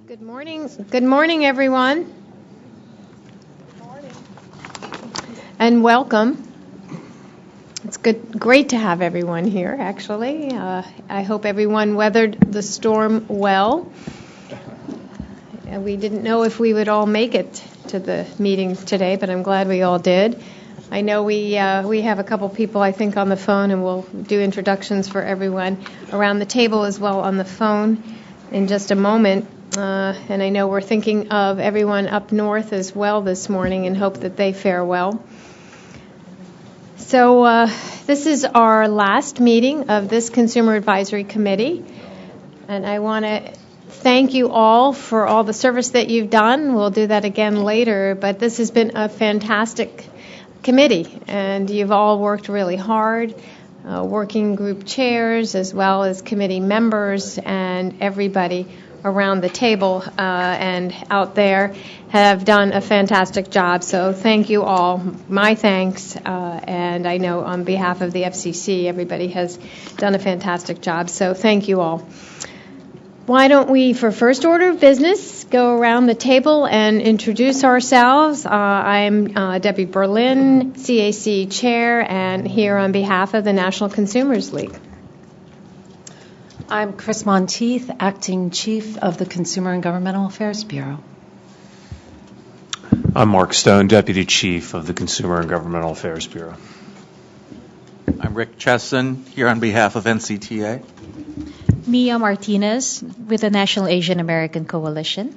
Good morning. Good morning, everyone. And welcome. It's great to have everyone here, actually. I hope everyone weathered the storm well. We didn't know if we would all make it to the meeting today, but I'm glad we all did. I know we have a couple people, I think, on the phone, and we'll do introductions for everyone around the table as well on the phone in just a moment. And I know we're thinking of everyone up north as well this morning and hope that they fare well. So this is our last meeting of this Consumer Advisory Committee, and I want to thank you all for all the service that you've done. We'll do that again later, but this has been a fantastic committee, and you've all worked really hard, working group chairs as well as committee members, and everybody around the table and out there have done a fantastic job. So thank you all. My thanks. And I know on behalf of the FCC, everybody has done a fantastic job. So thank you all. Why don't we, for first order of business, go around the table and introduce ourselves. I'm Debbie Berlin, CAC Chair, and here on behalf of the National Consumers League. I'm Chris Monteith, Acting Chief of the Consumer and Governmental Affairs Bureau. I'm Mark Stone, Deputy Chief of the Consumer and Governmental Affairs Bureau. I'm Rick Chesson, here on behalf of NCTA. Mia Martinez with the National Asian American Coalition.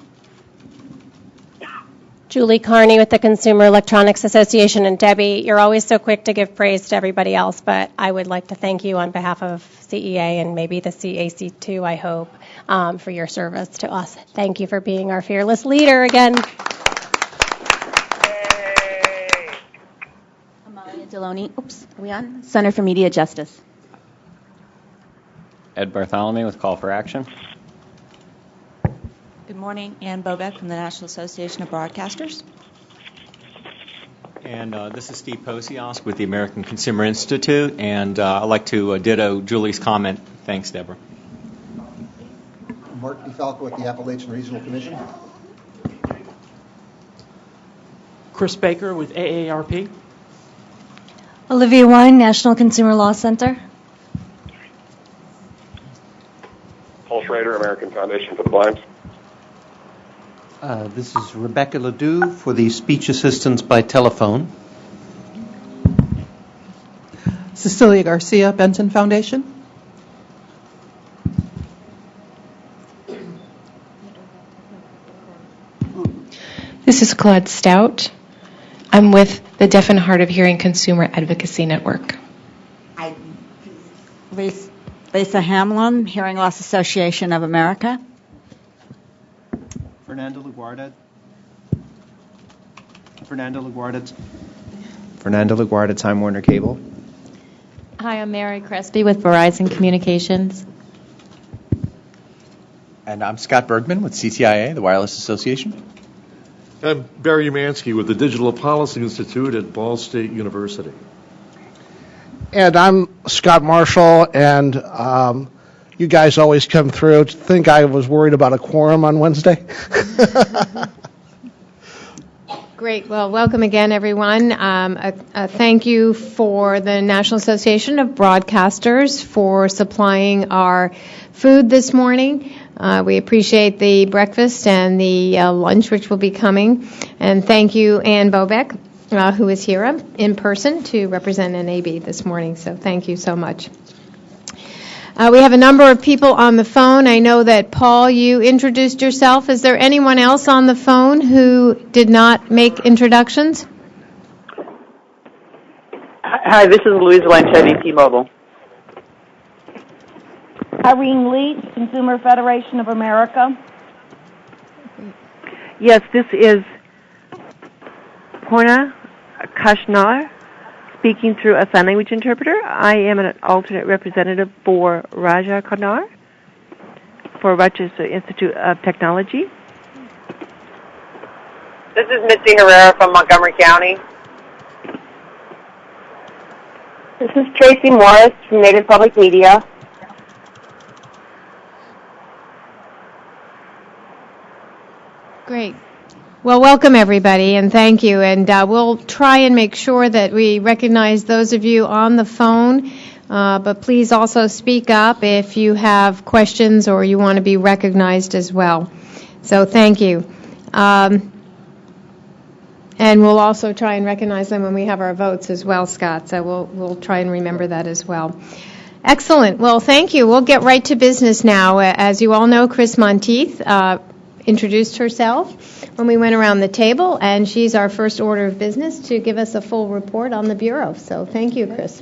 Julie Carney with the Consumer Electronics Association. And Debbie, you're always so quick to give praise to everybody else, but I would like to thank you on behalf of CEA and maybe the CAC too, I hope, for your service to us. Thank you for being our fearless leader again. Amalia Deloney, are we on? Center for Media Justice. Ed Bartholomew with Call for Action. Good morning, Ann Bobeck from the National Association of Broadcasters. And this is Steve Posios with the American Consumer Institute, and I'd like to ditto Julie's comment. Thanks, Deborah. Mark DeFalco with the Appalachian Regional Commission. Chris Baker with AARP. Olivia Wine, National Consumer Law Center. Paul Schrader, American Foundation for the Blind. This is Rebecca Ledoux for the Speech Assistance by Telephone. Cecilia Garcia, Benton Foundation. This is Claude Stout. I'm with the Deaf and Hard of Hearing Consumer Advocacy Network. Lisa Hamlin, Hearing Loss Association of America. Fernando LaGuardia, Time Warner Cable. Hi, I'm Mary Crespi with Verizon Communications. And I'm Scott Bergman with CTIA, the Wireless Association. I'm Barry Umansky with the Digital Policy Institute at Ball State University. And I'm Scott Marshall, and you guys always come through. Think I was worried about a quorum on Wednesday? Great. Well, welcome again, everyone. Thank you for the National Association of Broadcasters for supplying our food this morning. We appreciate the breakfast and the lunch, which will be coming. And thank you, Ann Bobeck, who is here in person to represent NAB this morning. So thank you so much. We have a number of people on the phone. I know that, Paul, you introduced yourself. Is there anyone else on the phone who did not make introductions? Hi, this is Louise Lanchetti, T-Mobile. Irene Leach, Consumer Federation of America. Yes, this is Porna Kashnar, speaking through a sign language interpreter. I am an alternate representative for Raja Khannar for Rochester Institute of Technology. This is Mitzi Herrera from Montgomery County. This is Tracy Morris from Native Public Media. Great. Well, welcome everybody, and thank you. And we'll try and make sure that we recognize those of you on the phone, but please also speak up if you have questions or you want to be recognized as well. So thank you. And we'll also try and recognize them when we have our votes as well, Scott. So we'll try and remember that as well. Excellent. Well, thank you. We'll get right to business now. As you all know, Chris Monteith introduced herself when we went around the table, and she's our first order of business to give us a full report on the Bureau. So thank you, Chris.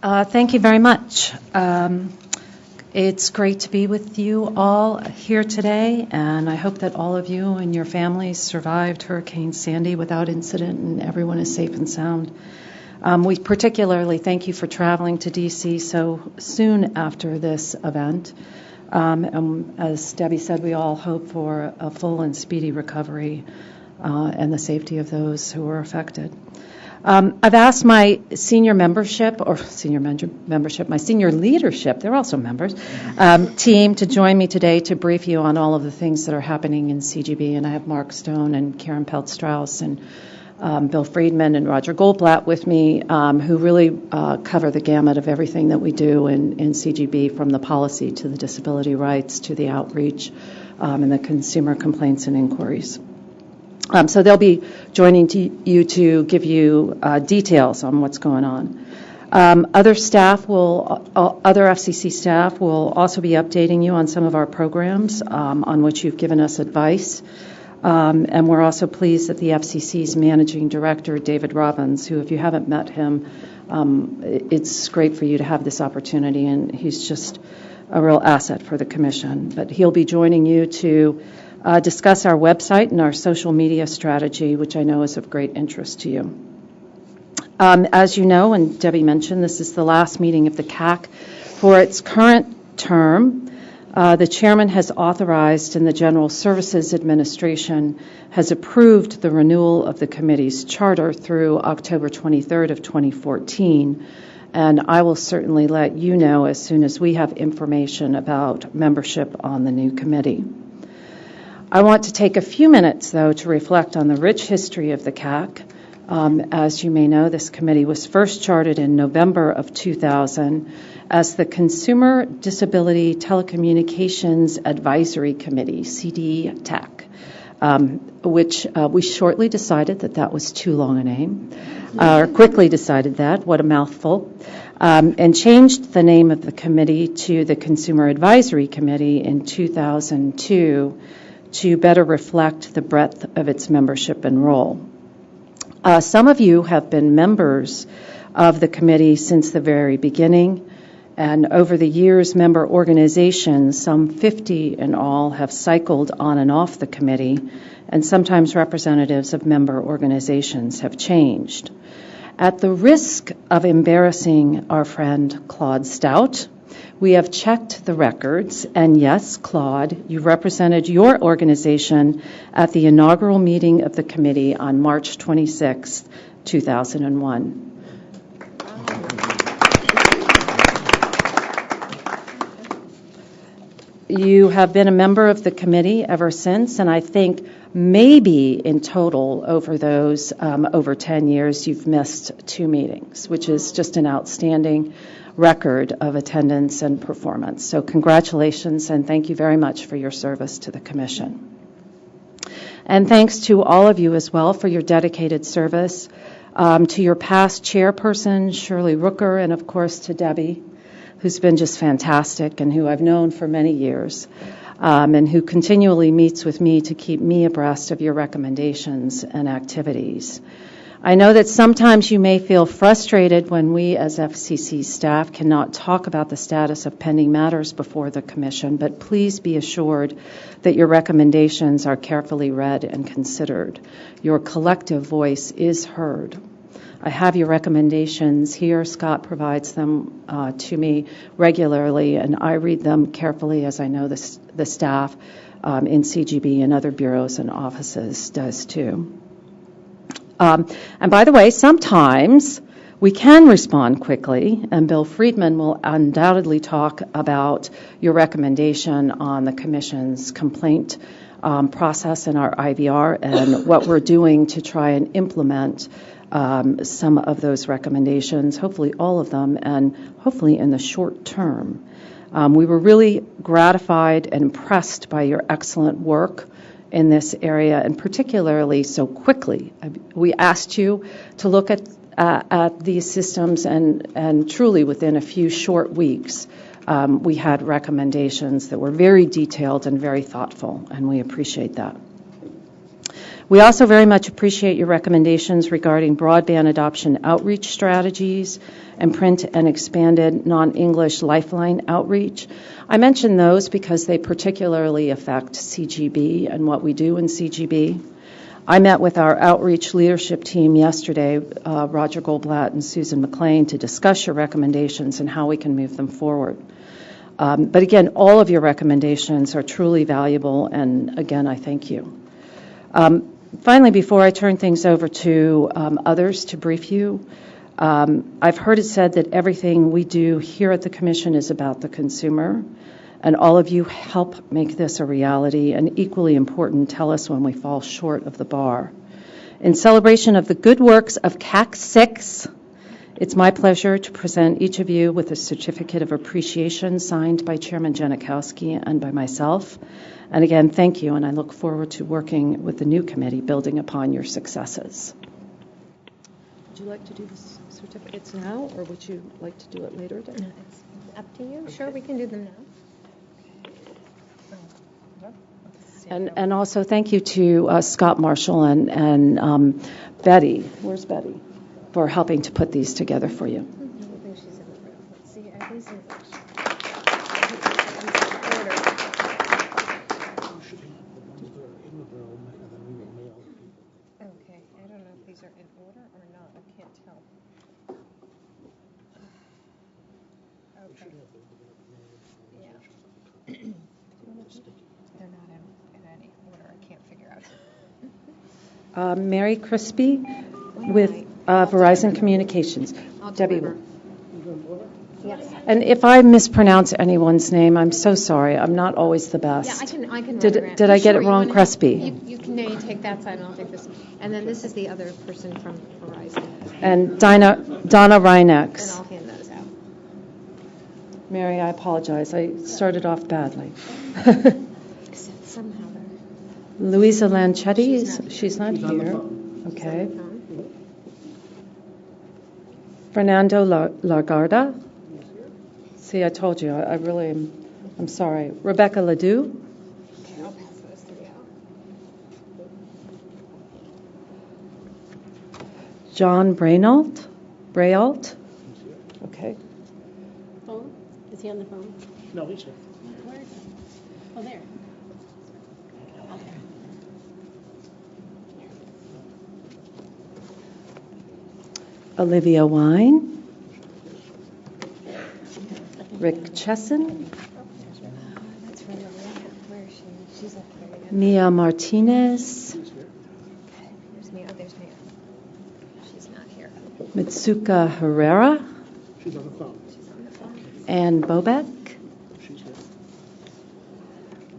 Thank you very much. It's great to be with you all here today, and I hope that all of you and your families survived Hurricane Sandy without incident and everyone is safe and sound. We particularly thank you for traveling to D.C. so soon after this event. And as Debbie said, we all hope for a full and speedy recovery and the safety of those who were affected. I've asked my senior leadership, they're also members, team to join me today to brief you on all of the things that are happening in CGB. And I have Mark Stone and Karen Pelt-Strauss and Bill Friedman and Roger Goldblatt with me, who really cover the gamut of everything that we do in CGB, from the policy to the disability rights to the outreach and the consumer complaints and inquiries. So they'll be joining you to give you details on what's going on. Other FCC staff will also be updating you on some of our programs on which you've given us advice. And we're also pleased that the FCC's managing director, David Robbins, who, if you haven't met him, it's great for you to have this opportunity, and he's just a real asset for the commission. But he'll be joining you to discuss our website and our social media strategy, which I know is of great interest to you. As you know, and Debbie mentioned, this is the last meeting of the CAC for its current term. The chairman has authorized, and the General Services Administration has approved the renewal of the committee's charter through October 23rd of 2014. And I will certainly let you know as soon as we have information about membership on the new committee. I want to take a few minutes, though, to reflect on the rich history of the CAC. As you may know, this committee was first chartered in November of 2000 as the Consumer Disability Telecommunications Advisory Committee, CDTAC, which we shortly decided that was too long a name, or quickly decided that, what a mouthful, and changed the name of the committee to the Consumer Advisory Committee in 2002 to better reflect the breadth of its membership and role. Some of you have been members of the committee since the very beginning, and over the years, member organizations, some 50 in all, have cycled on and off the committee, and sometimes representatives of member organizations have changed. At the risk of embarrassing our friend Claude Stout, we have checked the records, and yes, Claude, you represented your organization at the inaugural meeting of the committee on March 26, 2001. You have been a member of the committee ever since, and I think maybe in total over those over 10 years you've missed 2 meetings, which is just an outstanding record of attendance and performance. So congratulations, and thank you very much for your service to the Commission. And thanks to all of you as well for your dedicated service, to your past chairperson, Shirley Rooker, and of course to Debbie, who's been just fantastic and who I've known for many years, and who continually meets with me to keep me abreast of your recommendations and activities. I know that sometimes you may feel frustrated when we as FCC staff cannot talk about the status of pending matters before the Commission, but please be assured that your recommendations are carefully read and considered. Your collective voice is heard. I have your recommendations here. Scott provides them to me regularly, and I read them carefully, as I know the staff in CGB and other bureaus and offices does too. And by the way, sometimes we can respond quickly, and Bill Friedman will undoubtedly talk about your recommendation on the Commission's complaint process in our IVR and what we're doing to try and implement some of those recommendations, hopefully all of them, and hopefully in the short term. We were really gratified and impressed by your excellent work in this area, and particularly so quickly. We asked you to look at these systems, and truly within a few short weeks, we had recommendations that were very detailed and very thoughtful, and we appreciate that. We also very much appreciate your recommendations regarding broadband adoption outreach strategies and print and expanded non-English lifeline outreach. I mention those because they particularly affect CGB and what we do in CGB. I met with our outreach leadership team yesterday, Roger Goldblatt and Susan McLean, to discuss your recommendations and how we can move them forward. But again, all of your recommendations are truly valuable, and again, I thank you. Finally, before I turn things over to others to brief you, I've heard it said that everything we do here at the Commission is about the consumer, and all of you help make this a reality, and equally important, tell us when we fall short of the bar. In celebration of the good works of CAC 6, it's my pleasure to present each of you with a certificate of appreciation signed by Chairman Janikowski and by myself. And again, thank you, and I look forward to working with the new committee, building upon your successes. Would you like to do the certificates now, or would you like to do it later? No, it's up to you. Okay. Sure, we can do them now. And also thank you to Scott Marshall and Betty. Where's Betty? For helping to put these together for you. Mary Crispy with Verizon Communications. Debbie. Yes. And if I mispronounce anyone's name, I'm so sorry. I'm not always the best. Yeah, I can. Did I get it wrong, Crespi? You take that side, and I'll take this. And then this is the other person from Verizon. And Donna Reinex. And I'll hand those out. Mary, I apologize. I started off badly. Somehow. Louisa Lanchetti, she's not here. Okay. Fernando Lagarda. See, I told you, I really am, I'm sorry. Rebecca Ledoux. Okay, I'll pass those three out. John Brault. Okay. Phone? Is he on the phone? No, he's here. Where is he? Oh, there. Okay. Olivia Wine. Rick Chesson. That's really where is she? She's up here. Mia Martinez. Okay, there's Mia. She's not here. Mitsuka Herrera. She's on the phone. Ann Bobek. She's here.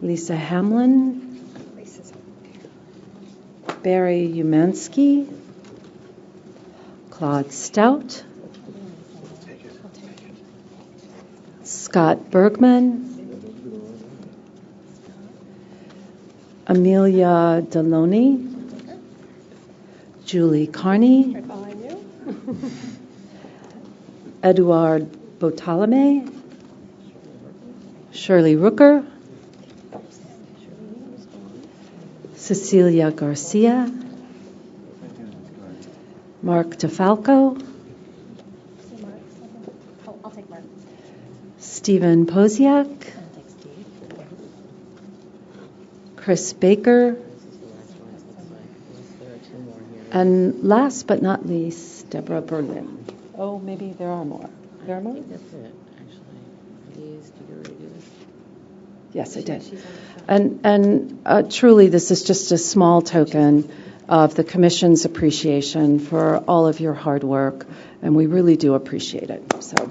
Lisa Hamlin. Lisa's Barry Umansky. Claude Stout. Scott Bergman. Amelia Deloney. Julie Carney. Eduard Botalame. Shirley Rooker. Cecilia Garcia. Mark DeFalco. I'll take Mark. Stephen Posiak. Chris Baker. And last but not least, Deborah Berlin. Oh, maybe there are more. There are more? I think that's it, actually. These, did you already do this? Yes, I did. And truly, this is just a small token of the Commission's appreciation for all of your hard work, and we really do appreciate it. So.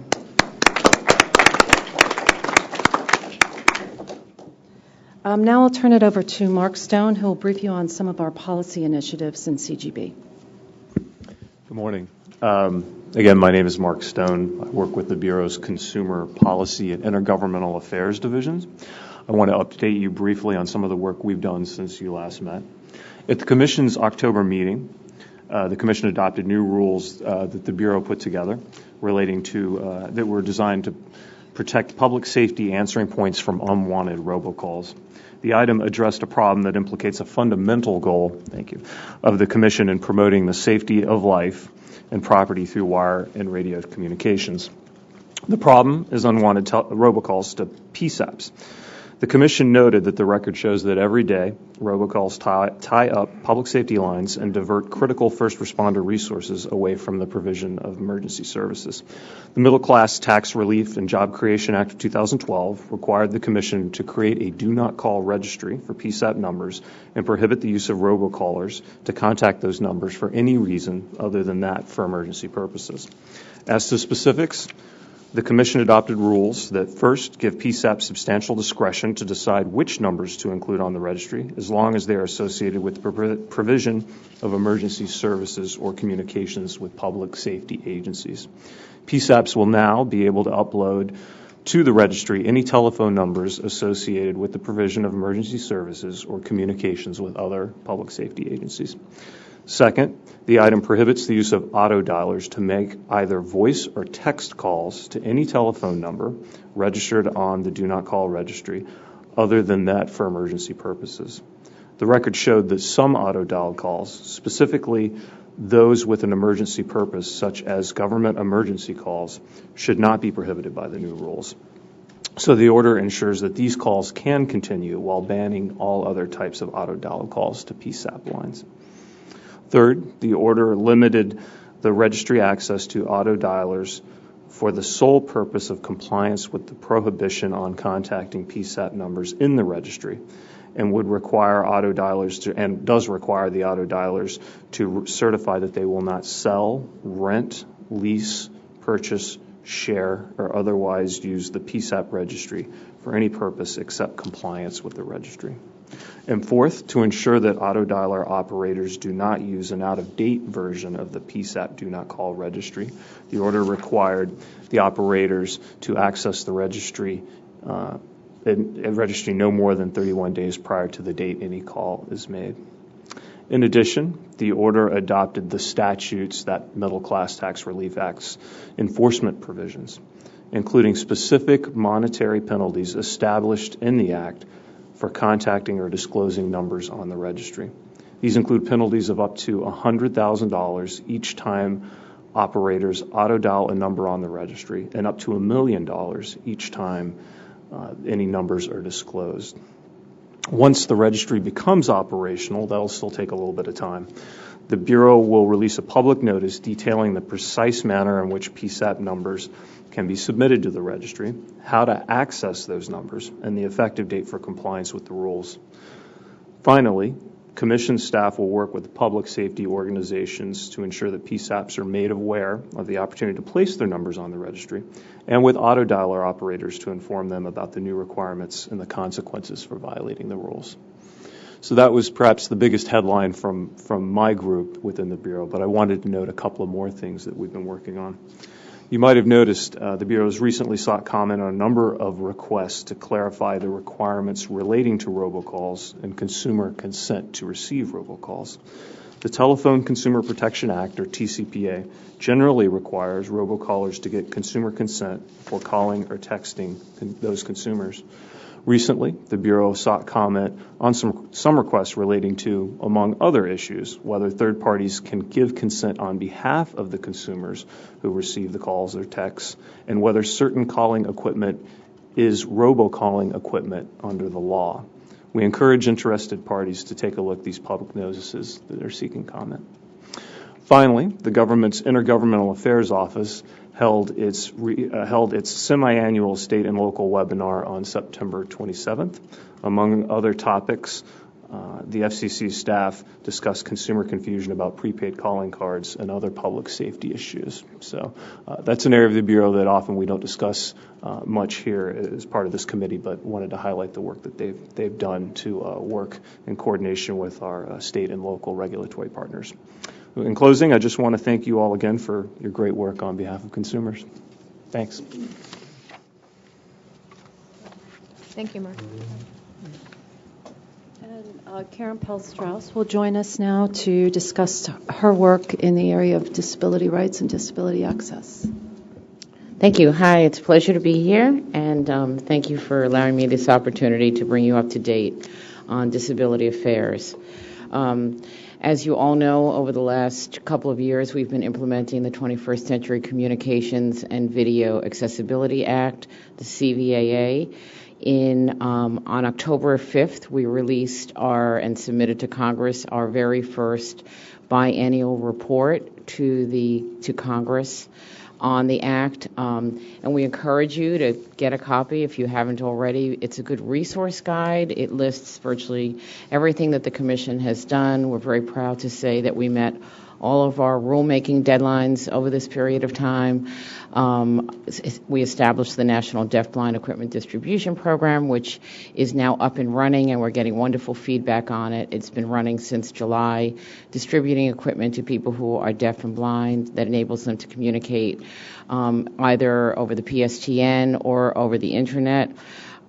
Now I'll turn it over to Mark Stone, who will brief you on some of our policy initiatives in CGB. Good morning. Again, my name is Mark Stone. I work with the Bureau's Consumer Policy and Intergovernmental Affairs divisions. I want to update you briefly on some of the work we've done since you last met. At the Commission's October meeting, the Commission adopted new rules that the Bureau put together relating to that were designed to protect public safety answering points from unwanted robocalls. The item addressed a problem that implicates a fundamental goal, of the Commission in promoting the safety of life and property through wire and radio communications. The problem is unwanted robocalls to PSAPs. The Commission noted that the record shows that every day robocalls tie up public safety lines and divert critical first responder resources away from the provision of emergency services. The Middle Class Tax Relief and Job Creation Act of 2012 required the Commission to create a do not call registry for PSAP numbers and prohibit the use of robocallers to contact those numbers for any reason other than that for emergency purposes. As to specifics, the Commission adopted rules that first give PSAP substantial discretion to decide which numbers to include on the registry, as long as they are associated with the provision of emergency services or communications with public safety agencies. PSAPs will now be able to upload to the registry any telephone numbers associated with the provision of emergency services or communications with other public safety agencies. Second, the item prohibits the use of auto dialers to make either voice or text calls to any telephone number registered on the Do Not Call registry other than that for emergency purposes. The record showed that some auto dial calls, specifically those with an emergency purpose such as government emergency calls, should not be prohibited by the new rules. So the order ensures that these calls can continue while banning all other types of auto dial calls to PSAP lines. Third, the order limited the registry access to auto dialers for the sole purpose of compliance with the prohibition on contacting PSAP numbers in the registry, and would require auto dialers to, and does require the auto dialers to certify that they will not sell, rent, lease, purchase, share, or otherwise use the PSAP registry for any purpose except compliance with the registry. And fourth, to ensure that auto dialer operators do not use an out-of-date version of the PSAP Do Not Call registry, the order required the operators to access the registry no more than 31 days prior to the date any call is made. In addition, the order adopted the statutes that Middle Class Tax Relief Act's enforcement provisions, including specific monetary penalties established in the Act for contacting or disclosing numbers on the registry. These include penalties of up to $100,000 each time operators auto dial a number on the registry, and up to $1 million each time any numbers are disclosed. Once the registry becomes operational, that'll still take a little bit of time, the Bureau will release a public notice detailing the precise manner in which PSAP numbers can be submitted to the registry, how to access those numbers, and the effective date for compliance with the rules. Finally, Commission staff will work with public safety organizations to ensure that PSAPs are made aware of the opportunity to place their numbers on the registry, and with auto dialer operators to inform them about the new requirements and the consequences for violating the rules. So that was perhaps the biggest headline from my group within the Bureau, but I wanted to note a couple of more things that we've been working on. You might have noticed the Bureau has recently sought comment on a number of requests to clarify the requirements relating to robocalls and consumer consent to receive robocalls. The Telephone Consumer Protection Act, or TCPA, generally requires robocallers to get consumer consent for calling or texting those consumers. Recently, the Bureau sought comment on some requests relating to, among other issues, whether third parties can give consent on behalf of the consumers who receive the calls or texts, and whether certain calling equipment is robocalling equipment under the law. We encourage interested parties to take a look at these public notices that are seeking comment. Finally, the government's Intergovernmental Affairs Office held its semi-annual state and local webinar on September 27th. Among other topics, the FCC staff discussed consumer confusion about prepaid calling cards and other public safety issues. So that's an area of the Bureau that often we don't discuss much here as part of this committee, but wanted to highlight the work that they've done to work in coordination with our state and local regulatory partners. In closing, I just want to thank you all again for your great work on behalf of consumers. Thanks. Thank you, Mark. And Karen Pell-Strauss will join us now to discuss her work in the area of disability rights and disability access. Thank you. Hi, it's a pleasure to be here, and thank you for allowing me this opportunity to bring you up to date on disability affairs. As you all know, over the last couple of years, we've been implementing the 21st Century Communications and Video Accessibility Act, the CVAA. On October 5th, we released and submitted to Congress our very first biennial report to Congress on the Act, and we encourage you to get a copy if you haven't already. It's a good resource guide. It lists virtually everything that the Commission has done. We're very proud to say that we met all of our rulemaking deadlines over this period of time. We established the National Deafblind Equipment Distribution Program, which is now up and running, and we're getting wonderful feedback on it. It's been running since July, distributing equipment to people who are deaf and blind that enables them to communicate either over the PSTN or over the Internet.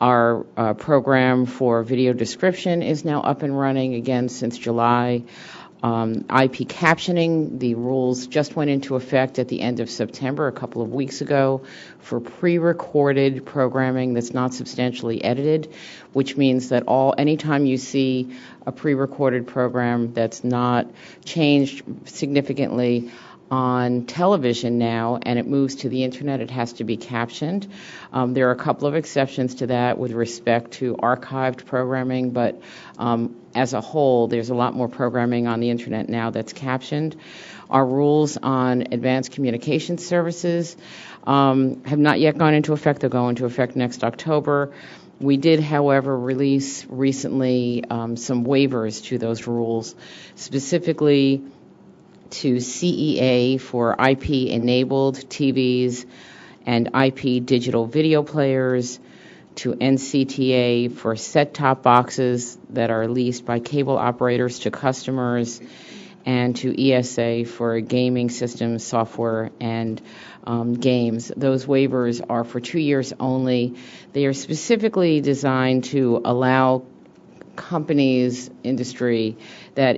Our program for video description is now up and running again since July. IP captioning, the rules just went into effect at the end of September, a couple of weeks ago, for pre-recorded programming that's not substantially edited, which means that anytime you see a pre-recorded program that's not changed significantly on television now and it moves to the Internet, it has to be captioned. There are a couple of exceptions to that with respect to archived programming, but as a whole, there's a lot more programming on the Internet now that's captioned. Our rules on advanced communication services have not yet gone into effect. They'll go into effect next October. We did, however, release recently some waivers to those rules, specifically to CEA for IP-enabled TVs and IP digital video players, to NCTA for set-top boxes that are leased by cable operators to customers, and to ESA for gaming systems, software, and games. Those waivers are for 2 years only. They are specifically designed to allow companies, industry that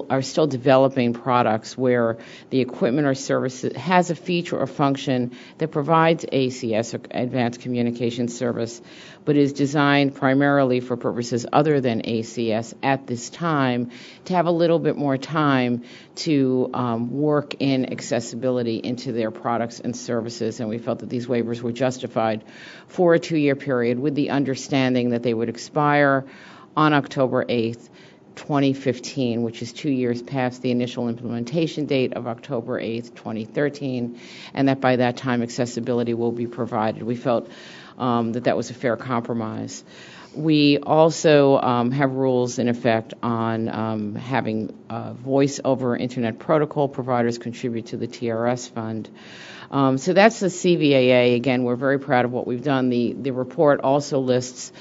are still developing products where the equipment or service has a feature or function that provides ACS, or Advanced Communication Service, but is designed primarily for purposes other than ACS at this time, to have a little bit more time to work in accessibility into their products and services. And we felt that these waivers were justified for a 2-year period, with the understanding that they would expire on October 8th, 2015, which is 2 years past the initial implementation date of October 8th, 2013, and that by that time accessibility will be provided. We felt that was a fair compromise. We also have rules in effect on having voice over Internet protocol providers contribute to the TRS fund. So that's the CVAA. Again, we're very proud of what we've done. The report also lists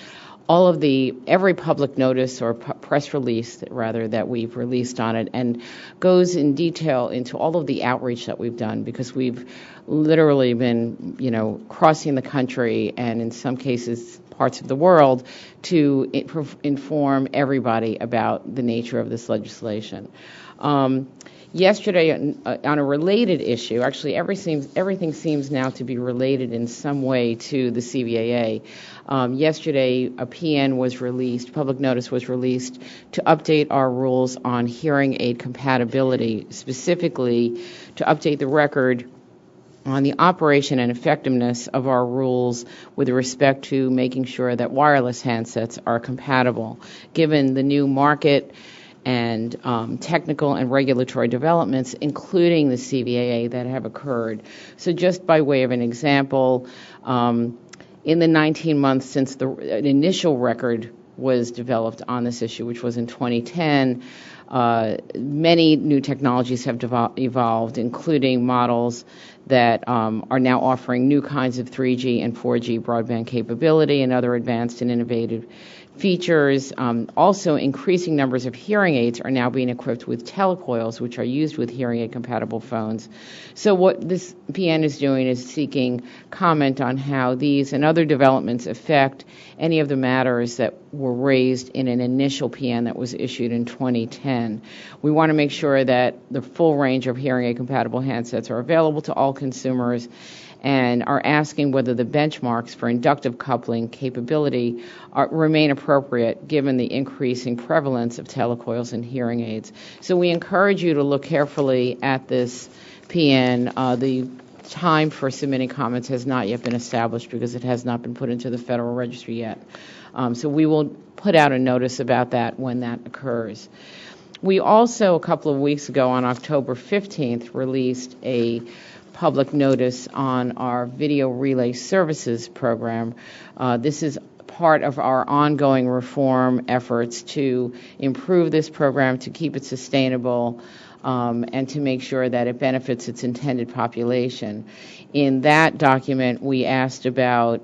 all of every public notice or press release, rather, that we've released on it, and goes in detail into all of the outreach that we've done, because we've literally been, crossing the country and in some cases parts of the world to inform everybody about the nature of this legislation. Yesterday, on a related issue, actually everything seems now to be related in some way to the CVAA. Yesterday, a PN was released, public notice was released, to update our rules on hearing aid compatibility, specifically to update the record on the operation and effectiveness of our rules with respect to making sure that wireless handsets are compatible, given the new market and technical and regulatory developments, including the CVAA, that have occurred. So just by way of an example, in the 19 months since the initial record was developed on this issue, which was in 2010. Many new technologies have evolved, including models that are now offering new kinds of 3G and 4G broadband capability and other advanced and innovative features. Also, increasing numbers of hearing aids are now being equipped with telecoils, which are used with hearing aid compatible phones. So what this PN is doing is seeking comment on how these and other developments affect any of the matters that were raised in an initial PN that was issued in 2010. We want to make sure that the full range of hearing aid compatible handsets are available to all consumers, and are asking whether the benchmarks for inductive coupling capability remain appropriate given the increasing prevalence of telecoils in hearing aids. So we encourage you to look carefully at this PN. The time for submitting comments has not yet been established because it has not been put into the Federal Registry yet. So we will put out a notice about that when that occurs. We also, a couple of weeks ago on October 15th, released a public notice on our video relay services program. This is part of our ongoing reform efforts to improve this program, to keep it sustainable, and to make sure that it benefits its intended population. In that document, we asked about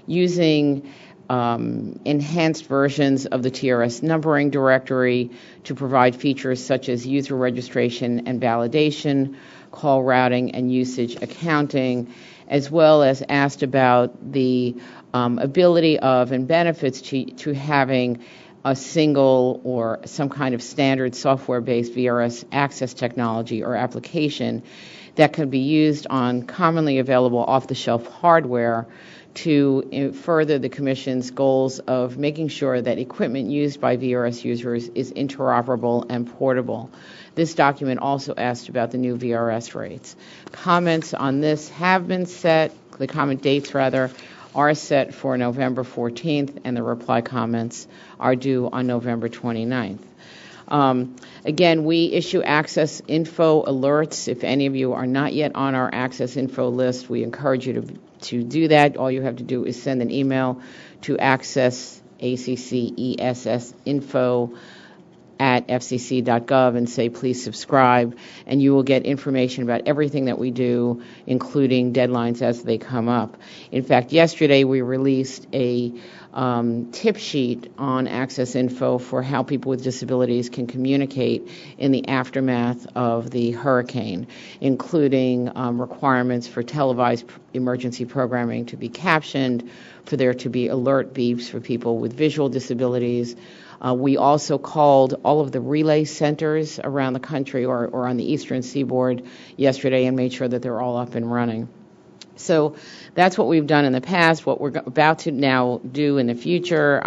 using enhanced versions of the TRS numbering directory to provide features such as user registration and validation, call routing and usage accounting, as well as asked about the ability of and benefits to having a single or some kind of standard software-based VRS access technology or application that could be used on commonly available off-the-shelf hardware to further the Commission's goals of making sure that equipment used by VRS users is interoperable and portable. This document also asked about the new VRS rates. Comments on this have been set, the comment dates rather, are set for November 14th, and the reply comments are due on November 29th. Again, we issue access info alerts. If any of you are not yet on our access info list, we encourage you to do that. All you have to do is send an email to accessinfo@fcc.gov and say, please subscribe, and you will get information about everything that we do, including deadlines as they come up. In fact, yesterday we released a tip sheet on Access Info for how people with disabilities can communicate in the aftermath of the hurricane, including requirements for televised emergency programming to be captioned, for there to be alert beeps for people with visual disabilities. We also called all of the relay centers around the country or on the eastern seaboard yesterday and made sure that they're all up and running. So that's what we've done in the past, what we're about to now do in the future.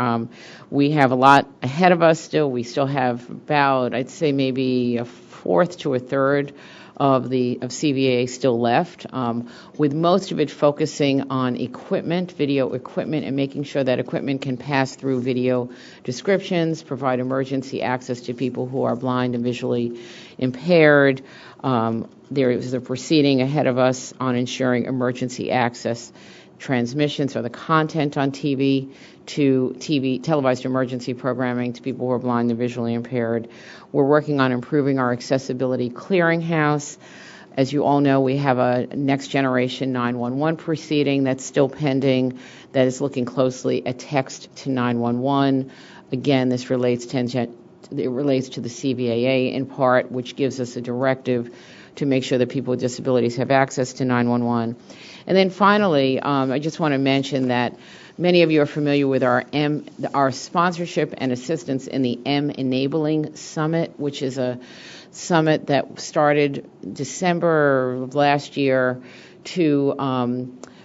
We have a lot ahead of us still. We still have about, I'd say maybe a fourth to a third of CVA still left, with most of it focusing on equipment, video equipment, and making sure that equipment can pass through video descriptions, provide emergency access to people who are blind and visually impaired. There is a proceeding ahead of us on ensuring emergency access transmissions or the content on televised emergency programming to people who are blind and visually impaired. We're working on improving our accessibility clearinghouse. As you all know, we have a next generation 911 proceeding that's still pending that is looking closely at text to 911. Again, this relates to the CVAA in part, which gives us a directive to make sure that people with disabilities have access to 911. And then finally, I just want to mention that many of you are familiar with our sponsorship and assistance in the M-Enabling Summit, which is a summit that started December of last year to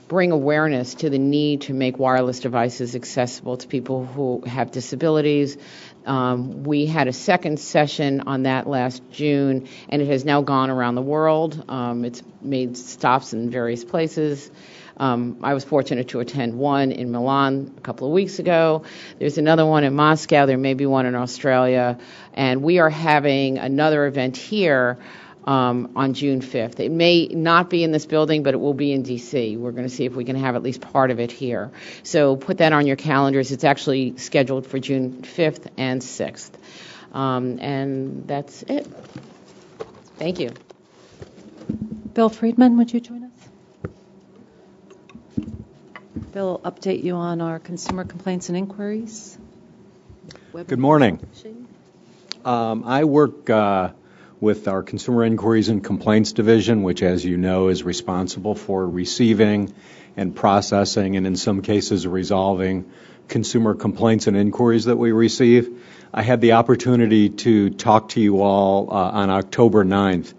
bring awareness to the need to make wireless devices accessible to people who have disabilities. We had a second session on that last June, and it has now gone around the world. It's made stops in various places. I was fortunate to attend one in Milan a couple of weeks ago. There's another one in Moscow. There may be one in Australia. And we are having another event here on June 5th. It may not be in this building, but it will be in D.C. We're going to see if we can have at least part of it here. So put that on your calendars. It's actually scheduled for June 5th and 6th. And that's it. Thank you. Bill Friedman, would you join us? Bill, update you on our consumer complaints and inquiries. Good morning. I work with our Consumer Inquiries and Complaints Division, which, as you know, is responsible for receiving and processing and in some cases resolving consumer complaints and inquiries that we receive. I had the opportunity to talk to you all on October 9th,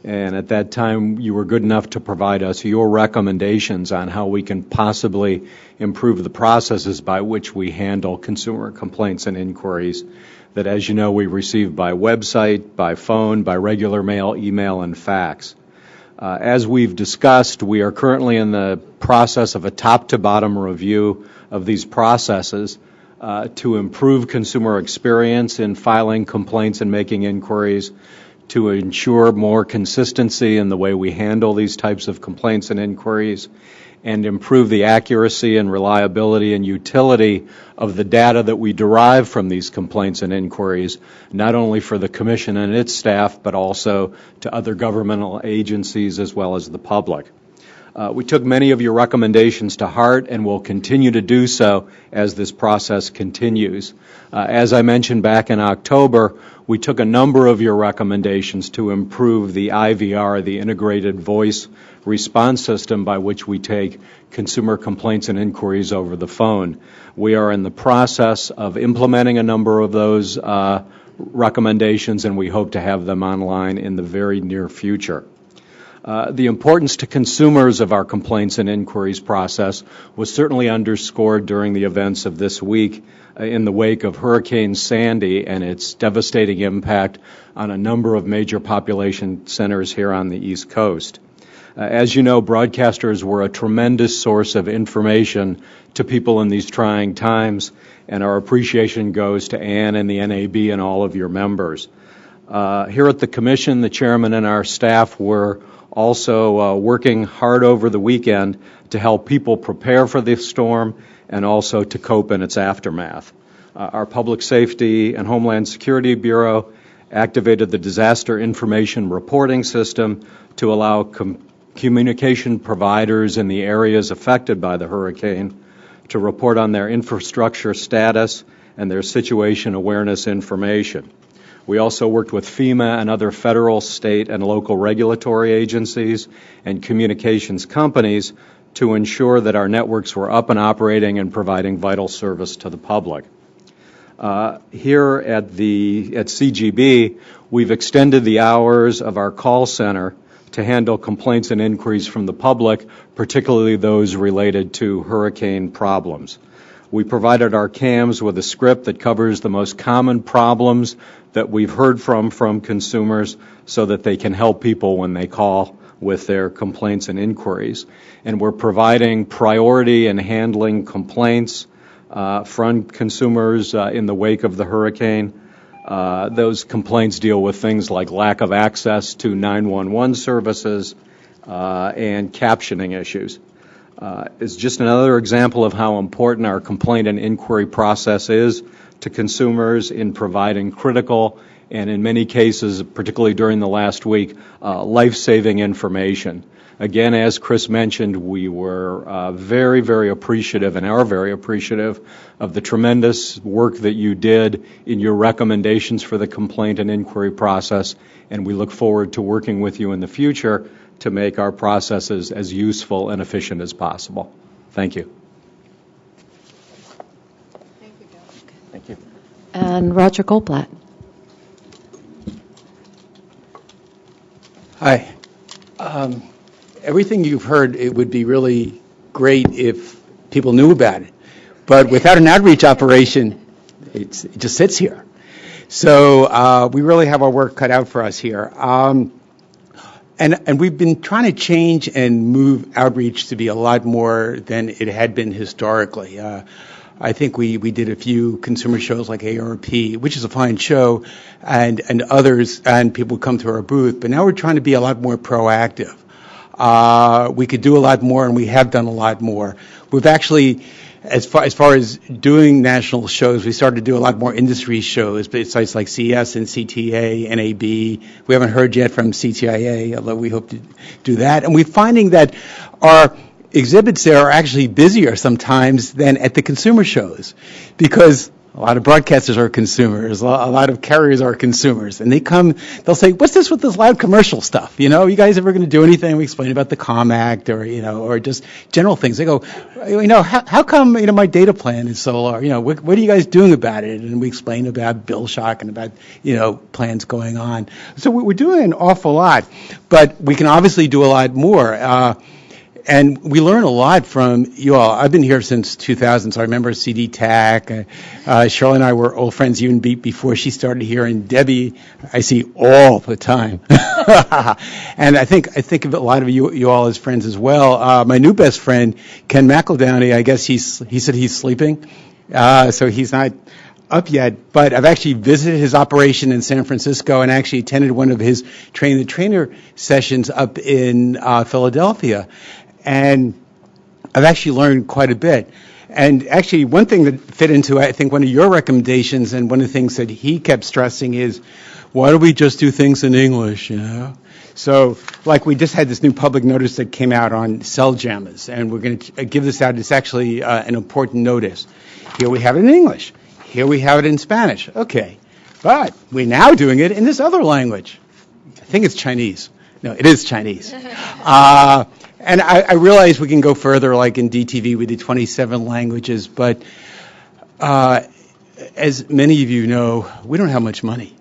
and at that time you were good enough to provide us your recommendations on how we can possibly improve the processes by which we handle consumer complaints and inquiries that, as you know, we receive by website, by phone, by regular mail, email, and fax. As we've discussed, we are currently in the process of a top-to-bottom review of these processes to improve consumer experience in filing complaints and making inquiries, to ensure more consistency in the way we handle these types of complaints and inquiries, and improve the accuracy and reliability and utility of the data that we derive from these complaints and inquiries, not only for the Commission and its staff, but also to other governmental agencies as well as the public. We took many of your recommendations to heart and will continue to do so as this process continues. As I mentioned back in October, we took a number of your recommendations to improve the IVR, the Integrated Voice Response System, by which we take consumer complaints and inquiries over the phone. We are in the process of implementing a number of those recommendations, and we hope to have them online in the very near future. The importance to consumers of our complaints and inquiries process was certainly underscored during the events of this week in the wake of Hurricane Sandy and its devastating impact on a number of major population centers here on the East Coast. As you know, broadcasters were a tremendous source of information to people in these trying times, and our appreciation goes to Ann and the NAB and all of your members. Here at the Commission, the Chairman and our staff were also working hard over the weekend to help people prepare for this storm and also to cope in its aftermath. Our Public Safety and Homeland Security Bureau activated the Disaster Information Reporting System to allow communication providers in the areas affected by the hurricane to report on their infrastructure status and their situation awareness information. We also worked with FEMA and other federal, state, and local regulatory agencies and communications companies to ensure that our networks were up and operating and providing vital service to the public. Here at CGB, we've extended the hours of our call center to handle complaints and inquiries from the public, particularly those related to hurricane problems. We provided our CAMs with a script that covers the most common problems that we've heard from consumers so that they can help people when they call with their complaints and inquiries. And we're providing priority in handling complaints from consumers in the wake of the hurricane. Those complaints deal with things like lack of access to 911 services and captioning issues. It's just another example of how important our complaint and inquiry process is to consumers in providing critical and, in many cases, particularly during the last week, life-saving information. Again, as Chris mentioned, we were very, very appreciative and are very appreciative of the tremendous work that you did in your recommendations for the complaint and inquiry process, and we look forward to working with you in the future to make our processes as useful and efficient as possible. Thank you. Thank you. And Roger Goldblatt. Hi. Everything you've heard, it would be really great if people knew about it. But without an outreach operation, it just sits here. So we really have our work cut out for us here. And we've been trying to change and move outreach to be a lot more than it had been historically. I think we did a few consumer shows like ARP, which is a fine show, and others, and people come to our booth. But now we're trying to be a lot more proactive. We could do a lot more, and we have done a lot more. We've actually, as far as doing national shows, we started to do a lot more industry shows, but sites like CES and CTA, NAB. We haven't heard yet from CTIA, although we hope to do that. And we're finding that our exhibits there are actually busier sometimes than at the consumer shows, because a lot of broadcasters are consumers, a lot of carriers are consumers, and they'll say, what's this with this loud commercial stuff? You guys ever going to do anything? We explain about the COM Act or just general things. They go, how come, my data plan is so low? What are you guys doing about it? And we explain about bill shock and about, plans going on. So we're doing an awful lot, but we can obviously do a lot more. And we learn a lot from you all. I've been here since 2000, so I remember CD TAC. Shirley and I were old friends even before she started here, and Debbie I see all the time. And I think of a lot of you all as friends as well. My new best friend, Ken McEldowney, I guess he said he's sleeping, so he's not up yet, but I've actually visited his operation in San Francisco and actually attended one of his train-the-trainer sessions up in Philadelphia. And I've actually learned quite a bit. And actually, one thing that fit into, I think, one of your recommendations and one of the things that he kept stressing is, why don't we just do things in English, So, like, we just had this new public notice that came out on cell jammers, and we're going to give this out. It's actually an important notice. Here we have it in English. Here we have it in Spanish. Okay. But we're now doing it in this other language. I think it's Chinese. No, it is Chinese. And I realize we can go further, like in DTV, we did 27 languages, but as many of you know, we don't have much money.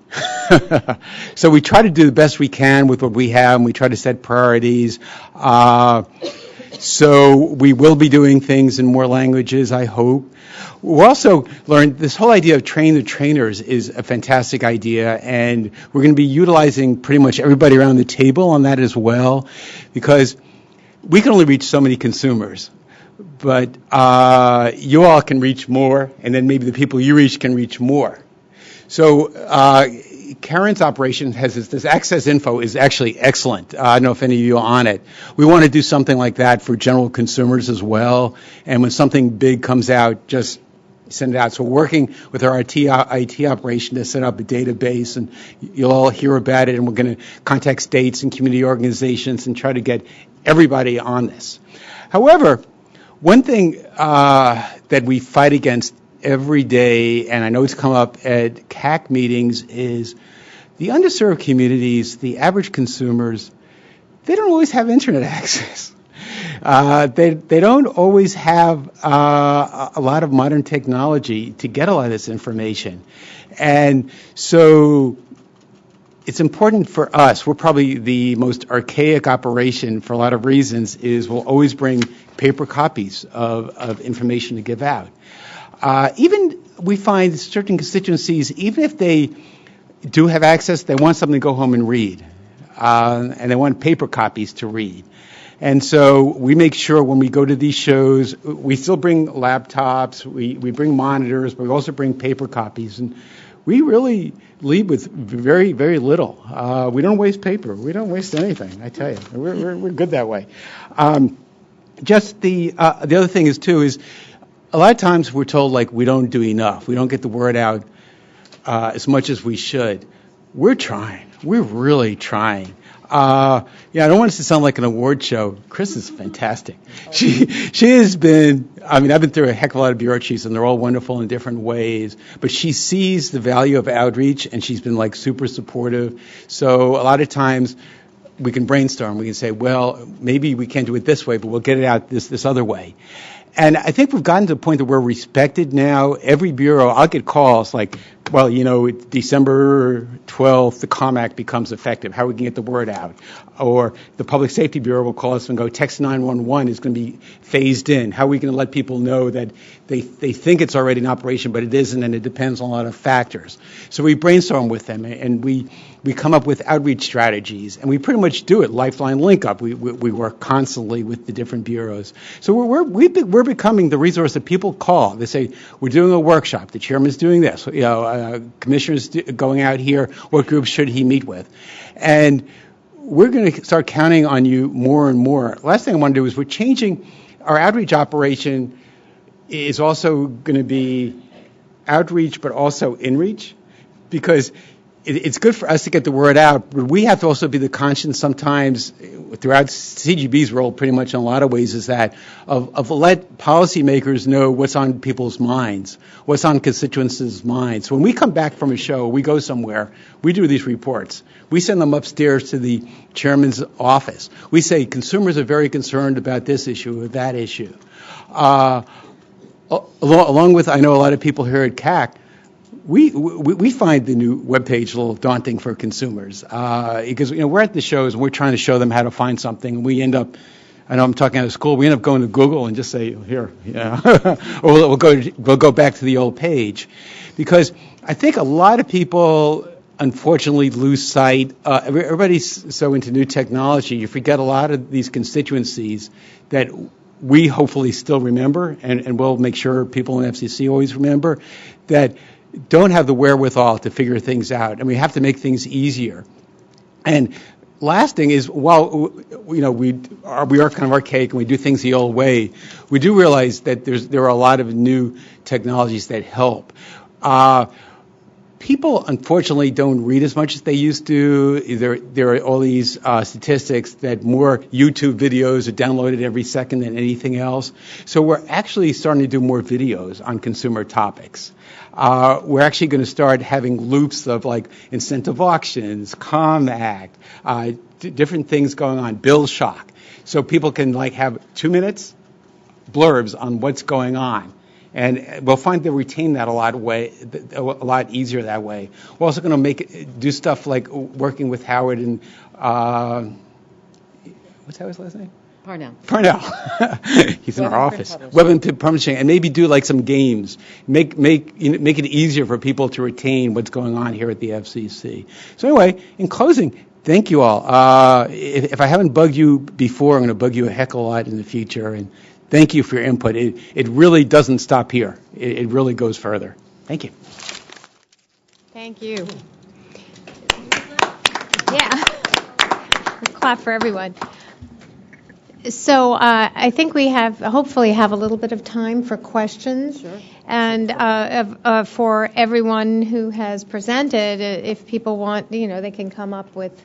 So we try to do the best we can with what we have, and we try to set priorities. So we will be doing things in more languages, I hope. We also learned this whole idea of train the trainers is a fantastic idea, and we're going to be utilizing pretty much everybody around the table on that as well, because we can only reach so many consumers, but you all can reach more, and then maybe the people you reach can reach more. So Karen's operation has this access info is actually excellent. I don't know if any of you are on it. We want to do something like that for general consumers as well, and when something big comes out, just send it out. So we're working with our IT operation to set up a database, and you'll all hear about it, and we're going to contact states and community organizations and try to get everybody on this. However, one thing that we fight against every day, and I know it's come up at CAC meetings, is the underserved communities, the average consumers, they don't always have internet access. They don't always have a lot of modern technology to get a lot of this information. And so it's important for us, we're probably the most archaic operation for a lot of reasons, is we'll always bring paper copies of information to give out. Even we find certain constituencies, even if they do have access, they want something to go home and read. And they want paper copies to read. And so we make sure when we go to these shows, we still bring laptops, we bring monitors, but we also bring paper copies. And we really lead with very, very little. We don't waste paper. We don't waste anything, I tell you. We're good that way. Just the other thing is, too, is a lot of times we're told, like, we don't do enough. We don't get the word out as much as we should. We're trying. We're really trying. I don't want this to sound like an award show. Chris is fantastic. She has been, I've been through a heck of a lot of bureau chiefs, and they're all wonderful in different ways, but she sees the value of outreach, and she's been, like, super supportive. So a lot of times we can brainstorm. We can say, well, maybe we can't do it this way, but we'll get it out this other way. And I think we've gotten to the point that we're respected now. Every bureau, I'll get calls like, well, December 12th, the COM Act becomes effective. How we can get the word out. Or the Public Safety Bureau will call us and go, text 911 is going to be phased in. How are we going to let people know that they think it's already in operation, but it isn't, and it depends on a lot of factors. So we brainstorm with them, and we come up with outreach strategies, and we pretty much do it. Lifeline Link Up. We work constantly with the different bureaus. So we're becoming the resource that people call. They say, we're doing a workshop. The chairman's doing this. Commissioner's going out here. What groups should he meet with? And we're going to start counting on you more and more. Last thing I want to do is we're changing our outreach operation is also going to be outreach but also inreach, because it's good for us to get the word out, but we have to also be the conscience sometimes throughout CGB's role pretty much in a lot of ways is that of let policymakers know what's on people's minds, what's on constituents' minds. When we come back from a show, we go somewhere, we do these reports. We send them upstairs to the chairman's office. We say consumers are very concerned about this issue or that issue. Along with, I know a lot of people here at CAC, we find the new webpage a little daunting for consumers because we're at the shows and we're trying to show them how to find something, and we end up, I know I'm talking out of school, we end up going to Google and just say here, or we'll go back to the old page, because I think a lot of people unfortunately lose sight. Everybody's so into new technology, you forget a lot of these constituencies that we hopefully still remember, and we'll make sure people in FCC always remember, that don't have the wherewithal to figure things out, and we have to make things easier. And last thing is, while we are kind of archaic and we do things the old way, we do realize that there are a lot of new technologies that help. People, unfortunately, don't read as much as they used to. There are all these statistics that more YouTube videos are downloaded every second than anything else. So we're actually starting to do more videos on consumer topics. We're actually going to start having loops of like incentive auctions, COM Act, different things going on, bill shock. So people can like have 2 minutes blurbs on what's going on. And we'll find they retain that a lot easier that way. We're also going to do stuff like working with Howard and what's Howard's last name? Parnell. He's in our office. Web and Publishing, and maybe do like some games. Make it easier for people to retain what's going on here at the FCC. So anyway, in closing, thank you all. If I haven't bugged you before, I'm going to bug you a heck of a lot in the future. And thank you for your input. It really doesn't stop here. It really goes further. Thank you. Thank you. Yeah. Let's clap for everyone. So I think we hopefully have a little bit of time for questions. Sure. And for everyone who has presented, if people want, they can come up with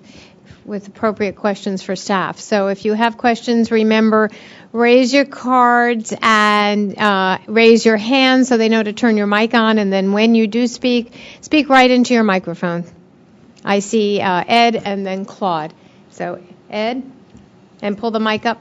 appropriate questions for staff. So if you have questions, remember, raise your cards and raise your hand so they know to turn your mic on. And then when you do speak right into your microphone. I see Ed and then Claude. So Ed, and pull the mic up.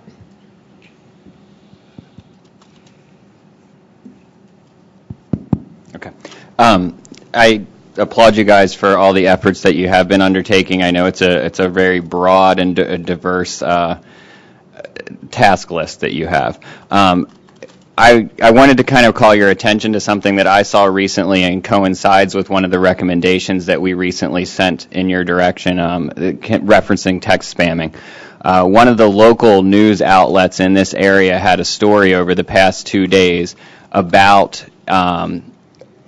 Okay. I applaud you guys for all the efforts that you have been undertaking. I know it's a very broad and diverse task list that you have. I wanted to kind of call your attention to something that I saw recently and coincides with one of the recommendations that we recently sent in your direction, referencing text spamming. One of the local news outlets in this area had a story over the past 2 days about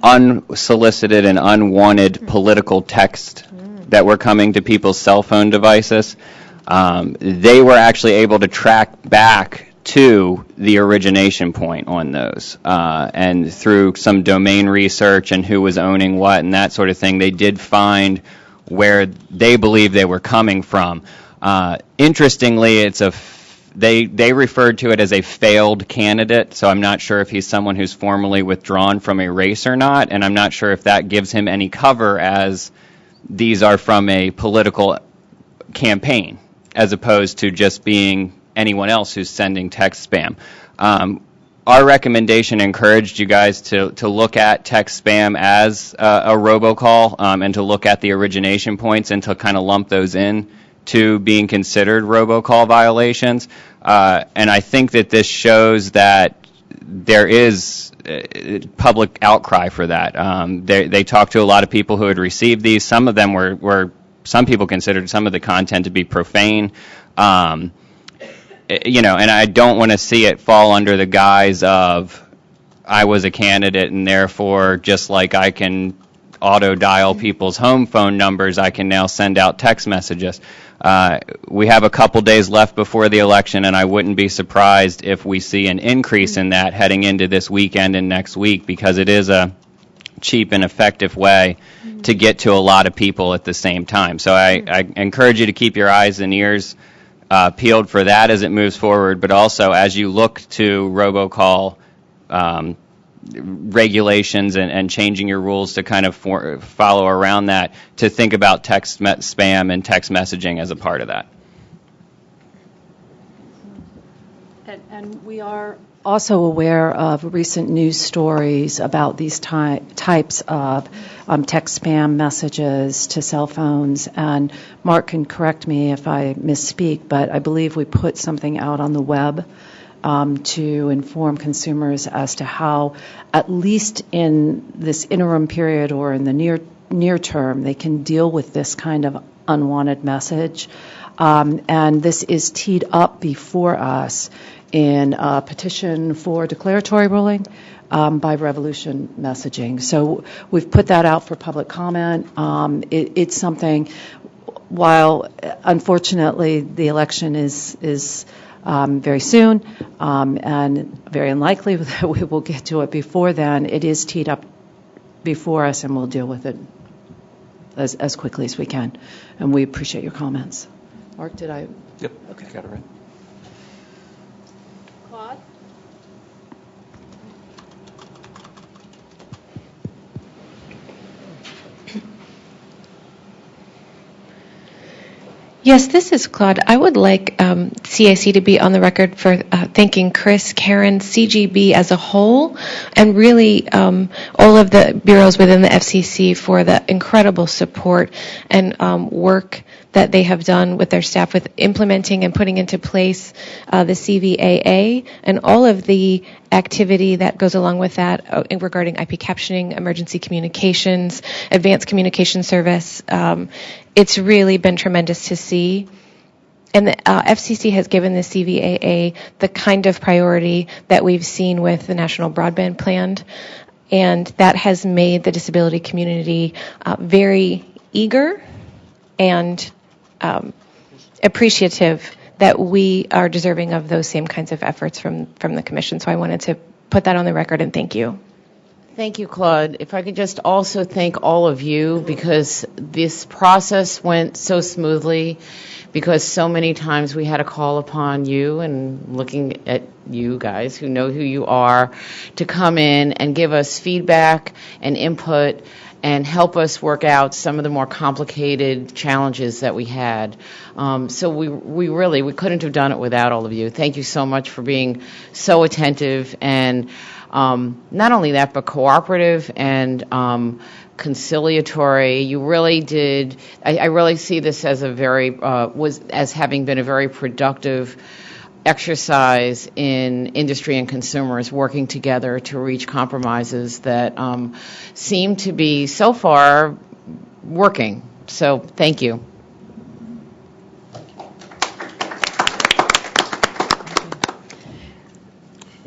unsolicited and unwanted political text that were coming to people's cell phone devices. They were actually able to track back to the origination point on those. And through some domain research and who was owning what and that sort of thing, they did find where they believe they were coming from. Interestingly, they referred to it as a failed candidate, so I'm not sure if he's someone who's formally withdrawn from a race or not, and I'm not sure if that gives him any cover as these are from a political campaign, as opposed to just being anyone else who's sending text spam. our recommendation encouraged you guys to look at text spam as a robocall and to look at the origination points and to kind of lump those in to being considered robocall violations. And I think that this shows that there is public outcry for that. They talked to a lot of people who had received these. Some of them some people considered some of the content to be profane. And I don't want to see it fall under the guise of I was a candidate and therefore just like I can auto dial people's home phone numbers, I can now send out text messages. We have a couple days left before the election, and I wouldn't be surprised if we see an increase in that heading into this weekend and next week, because it is a cheap and effective way to get to a lot of people at the same time. So I encourage you to keep your eyes and ears peeled for that as it moves forward, but also as you look to robocall regulations and changing your rules to kind of follow around that, to think about text spam and text messaging as a part of that. And we are also aware of recent news stories about these types of text spam messages to cell phones. And Mark can correct me if I misspeak, but I believe we put something out on the web to inform consumers as to how, at least in this interim period or in the near term, they can deal with this kind of unwanted message. And this is teed up before us in a petition for declaratory ruling by Revolution Messaging. So we've put that out for public comment. It's something, while unfortunately the election is very soon, and very unlikely that we will get to it before then, it is teed up before us, and we'll deal with it as quickly as we can. And we appreciate your comments. Mark, did I? Yep, okay. Got it right. Claude? Yes, this is Claude. I would like CIC to be on the record for thanking Chris, Karen, CGB as a whole, and really all of the bureaus within the FCC for the incredible support and work that they have done with their staff with implementing and putting into place the CVAA and all of the activity that goes along with that regarding IP captioning, emergency communications, advanced communication service. It's really been tremendous to see. And the FCC has given the CVAA the kind of priority that we've seen with the National Broadband Plan, and that has made the disability community very eager and appreciative that we are deserving of those same kinds of efforts from the Commission. So I wanted to put that on the record and thank you. Thank you, Claude. If I could just also thank all of you, because this process went so smoothly, because so many times we had to call upon you, and looking at you guys who know who you are, to come in and give us feedback and input and help us work out some of the more complicated challenges that we had. So we couldn't have done it without all of you. Thank you so much for being so attentive and not only that, but cooperative and conciliatory. You really did. I really see this as as having been a very productive exercise in industry and consumers working together to reach compromises that seem to be so far working. So thank you.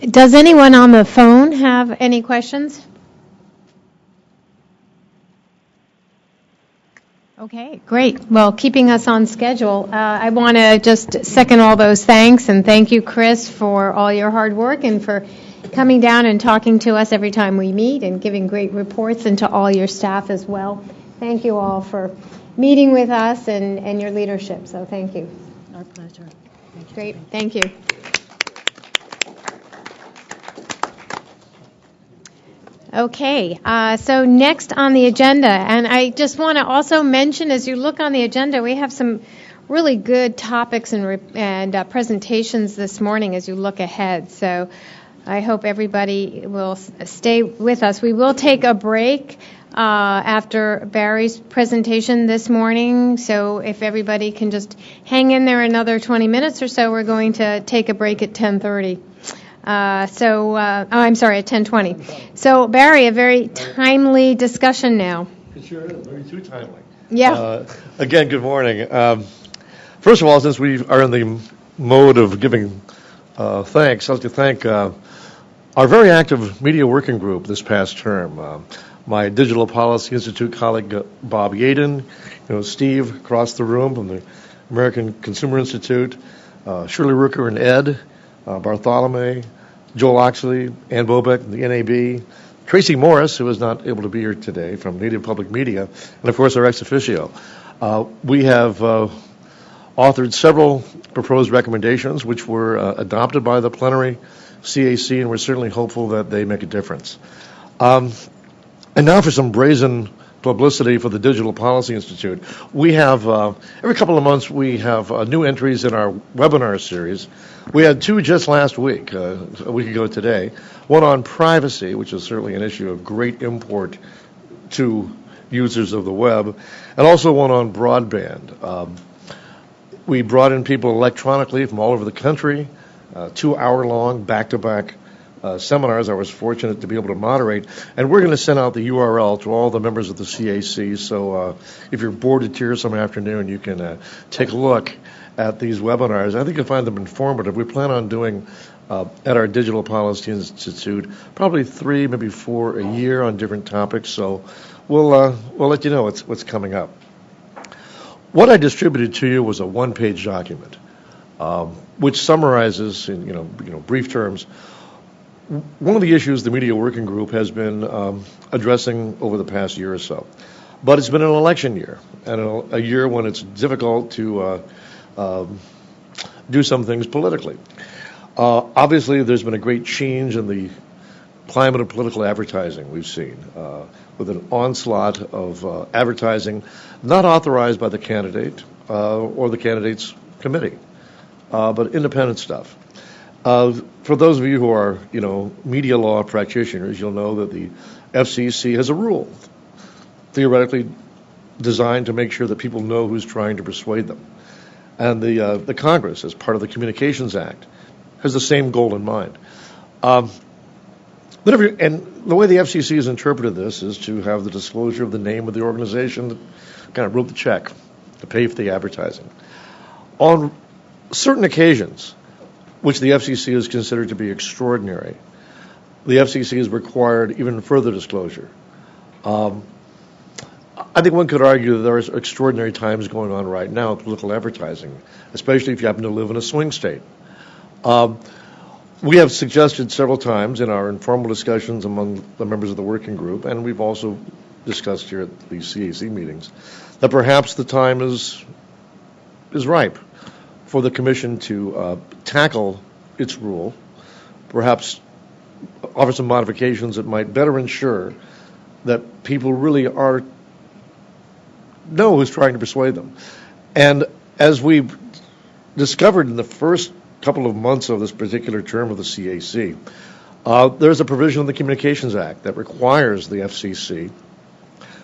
Does anyone on the phone have any questions? Okay, great. Well, keeping us on schedule, I want to just second all those thanks and thank you, Chris, for all your hard work and for coming down and talking to us every time we meet and giving great reports, and to all your staff as well. Thank you all for meeting with us and your leadership. So thank you. Our pleasure. Great. Thank you. Okay, so next on the agenda, and I just want to also mention, as you look on the agenda, we have some really good topics and presentations this morning as you look ahead. So I hope everybody will stay with us. We will take a break after Barry's presentation this morning, so if everybody can just hang in there another 20 minutes or so, we're going to take a break at 10:30. I'm sorry, at 10:20. So, Barry, a very timely discussion now. It sure is, maybe too timely. Yeah. Again, good morning. First of all, since we are in the mode of giving thanks, I'd like to thank our very active media working group this past term. My Digital Policy Institute colleague, Bob Yaden, Steve across the room from the American Consumer Institute, Shirley Rooker and Ed, Bartholomew, Joel Oxley, Ann Bobeck from the NAB, Tracy Morris, who is not able to be here today, from Native Public Media, and of course our ex officio. We have authored several proposed recommendations which were adopted by the plenary CAC, and we're certainly hopeful that they make a difference. And now for some brazen publicity for the Digital Policy Institute. We have, every couple of months, we have new entries in our webinar series. We had two just last week, a week ago today, one on privacy, which is certainly an issue of great import to users of the web, and also one on broadband. We brought in people electronically from all over the country, 2-hour-long back-to-back seminars I was fortunate to be able to moderate, and we're going to send out the URL to all the members of the CAC, so if you're bored to tears some afternoon, you can take a look at these webinars. I think you'll find them informative. We plan on doing at our Digital Policy Institute probably 3, maybe 4 a year on different topics, so we'll let you know what's coming up. What I distributed to you was a one-page document, which summarizes in brief terms one of the issues the Media Working Group has been addressing over the past year or so. But it's been an election year, and a year when it's difficult to do some things politically. Obviously, there's been a great change in the climate of political advertising we've seen, with an onslaught of advertising not authorized by the candidate or the candidate's committee, but independent stuff. For those of you who are, media law practitioners, you'll know that the FCC has a rule, theoretically designed to make sure that people know who's trying to persuade them. And the Congress, as part of the Communications Act, has the same goal in mind. And the way the FCC has interpreted this is to have the disclosure of the name of the organization that kind of wrote the check to pay for the advertising. On certain occasions, which the FCC is considered to be extraordinary, the FCC has required even further disclosure. I think one could argue that there are extraordinary times going on right now with political advertising, especially if you happen to live in a swing state. We have suggested several times in our informal discussions among the members of the working group, and we've also discussed here at the CAC meetings, that perhaps the time is ripe for the Commission to tackle its rule, perhaps offer some modifications that might better ensure that people really know who's trying to persuade them. And as we've discovered in the first couple of months of this particular term of the CAC, there's a provision in the Communications Act that requires the FCC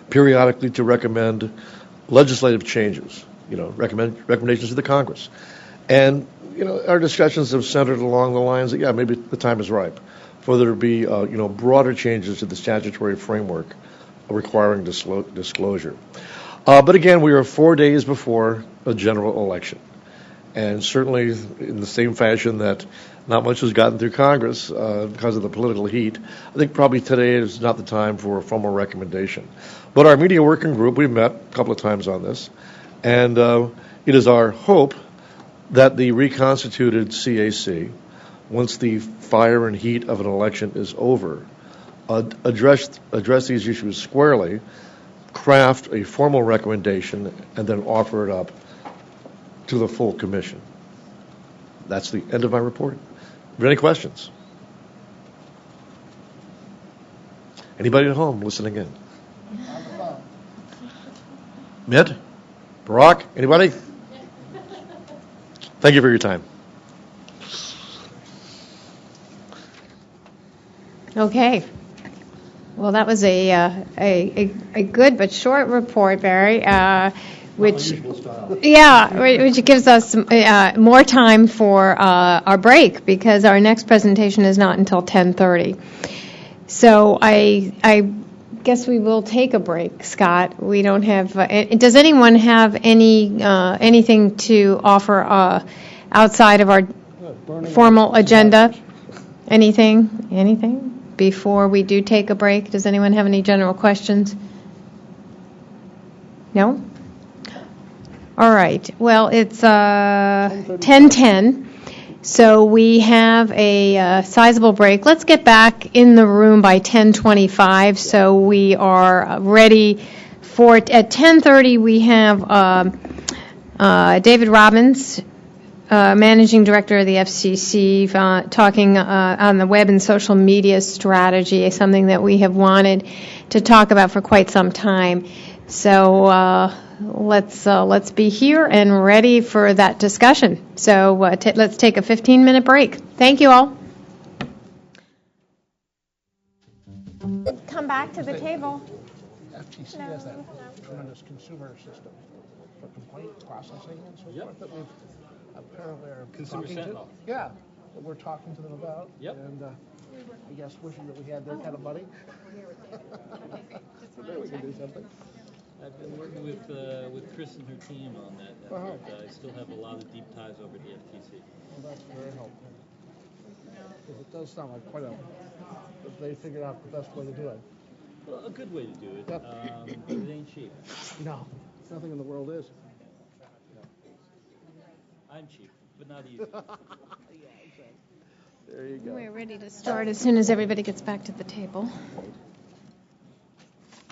periodically to recommend legislative changes, recommendations to the Congress. And, our discussions have centered along the lines that, maybe the time is ripe for there to be, broader changes to the statutory framework requiring disclosure. But again, we are 4 days before a general election. And certainly in the same fashion that not much has gotten through Congress because of the political heat, I think probably today is not the time for a formal recommendation. But our media working group, we've met a couple of times on this, and it is our hope that the reconstituted CAC, once the fire and heat of an election is over, address these issues squarely, craft a formal recommendation, and then offer it up to the full commission. That's the end of my report. Are there any questions? Anybody at home listening in? Mitt? Barack? Anybody? Thank you for your time. Okay. Well, that was a good but short report, Barry, which gives us more time for our break because our next presentation is not until 10:30. So I guess we will take a break, Scott. We don't have. Does anyone have anything to offer outside of our formal agenda? Anything before we do take a break? Does anyone have any general questions? No? All right. Well, it's 10:10, so we have a sizable break. Let's get back in the room by 10:25, so we are ready for it. At 10:30, we have David Robbins, Managing Director of the FCC, talking on the web and social media strategy, something that we have wanted to talk about for quite some time. So let's be here and ready for that discussion. So let's take a 15-minute break. Thank you all. Come back to the table. FTC has that tremendous consumer system for complaint processing and so forth that we've apparently are Consumer talking Sentinel. to. Yeah, that we're talking to them about. Yep. And I guess wishing that we had their kind of money. Maybe we can do something. I've been working with Chris and her team on that effort. I still have a lot of deep ties over the FTC. Well, that's very helpful. Because it does sound like quite a, that they figured out the best way to do it. Well, a good way to do it, Yep. but it ain't cheap. No, nothing in the world is. I'm cheap, but not easy. Yeah, exactly. There you go. We're ready to start as soon as everybody gets back to the table.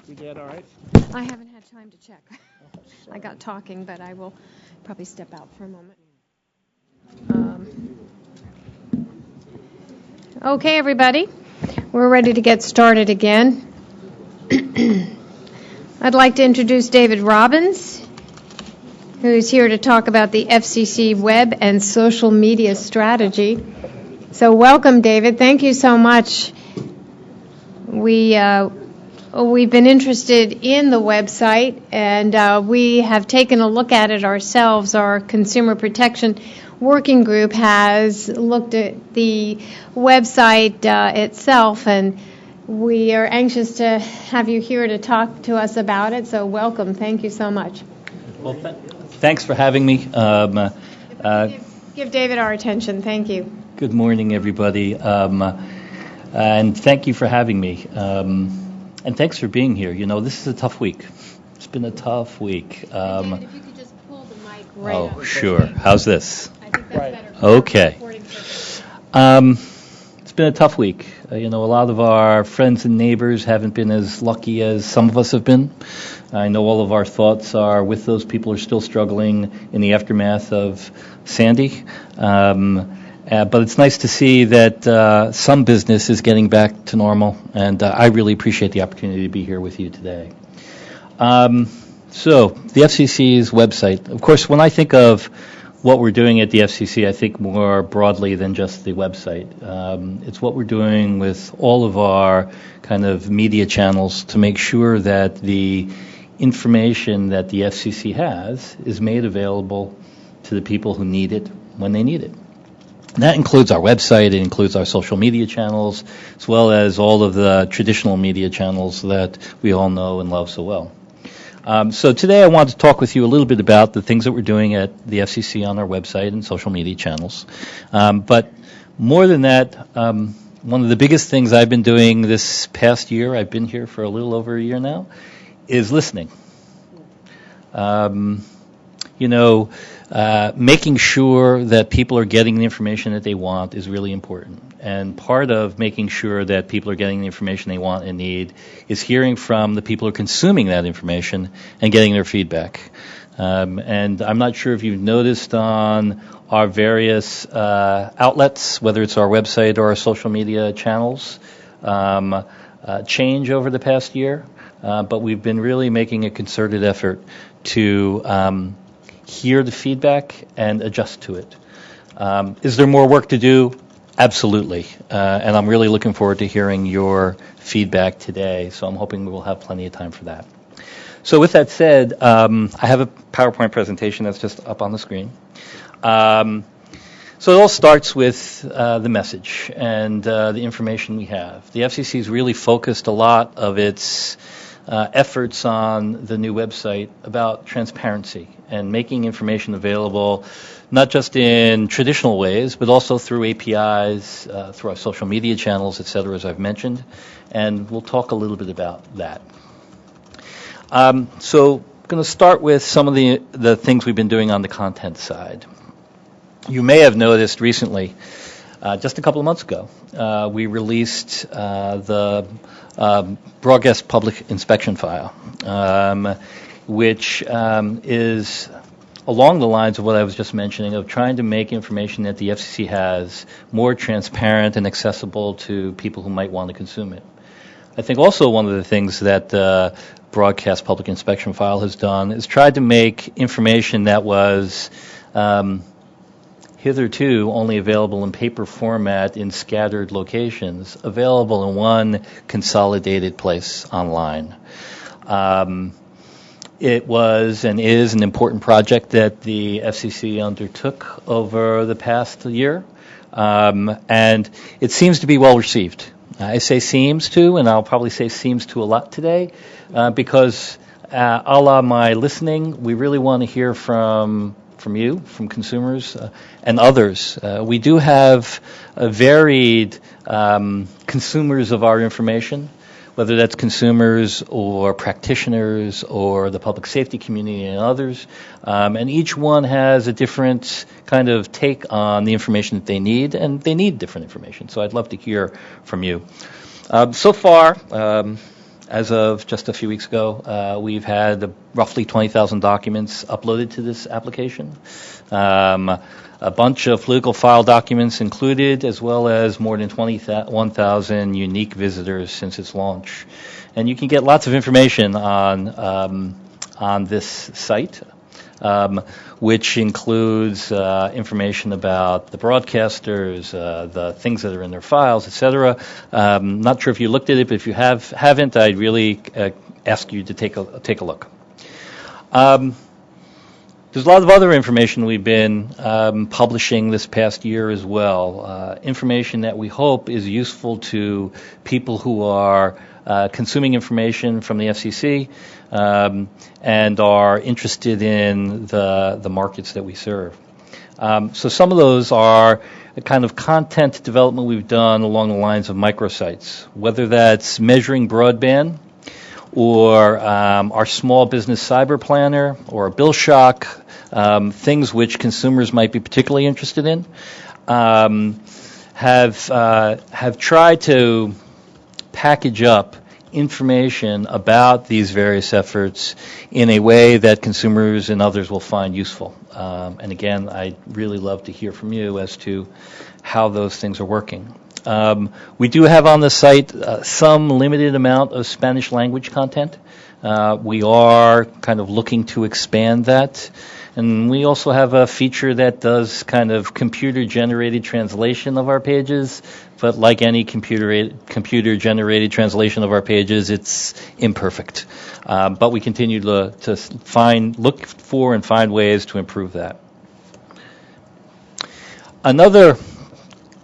We did all right? I haven't had time to check. I got talking, but I will probably step out for a moment. Okay, everybody. We're ready to get started again. I'd like to introduce David Robbins, who's here to talk about the FCC web and social media strategy. So welcome, David. Thank you so much. We've been interested in the website, and we have taken a look at it ourselves. Our Consumer Protection Working Group has looked at the website itself, and we are anxious to have you here to talk to us about it. So welcome. Thank you so much. Well, thanks for having me. Give David our attention. Thank you. Good morning, everybody. And thank you for having me. And thanks for being here. You know, this is a tough week. It's been a tough week. David, if you could just pull the mic right up. Oh, sure. How's this? I think that's better. Okay. It's been a tough week. You know, a lot of our friends and neighbors haven't been as lucky as some of us have been. I know all of our thoughts are with those people who are still struggling in the aftermath of Sandy. But it's nice to see that some business is getting back to normal, and I really appreciate the opportunity to be here with you today. So, the FCC's website. Of course, when I think of what we're doing at the FCC, I think more broadly than just the website. It's what we're doing with all of our kind of media channels to make sure that the information that the FCC has is made available to the people who need it when they need it. And that includes our website, it includes our social media channels, as well as all of the traditional media channels that we all know and love so well. So today I wanted to talk with you a little bit about the things that we're doing at the FCC on our website and social media channels. But more than that, one of the biggest things I've been doing this past year, I've been here for a little over a year now, is listening. Making sure that people are getting the information that they want is really important. And part of making sure that people are getting the information they want and need is hearing from the people who are consuming that information and getting their feedback. And I'm not sure if you've noticed on our various outlets, whether it's our website or our social media channels, change over the past year. But we've been really making a concerted effort to hear the feedback and adjust to it. Is there more work to do? Absolutely. And I'm really looking forward to hearing your feedback today, so I'm hoping we will have plenty of time for that. So with that said, I have a PowerPoint presentation that's just up on the screen. So it all starts with the message and the information we have. The FCC has really focused a lot of its efforts on the new website about transparency and making information available not just in traditional ways, but also through APIs, through our social media channels, et cetera, as I've mentioned. And we'll talk a little bit about that. So I'm going to start with some of the things we've been doing on the content side. You may have noticed recently, just a couple of months ago, we released the Broadcast Public Inspection File, which is along the lines of what I was just mentioning, of trying to make information that the FCC has more transparent and accessible to people who might want to consume it. I think also one of the things that the Broadcast Public Inspection File has done is tried to make information that was hitherto only available in paper format in scattered locations, available in one consolidated place online. It was and is an important project that the FCC undertook over the past year, and it seems to be well received. I say seems to, and I'll probably say seems to a lot today, because a la my listening, we really want to hear from you, from consumers, and others. We do have varied consumers of our information, whether that's consumers or practitioners or the public safety community and others. And each one has a different kind of take on the information that they need, and they need different information. So I'd love to hear from you. So far, as of just a few weeks ago, we've had roughly 20,000 documents uploaded to this application. A bunch of political file documents included, as well as more than 21,000 unique visitors since its launch. And you can get lots of information on this site, which includes information about the broadcasters, the things that are in their files, etc. Not sure if you looked at it, but if you haven't, I'd really ask you to take a look. There's a lot of other information we've been publishing this past year as well, information that we hope is useful to people who are consuming information from the FCC and are interested in the markets that we serve. So some of those are the kind of content development we've done along the lines of microsites, whether that's measuring broadband, or our small business cyber planner, or Bill Shock, things which consumers might be particularly interested in, have tried to package up information about these various efforts in a way that consumers and others will find useful. And again, I'd really love to hear from you as to how those things are working. We do have on the site some limited amount of Spanish language content. We are kind of looking to expand that. And we also have a feature that does kind of computer-generated translation of our pages. But like any computer-generated translation of our pages, it's imperfect. But we continue to look for and find ways to improve that. Another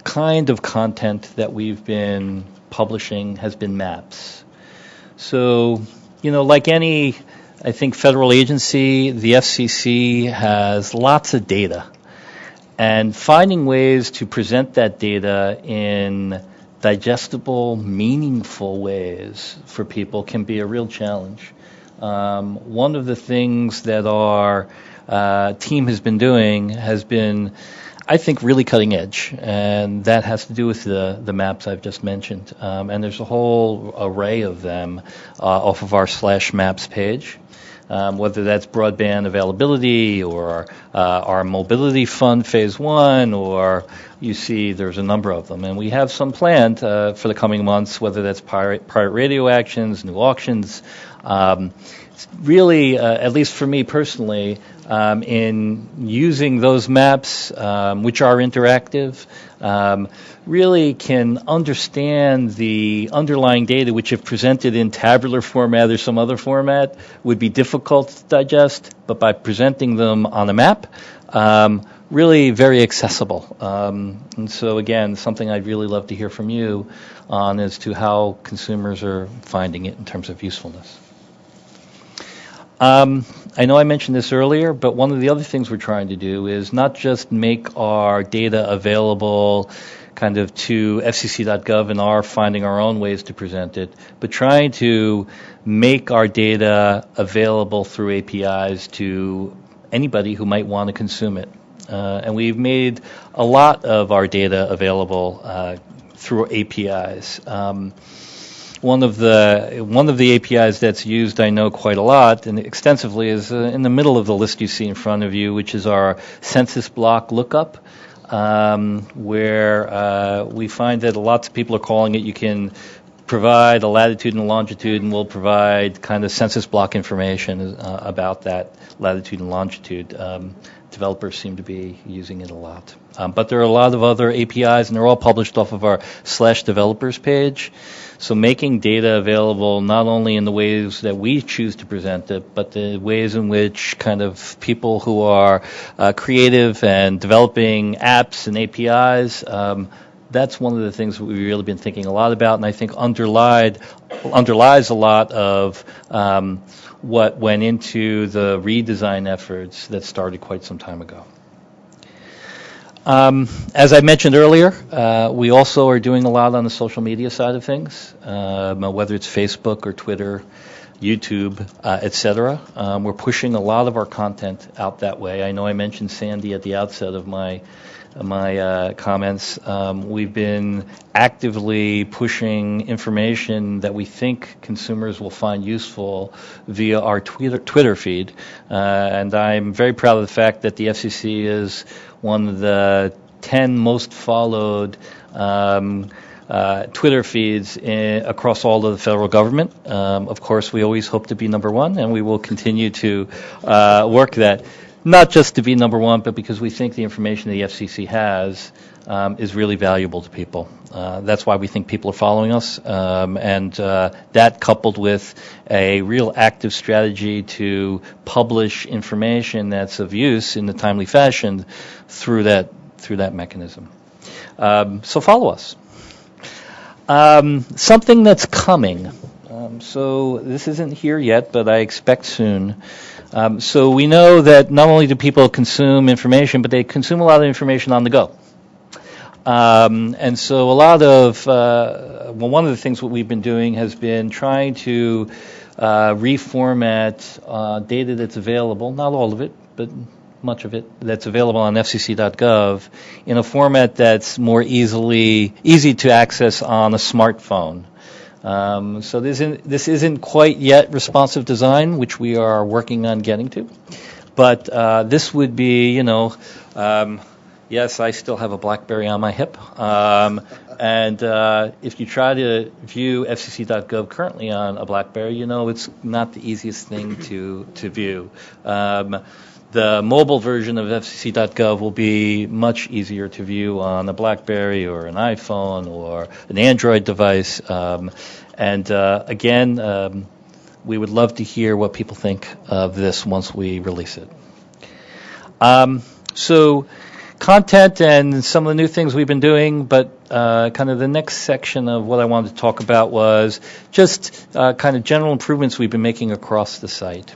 kind of content that we've been publishing has been maps. So, like any, I think, federal agency, the FCC has lots of data. And finding ways to present that data in digestible, meaningful ways for people can be a real challenge. One of the things that our team has been doing has been, I think, really cutting edge, and that has to do with the maps I've just mentioned. And there's a whole array of them off of our /maps page, whether that's broadband availability or our mobility fund phase 1, or you see there's a number of them. And we have some planned for the coming months, whether that's pirate radio actions, new auctions. Really, at least for me personally, in using those maps, which are interactive, really can understand the underlying data, which if presented in tabular format or some other format would be difficult to digest, but by presenting them on a map, really very accessible. And so again, something I'd really love to hear from you on as to how consumers are finding it in terms of usefulness. I know I mentioned this earlier, but one of the other things we're trying to do is not just make our data available kind of to FCC.gov and are finding our own ways to present it, but trying to make our data available through APIs to anybody who might want to consume it. And we've made a lot of our data available through APIs. One of the APIs that's used, I know, quite a lot and extensively is in the middle of the list you see in front of you, which is our census block lookup, where we find that lots of people are calling it. You can provide a latitude and a longitude, and we'll provide kind of census block information about that latitude and longitude. Developers seem to be using it a lot. But there are a lot of other APIs, and they're all published off of our /developers page. So making data available not only in the ways that we choose to present it, but the ways in which kind of people who are creative and developing apps and APIs, that's one of the things that we've really been thinking a lot about, and I think underlies a lot of what went into the redesign efforts that started quite some time ago. As I mentioned earlier, we also are doing a lot on the social media side of things, whether it's Facebook or Twitter, YouTube, etc. We're pushing a lot of our content out that way. I know I mentioned Sandy at the outset of my comments. We've been actively pushing information that we think consumers will find useful via our Twitter feed. And I'm very proud of the fact that the FCC is one of the 10 most followed Twitter feeds across all of the federal government. Of course, we always hope to be number one, and we will continue to work that. Not just to be number one, but because we think the information the FCC has is really valuable to people. That's why we think people are following us, and that coupled with a real active strategy to publish information that's of use in a timely fashion through that mechanism. So follow us. Something that's coming. So this isn't here yet, but I expect soon. So we know that not only do people consume information, but they consume a lot of information on the go. And so a lot of, one of the things what we've been doing has been trying to reformat data that's available, not all of it, but much of it, that's available on FCC.gov in a format that's more easy to access on a smartphone. So this isn't quite yet responsive design, which we are working on getting to. But this would be, yes, I still have a BlackBerry on my hip. And if you try to view FCC.gov currently on a BlackBerry, it's not the easiest thing to view. The mobile version of FCC.gov will be much easier to view on a BlackBerry or an iPhone or an Android device. Again, we would love to hear what people think of this once we release it. So content and some of the new things we've been doing, but kind of the next section of what I wanted to talk about was just kind of general improvements we've been making across the site.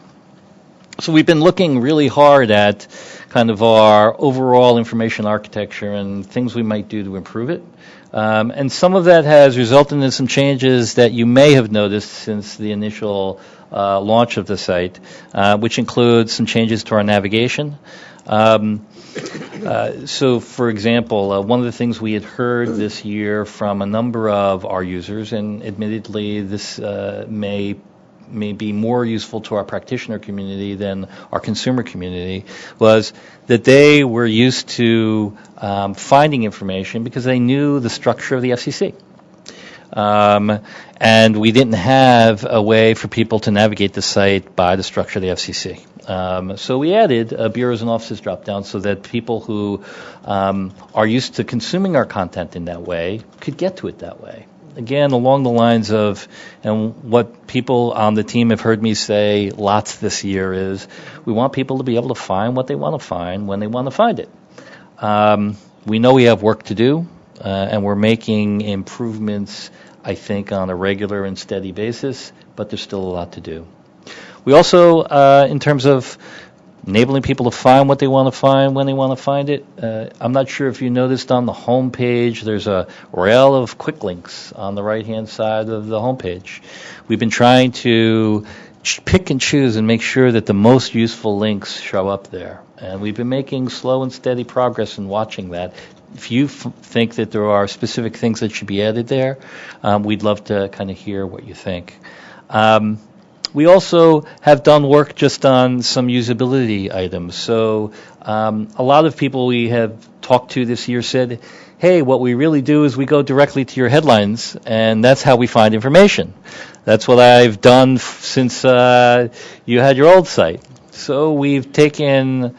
So we've been looking really hard at kind of our overall information architecture and things we might do to improve it. And some of that has resulted in some changes that you may have noticed since the initial launch of the site, which includes some changes to our navigation. So, for example, one of the things we had heard this year from a number of our users, and admittedly this may be more useful to our practitioner community than our consumer community, was that they were used to finding information because they knew the structure of the FCC. And we didn't have a way for people to navigate the site by the structure of the FCC. So we added a bureaus and offices drop-down so that people who are used to consuming our content in that way could get to it that way. Again, along the lines of, and what people on the team have heard me say lots this year is, we want people to be able to find what they want to find when they want to find it. We know we have work to do, and we're making improvements, I think, on a regular and steady basis, but there's still a lot to do. We also, in terms of enabling people to find what they want to find when they want to find it, I'm not sure if you noticed on the home page, there's a rail of quick links on the right-hand side of the home page. We've been trying to pick and choose and make sure that the most useful links show up there. And we've been making slow and steady progress in watching that. If you think that there are specific things that should be added there, we'd love to kind of hear what you think. We also have done work just on some usability items. So a lot of people we have talked to this year said, hey, what we really do is we go directly to your headlines, and that's how we find information. That's what I've done since you had your old site. So we've taken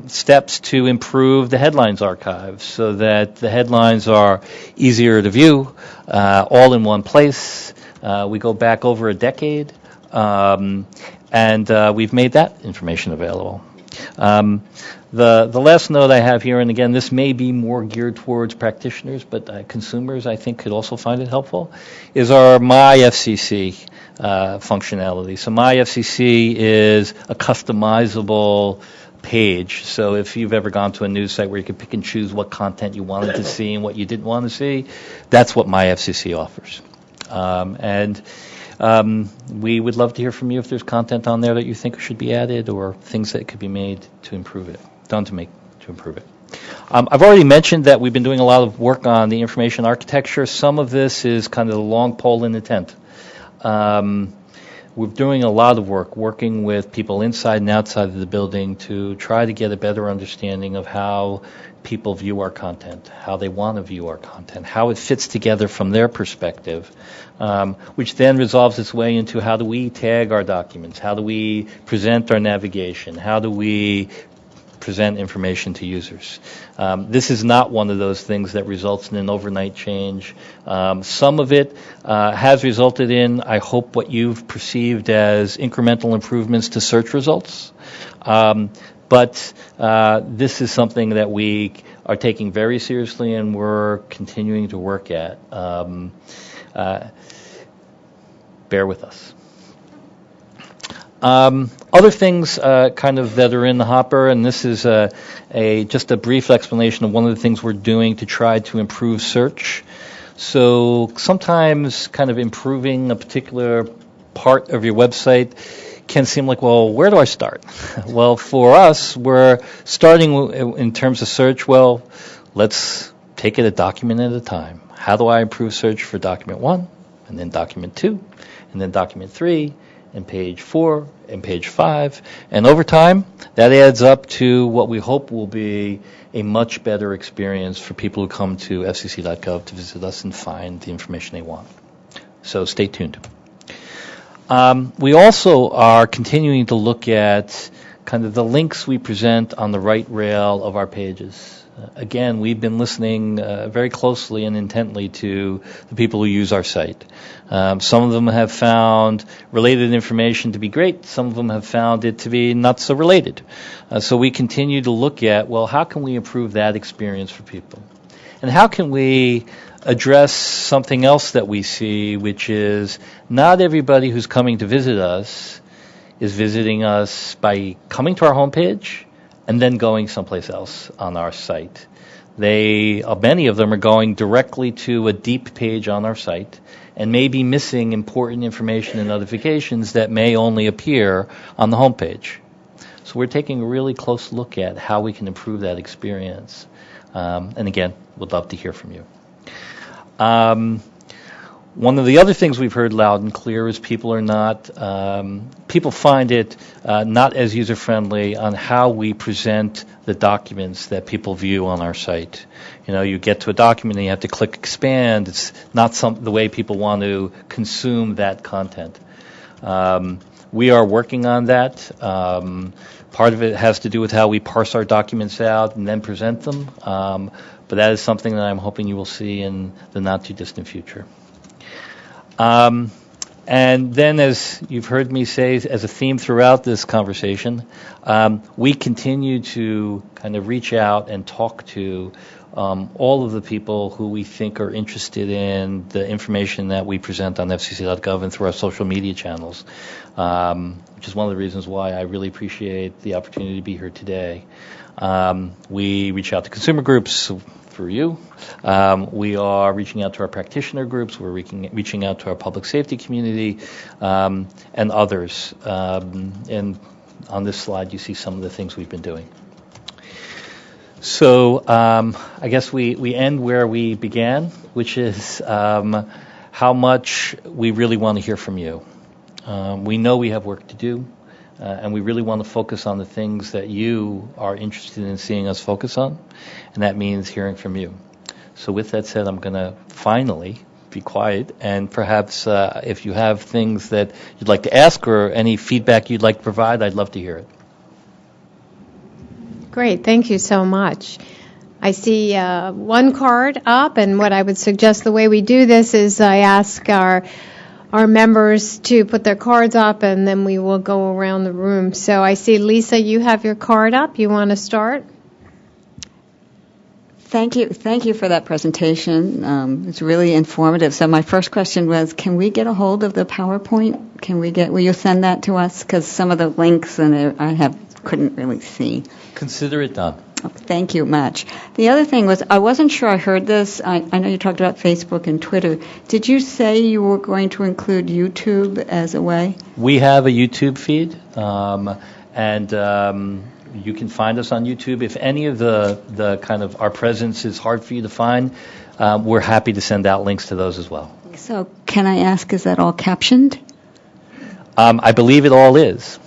steps to improve the headlines archive so that the headlines are easier to view, all in one place. We go back over a decade, and we've made that information available. The last note I have here, and again, this may be more geared towards practitioners, but consumers, I think, could also find it helpful, is our MyFCC functionality. So MyFCC is a customizable page. So if you've ever gone to a news site where you can pick and choose what content you wanted to see and what you didn't want to see, that's what MyFCC offers. We would love to hear from you if there's content on there that you think should be added or things that could be made to improve it, to improve it. I've already mentioned that we've been doing a lot of work on the information architecture. Some of this is kind of the long pole in the tent. We're doing a lot of work, working with people inside and outside of the building to try to get a better understanding of how people view our content, how they want to view our content, how it fits together from their perspective, which then resolves its way into how do we tag our documents, how do we present our navigation, how do we present information to users. This is not one of those things that results in an overnight change. Some of it has resulted in, I hope, what you've perceived as incremental improvements to search results. But this is something that we are taking very seriously and we're continuing to work at. Bear with us. Other things kind of that are in the hopper, and this is just a brief explanation of one of the things we're doing to try to improve search. So sometimes kind of improving a particular part of your website can seem like, well, where do I start? Well, for us, we're starting in terms of search, well, let's take it a document at a time. How do I improve search for document 1, and then document 2, and then document 3, and page 4, and page 5. And over time, that adds up to what we hope will be a much better experience for people who come to fcc.gov to visit us and find the information they want. So stay tuned. We also are continuing to look at kind of the links we present on the right rail of our pages. Again, we've been listening very closely and intently to the people who use our site. Some of them have found related information to be great. Some of them have found it to be not so related. So we continue to look at, well, how can we improve that experience for people? And how can we address something else that we see, which is not everybody who's coming to visit us is visiting us by coming to our homepage and then going someplace else on our site. Many of them are going directly to a deep page on our site and may be missing important information and notifications that may only appear on the homepage. So we're taking a really close look at how we can improve that experience. And again, we'd love to hear from you. One of the other things we've heard loud and clear is people find it not as user-friendly on how we present the documents that people view on our site. You get to a document and you have to click expand. It's not the way people want to consume that content. We are working on that. Part of it has to do with how we parse our documents out and then present them. But that is something that I'm hoping you will see in the not-too-distant future. And then, as you've heard me say, as a theme throughout this conversation, we continue to kind of reach out and talk to all of the people who we think are interested in the information that we present on FCC.gov and through our social media channels, which is one of the reasons why I really appreciate the opportunity to be here today. We reach out to consumer groups through you. We are reaching out to our practitioner groups. We're reaching out to our public safety community and others. And on this slide, you see some of the things we've been doing. So I guess we end where we began, which is how much we really want to hear from you. We know we have work to do, and we really want to focus on the things that you are interested in seeing us focus on, and that means hearing from you. So with that said, I'm going to finally be quiet, and perhaps if you have things that you'd like to ask or any feedback you'd like to provide, I'd love to hear it. Great, thank you so much. I see one card up, and what I would suggest the way we do this is I ask our members to put their cards up, and then we will go around the room. So I see, Lisa, you have your card up. You want to start? Thank you for that presentation. It's really informative. So my first question was, can we get a hold of the PowerPoint? Will you send that to us? Because some of the links and couldn't really see. Consider it done. Thank you much. The other thing was, I wasn't sure I heard this. I know you talked about Facebook and Twitter. Did you say you were going to include YouTube as a way? We have a YouTube feed, and you can find us on YouTube. If any of the kind of our presence is hard for you to find, we're happy to send out links to those as well. So can I ask, is that all captioned? I believe it all is.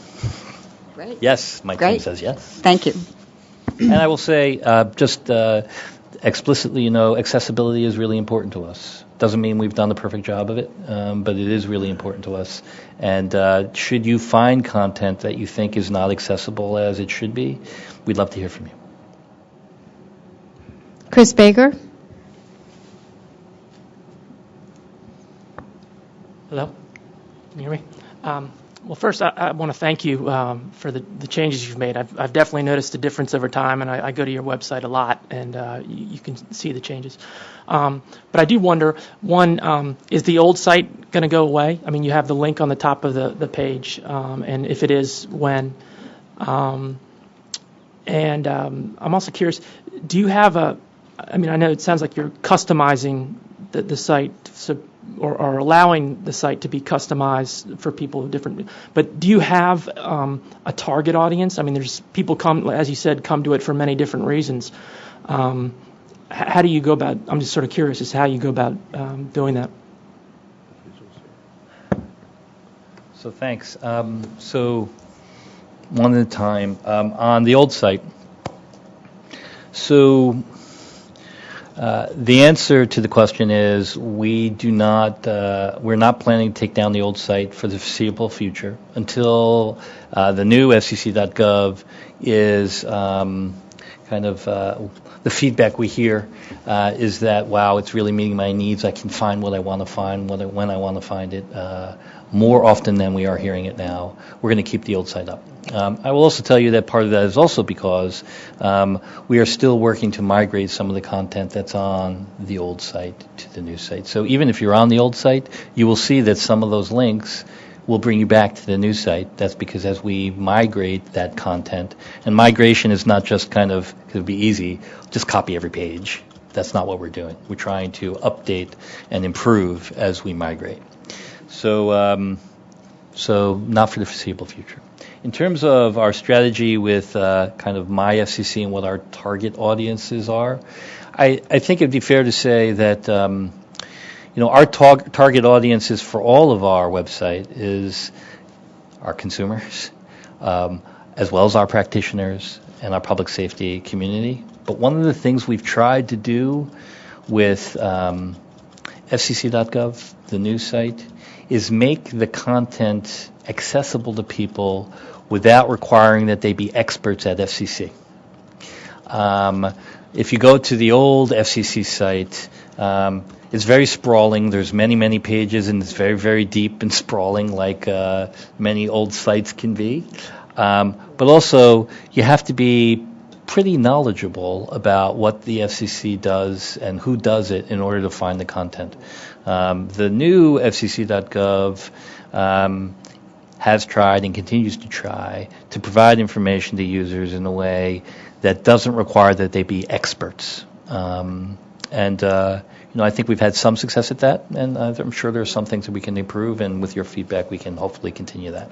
Great. Yes, my team says yes. Thank you. And I will say, just explicitly, accessibility is really important to us. Doesn't mean we've done the perfect job of it, but it is really important to us. And should you find content that you think is not accessible as it should be, we'd love to hear from you. Chris Baker. Hello? Can you hear me? Well, first, I want to thank you for the changes you've made. I've definitely noticed a difference over time, and I go to your website a lot, and you can see the changes. But I do wonder, one, is the old site going to go away? I mean, you have the link on the top of the page, and if it is, when? I'm also curious, do you have I know it sounds like you're customizing the site, or allowing the site to be customized for people with different. But do you have a target audience? I mean, there's people come, as you said, come to it for many different reasons. How do you go about? I'm just sort of curious as to how you go about doing that. So thanks. So one at a time on the old site. So. The answer to the question is we're not planning to take down the old site for the foreseeable future until the new FCC.gov is the feedback we hear is that, wow, it's really meeting my needs. I can find what I want to find when I want to find it more often than we are hearing it now. We're going to keep the old site up. I will also tell you that part of that is also because we are still working to migrate some of the content that's on the old site to the new site. So even if you're on the old site, you will see that some of those links will bring you back to the new site. That's because as we migrate that content, and migration is not just it would be easy, just copy every page. That's not what we're doing. We're trying to update and improve as we migrate. So not for the foreseeable future. In terms of our strategy with my FCC and what our target audiences are, I think it'd be fair to say that our target audiences for all of our website is our consumers, as well as our practitioners and our public safety community. But one of the things we've tried to do with FCC.gov, the news site, is make the content accessible to people without requiring that they be experts at FCC. If you go to the old FCC site, it's very sprawling. There's many, many pages, and it's very, very deep and sprawling, like many old sites can be. But also, you have to be pretty knowledgeable about what the FCC does and who does it in order to find the content. The new FCC.gov has tried and continues to try to provide information to users in a way that doesn't require that they be experts. I think we've had some success at that, and I'm sure there are some things that we can improve, and with your feedback, we can hopefully continue that.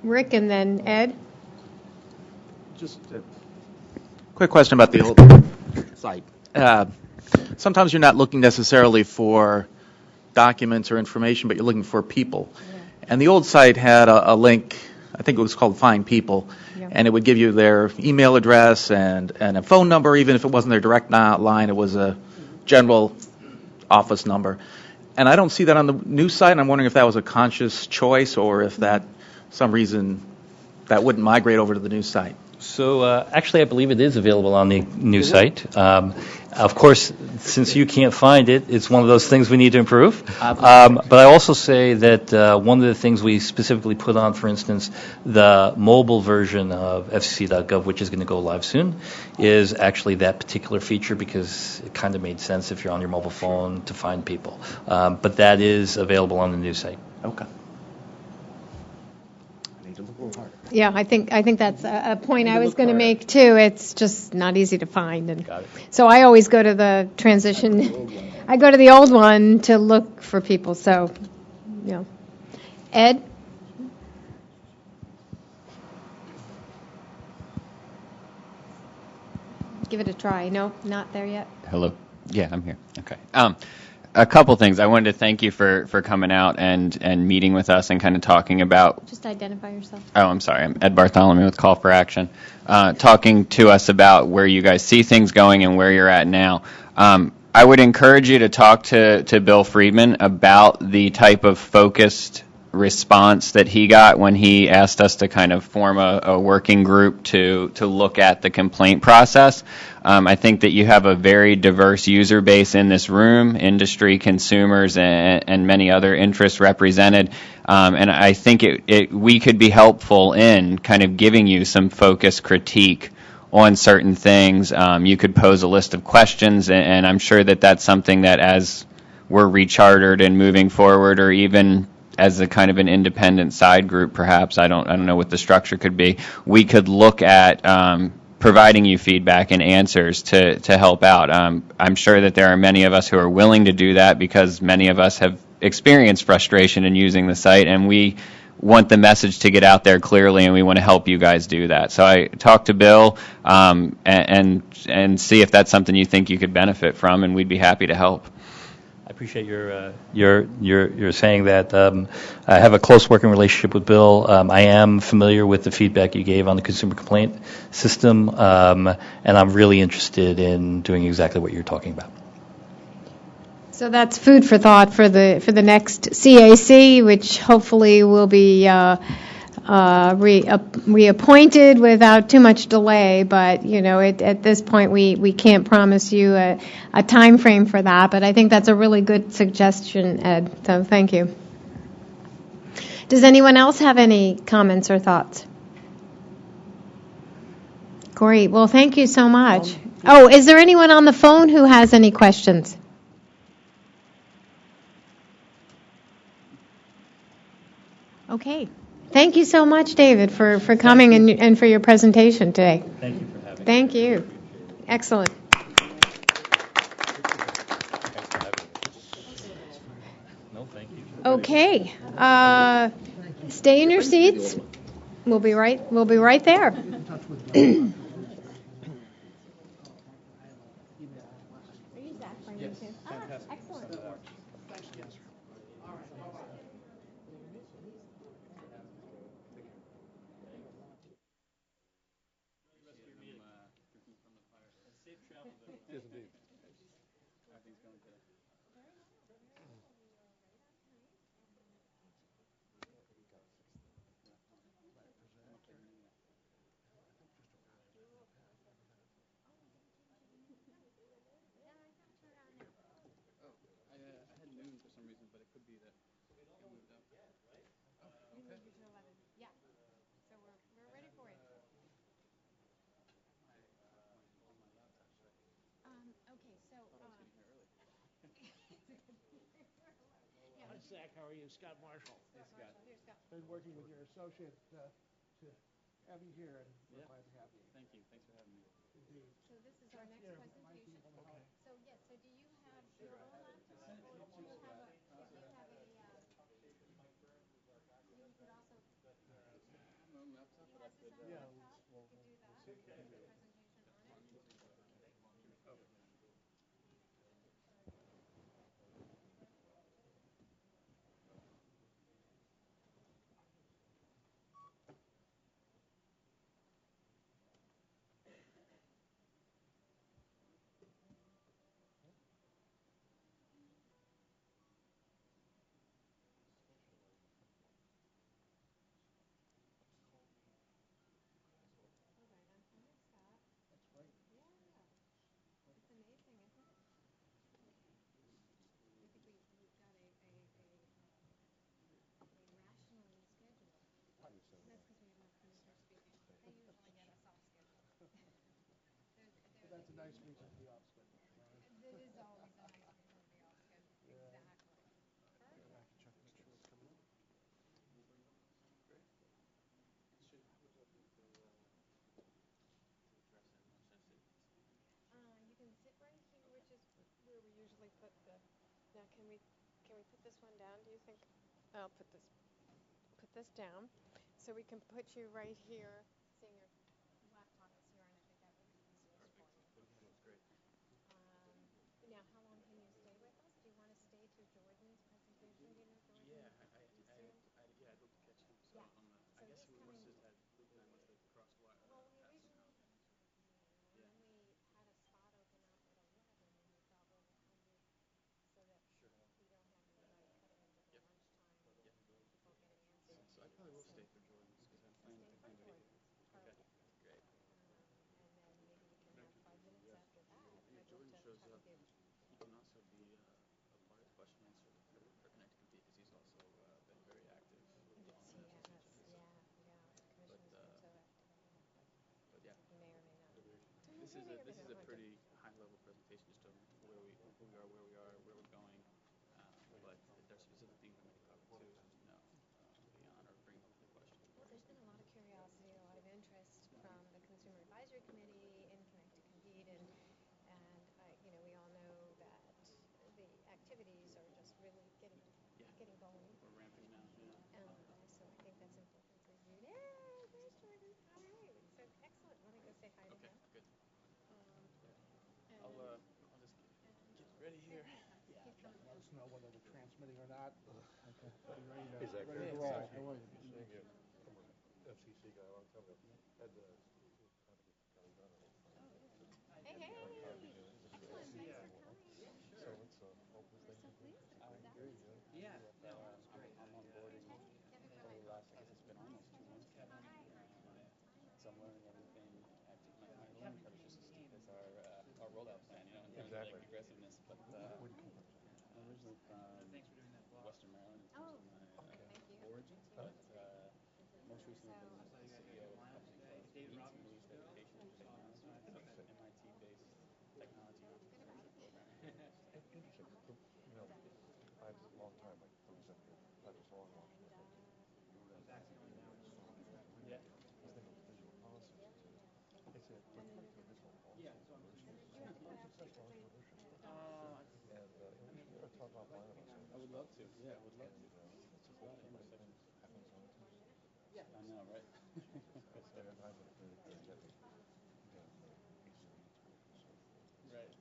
Rick and then Ed. Just a quick question about the old site. Sometimes you're not looking necessarily for documents or information, but you're looking for people. And the old site had a link, I think it was called Find People, and it would give you their email address and a phone number. Even if it wasn't their direct line, it was a general office number. And I don't see that on the new site, and I'm wondering if that was a conscious choice or if that, some reason, that wouldn't migrate over to the new site. So actually, I believe it is available on the new site. Of course, since you can't find it, it's one of those things we need to improve. But I also say that one of the things we specifically put on, for instance, the mobile version of FCC.gov, which is going to go live soon, is actually that particular feature because it kind of made sense if you're on your mobile phone to find people. But that is available on the new site. Okay. Yeah, I think that's a point I was going to make too. It's just not easy to find, and so I always go to the transition. I go to the old one to look for people. So, Ed. Give it a try. No, not there yet. Hello. Yeah, I'm here. Okay. A couple things. I wanted to thank you for coming out and meeting with us and kind of talking about. Just identify yourself. Oh, I'm sorry. I'm Ed Bartholomew with Call for Action. Talking to us about where you guys see things going and where you're at now. I would encourage you to talk to Bill Friedman about the type of focused response that he got when he asked us to kind of form a working group to look at the complaint process. I think that you have a very diverse user base in this room, industry, consumers, and many other interests represented. And I think we could be helpful in kind of giving you some focused critique on certain things. You could pose a list of questions, and I'm sure that that's something that as we're rechartered and moving forward, or even as a kind of an independent side group, perhaps, I don't know what the structure could be, we could look at providing you feedback and answers to help out. I'm sure that there are many of us who are willing to do that because many of us have experienced frustration in using the site, and we want the message to get out there clearly, and we want to help you guys do that. So I talked to Bill and see if that's something you think you could benefit from, and we'd be happy to help. I appreciate your saying that. I have a close working relationship with Bill. I am familiar with the feedback you gave on the consumer complaint system, and I'm really interested in doing exactly what you're talking about. So that's food for thought for the next CAC, which hopefully will be reappointed without too much delay. But at this point, we can't promise you a time frame for that. But I think that's a really good suggestion, Ed. So thank you. Does anyone else have any comments or thoughts? Great. Well, thank you so much. Oh, is there anyone on the phone who has any questions? Okay. Thank you so much, David, for coming and for your presentation today. Thank you for having me. Thank you. Excellent. No, thank you. Okay. Stay in your seats. We'll be right there. Yes, indeed. How are things going today? Very well. Very well. We are right on time. Oh, I had noon for some reason, but it could be that it moved up. You moved it to 11. Yeah. So we're ready for you. Okay, so. I was getting here early. Hi, Zach. How are you? Scott Marshall. Scott Marshall. Here, Scott. Been working with your associate to have you here, and we're Yeah. glad to have you. Thank you. Thanks for having me. Indeed. So this is our next Here, presentation. might be able to help. So yes, so do you have your own laptop, or do you have a, you could also. I have my own laptop, but I Has this could. on a laptop? You could do that. You could do the presentation on it. Oh. All right, I'm fine, Scott. That's great. Yeah. It's amazing, isn't it? I think we've got a rationally scheduled. That's because we have no commissioner speaking. They usually get us off schedule. But that's a nice reason to be off schedule. It is always a nice reason to be off schedule. Yeah. Exactly. Perfect. I can check to make sure it's coming up. Great. Should I would love you to address it. You can sit right here, which is where we usually put the. Now, can we put this one down? Do you think? I'll put this down, so we can put you right here. Seeing your laptop is here, and I think that would be easiest for you. That's great. Now, how long can you stay with us? Do you want to stay to Jordan's presentation? Do you know Jordan? Yeah, I'd love to catch him. So Yeah. I guess he's we coming. must have had Luke and I must have crossed wire. Well, we paths originally somehow. had you at noon, and then we had a spot open up at 11, and we thought, well, we'll have you so that we don't have anybody cutting into the lunchtime and people getting answers. So I probably will stay for Jordan's because I'm planning to Stay for kind of. Jordan's. Okay, great. And then maybe we can have 5 minutes after that. Yeah, I'd Jordan love to shows have up. you. He can also be a part of the question and answer for Connect Compete because he's also been very active on the FCC. Commission's been so active. But yeah, He may or may not. this is a pretty high level presentation just of who we are, where we're going. But if there's specific things we might cover too, the honor of bringing up the question. Well, there's been a lot of curiosity, a lot of interest from the Consumer Advisory Committee in Connect to Compete, and we all know that the activities are just really getting going. We're ramping now. Yeah. So I think that's important for you. Yeah, there's Jordan. All right. So excellent. Let me go say hi to him. Okay, good. And I'll just get ready here. Yeah. Let us know whether we're transmitting or not. Okay. Be ready to, Exactly. ready to roll. How are you? Seeing you from an FCC guy a long time ago. Had the Hey. Excellent. Thanks for coming. So let's hope this thing continues. Yeah, that's great. I'm on board. I guess it's been almost 2 months. So I'm learning everything. My learning curve is just as steep as our rollout plan, in terms of like aggressiveness. But I'm originally from Western Maryland in terms of my origins, but most recently I've been the CEO of a company called Middle East Education and Technology. It's an MIT-based technology entrepreneurship program. Interesting. I have a long time, like 37 years. I was long watching the thing. Yeah. This thing was visual policy. It's a visual policy. Yeah, so I'm Successful entrepreneurship. And we should talk offline about some of this. I would love to. Yeah, I would love to. It's just like intersections. Happens on it. Yeah, I know, right? I've been really good at it. Right.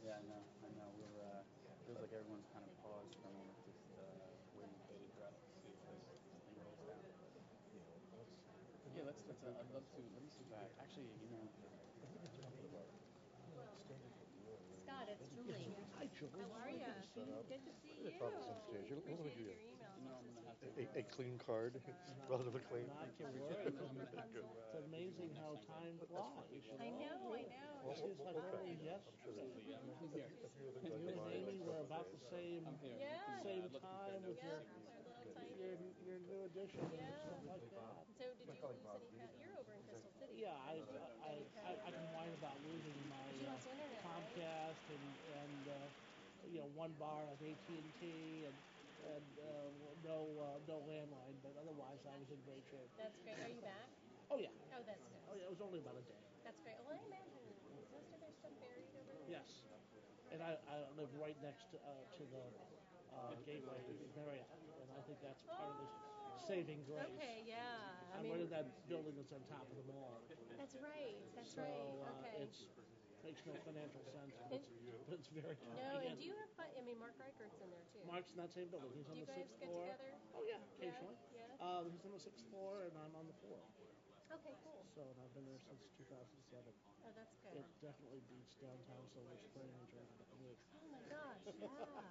Yeah, I know. We're feels like everyone's kind of paused for a moment, just waiting with bated breath to see if this thing rolls down. Yeah, let's. I'd love to. Let me see if I actually, Scott, it's Julie. Hi, Julie. How are you? Good to see you. A clean card, relatively clean. Not to worry. It's amazing how time flies. I know. It seems like only yesterday. And you and Amy were about the same time with your new addition and stuff like that. So did you lose any fat? You're over in Crystal City. Yeah, I can whine about losing my Comcast and one bar of AT&T and no landline, but otherwise I was in great shape. That's great. Are you back? Oh yeah. Oh, that's nice. Oh yeah, it was only about a day. That's great. Well, I imagine most of their stuff buried over there. Yes, and I live right next to the Gateway Marriott, and I think that's part of the saving grace. Okay, yeah. I'm right in that building that's on top of the mall. That's right. So Okay. it makes no financial sense, but it's very No, and convenient. do you have fun? I mean, Mark Reichert's in there too. Mark's in that same building. He's on Do you the guys 6th get floor. together? Oh yeah, occasionally. Yeah. He's on the 6th floor, and I'm on the 4th. Okay, cool. So, and I've been there since 2007. Oh, that's good. It definitely beats downtown Silver Spring in terms of the commute. Oh my gosh, yeah.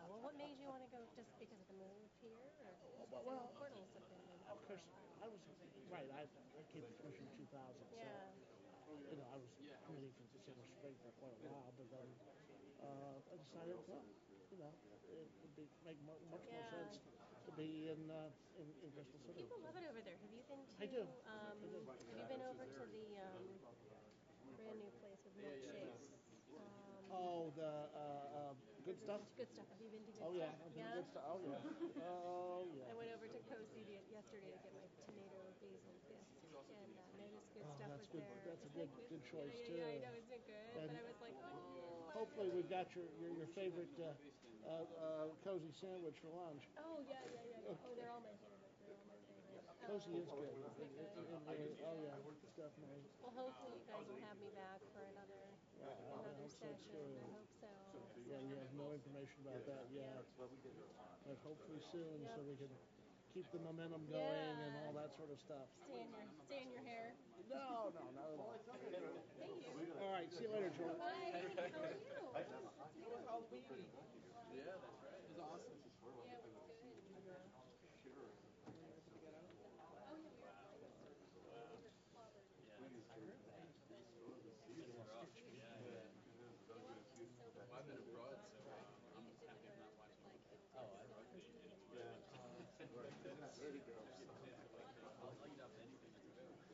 Well, what made you want to go? Just because of the move here, or Well, portals have been? Of course, I was right. I came to Commission in 2000. Yeah. So, I was committing for Silver Spring for quite a while, but then I decided, well, it would make much more sense to be in Bristol City. People love it over there. Have you been to? I do. Have you been over to the brand new place with milkshakes? The Good Stuff? Good Stuff. Have you been to Good Oh, Stuff? yeah. I've been to Good Stuff. Oh, yeah. Oh, yeah. I went over to Cozy yesterday to get my tomato basil bisque, and noticed Good Stuff was good. there. That's a good choice, too. Yeah, I know. Isn't it good? And but I was like, hopefully we've got your favorite Cozy sandwich for lunch. Oh, yeah. Oh, they're all my favorite. Cozy is good. Oh, yeah, definitely. Well, hopefully you guys will have me back for another session. I hope so. Yeah, you have no information about that yet. But hopefully soon, so we can keep the momentum going and all that sort of stuff. Stay in your hair. No, not at all. Thank you. All right, see you later, Joel. Bye. How are you? Yeah, that's right. It was awesome. Yeah, it was good. I've been abroad, so I'm happy I'm not watching. Oh, I love it. I'll eat up anything that's available.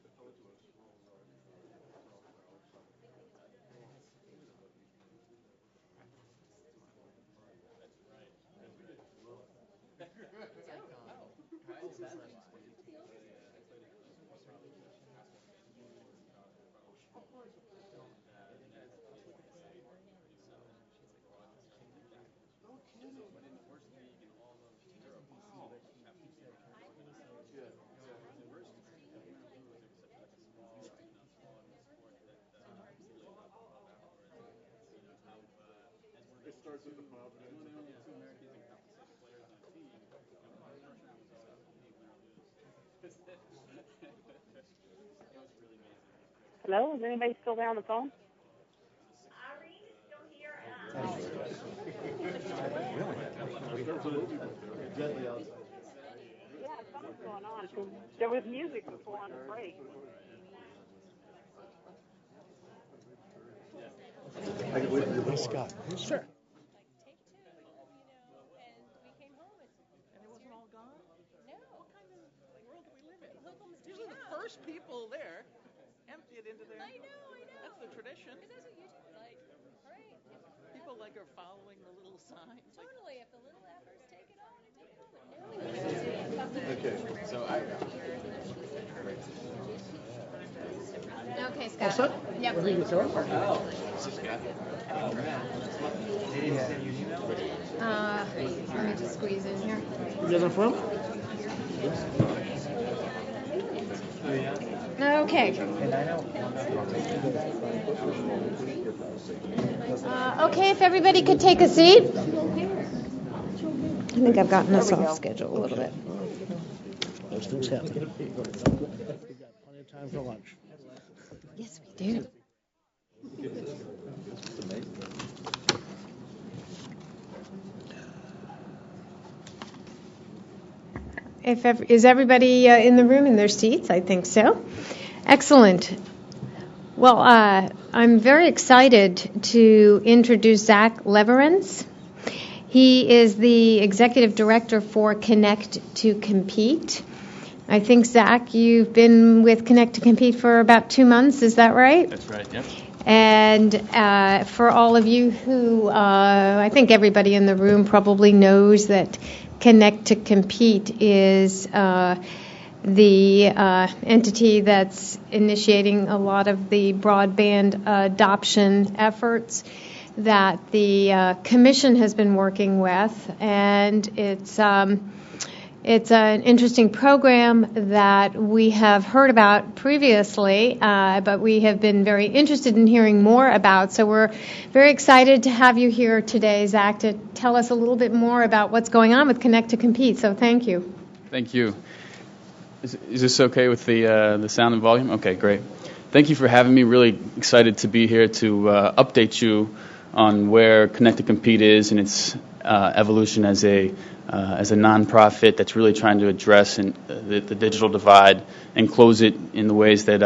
It starts at the pub. They only have 2 Americans and couple 6 players on a team. It was really amazing. Hello, is anybody still there on the phone? Yeah, something's going on. There was music before on the break. I can wait for you, Scott. Sure. Take 2, and we came home. And it wasn't all gone? No. What kind of world do we live in? Look almost Usually the first people there empty it into their... I know. That's the tradition. Because that's what you do. Like, all right. People are following the little signs. Totally. If the little effers take it on, take it on. But no. Okay. So Okay, Scott. Yep. Oh, Is this Scott? Let me just squeeze in here. You guys are from? Okay. Okay, if everybody could take a seat. I think I've gotten us off schedule a little bit. Those things happen. We've got plenty of time for lunch. Yes, we do. Is everybody in the room in their seats? I think so. Excellent. Well, I'm very excited to introduce Zach Leverens. He is the Executive Director for Connect to Compete. I think, Zach, you've been with Connect to Compete for about 2 months. Is that right? That's right, yep. And for all of you who, I think everybody in the room probably knows that Connect to Compete is the entity that's initiating a lot of the broadband adoption efforts that the Commission has been working with, and it's an interesting program that we have heard about previously, but we have been very interested in hearing more about. So we're very excited to have you here today, Zach, to tell us a little bit more about what's going on with Connect to Compete. So thank you. Thank you. Is this okay with the sound and volume? Okay, great. Thank you for having me. Really excited to be here to update you on where Connect to Compete is and its evolution as a nonprofit that's really trying to address the digital divide and close it in the ways that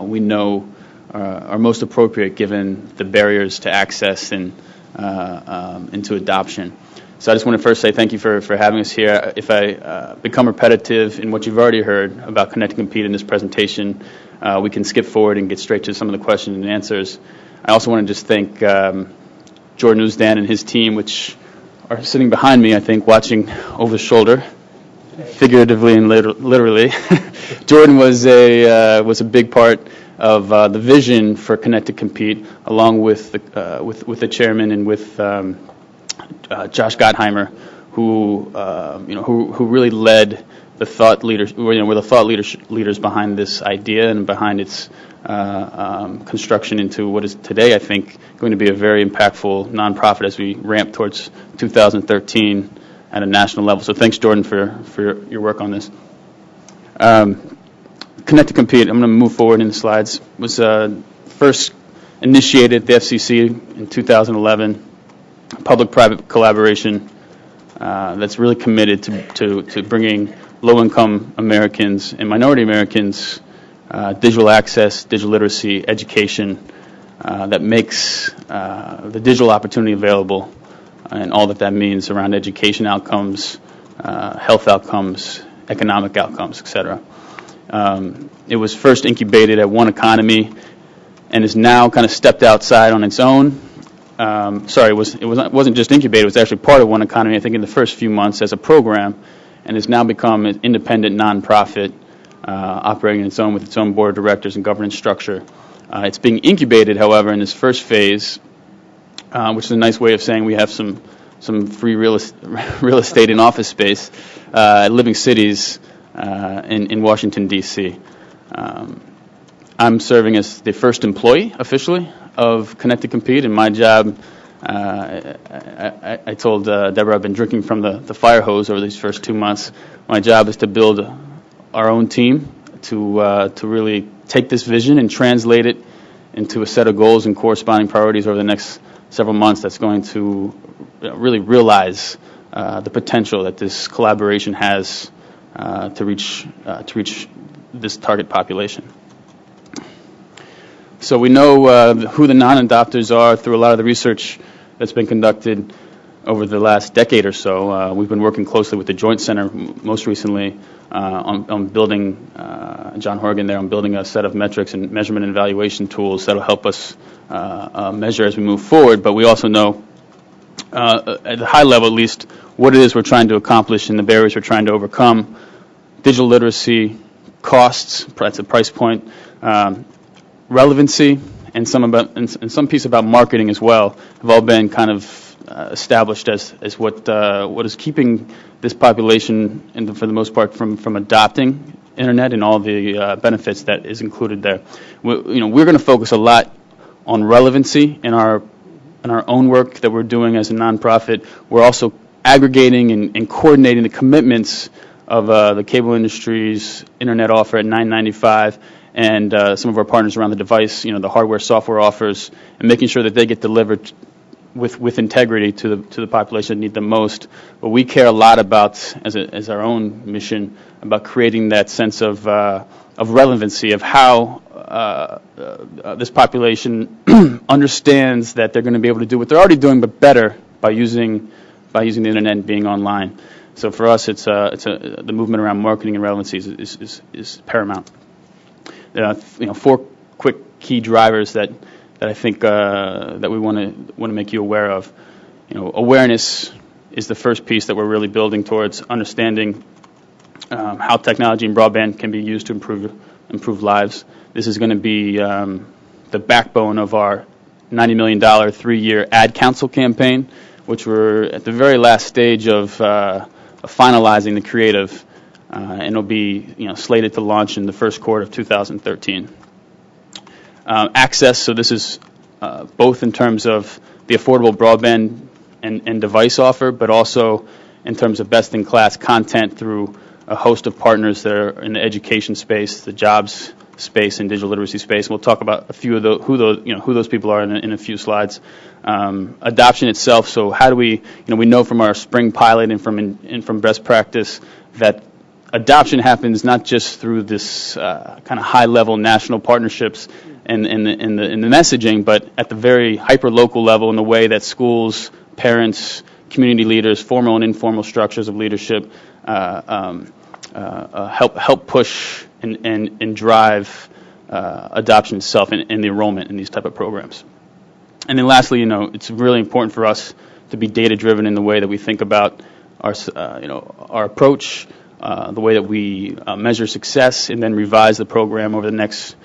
we know are most appropriate given the barriers to access and to adoption. So I just want to first say thank you for having us here. If I become repetitive in what you've already heard about Connect to Compete in this presentation, we can skip forward and get straight to some of the questions and answers. I also want to just thank Jordan Uzdan and his team, which are sitting behind me, I think, watching over the shoulder, figuratively and literally. Jordan was a big part of the vision for Connect to Compete, along with the chairman and with Josh Gottheimer, who really led the thought leaders. Were the thought leaders behind this idea and behind its construction into what is today, I think, going to be a very impactful nonprofit as we ramp towards 2013 at a national level. So thanks, Jordan, for your work on this. Connect to Compete, I'm going to move forward in the slides, was first initiated at the FCC in 2011, public-private collaboration that's really committed to bringing low-income Americans and minority Americans digital access, digital literacy, education that makes the digital opportunity available and all that means around education outcomes, health outcomes, economic outcomes, etc. It was first incubated at One Economy and is now kind of stepped outside on its own. It wasn't just incubated, it was actually part of One Economy, I think, in the first few months as a program, and has now become an independent nonprofit operating on its own with its own board of directors and governance structure. It's being incubated, however, in this first phase, which is a nice way of saying we have some free real estate and office space at Living Cities in Washington, D.C. I'm serving as the first employee, officially, of Connect to Compete, and my job, I told Deborah I've been drinking from the fire hose over these first 2 months. My job is to build our own team to really take this vision and translate it into a set of goals and corresponding priorities over the next several months that's going to really realize the potential that this collaboration has to reach this target population. So we know who the non-adopters are through a lot of the research that's been conducted over the last decade or so. We've been working closely with the Joint Center most recently on building, John Horgan there, on building a set of metrics and measurement and evaluation tools that will help us measure as we move forward. But we also know, at the high level at least, what it is we're trying to accomplish and the barriers we're trying to overcome. Digital literacy, costs, that's a price point, relevancy, and some piece about marketing as well have all been kind of established as what is keeping this population, for the most part, from adopting internet and all the benefits that is included there. We're going to focus a lot on relevancy in our own work that we're doing as a nonprofit. We're also aggregating and coordinating the commitments of the cable industry's internet offer at $9.95 and some of our partners around the device, the hardware, software offers, and making sure that they get delivered with integrity to the population that need them most. But we care a lot about, as our own mission, about creating that sense of relevancy of how this population understands that they're going to be able to do what they're already doing, but better by using the internet and being online. So for us, the movement around marketing and relevancy is paramount. 4 quick key drivers that I think that we want to make you aware of. Awareness is the first piece that we're really building towards, understanding how technology and broadband can be used to improve lives. This is going to be the backbone of our $90 million 3-year ad council campaign, which we're at the very last stage of finalizing the creative, and it'll be slated to launch in the first quarter of 2013. Access, so this is both in terms of the affordable broadband and device offer, but also in terms of best-in-class content through a host of partners that are in the education space, the jobs space, and digital literacy space. And we'll talk about a few of who those people are in a few slides. Adoption itself. So how do we know from our spring pilot and from best practice that adoption happens not just through this kind of high-level national partnerships and the messaging, but at the very hyper-local level in the way that schools, parents, community leaders, formal and informal structures of leadership help push and drive adoption itself and the enrollment in these type of programs. And then lastly, it's really important for us to be data-driven in the way that we think about our approach, the way that we measure success, and then revise the program over the next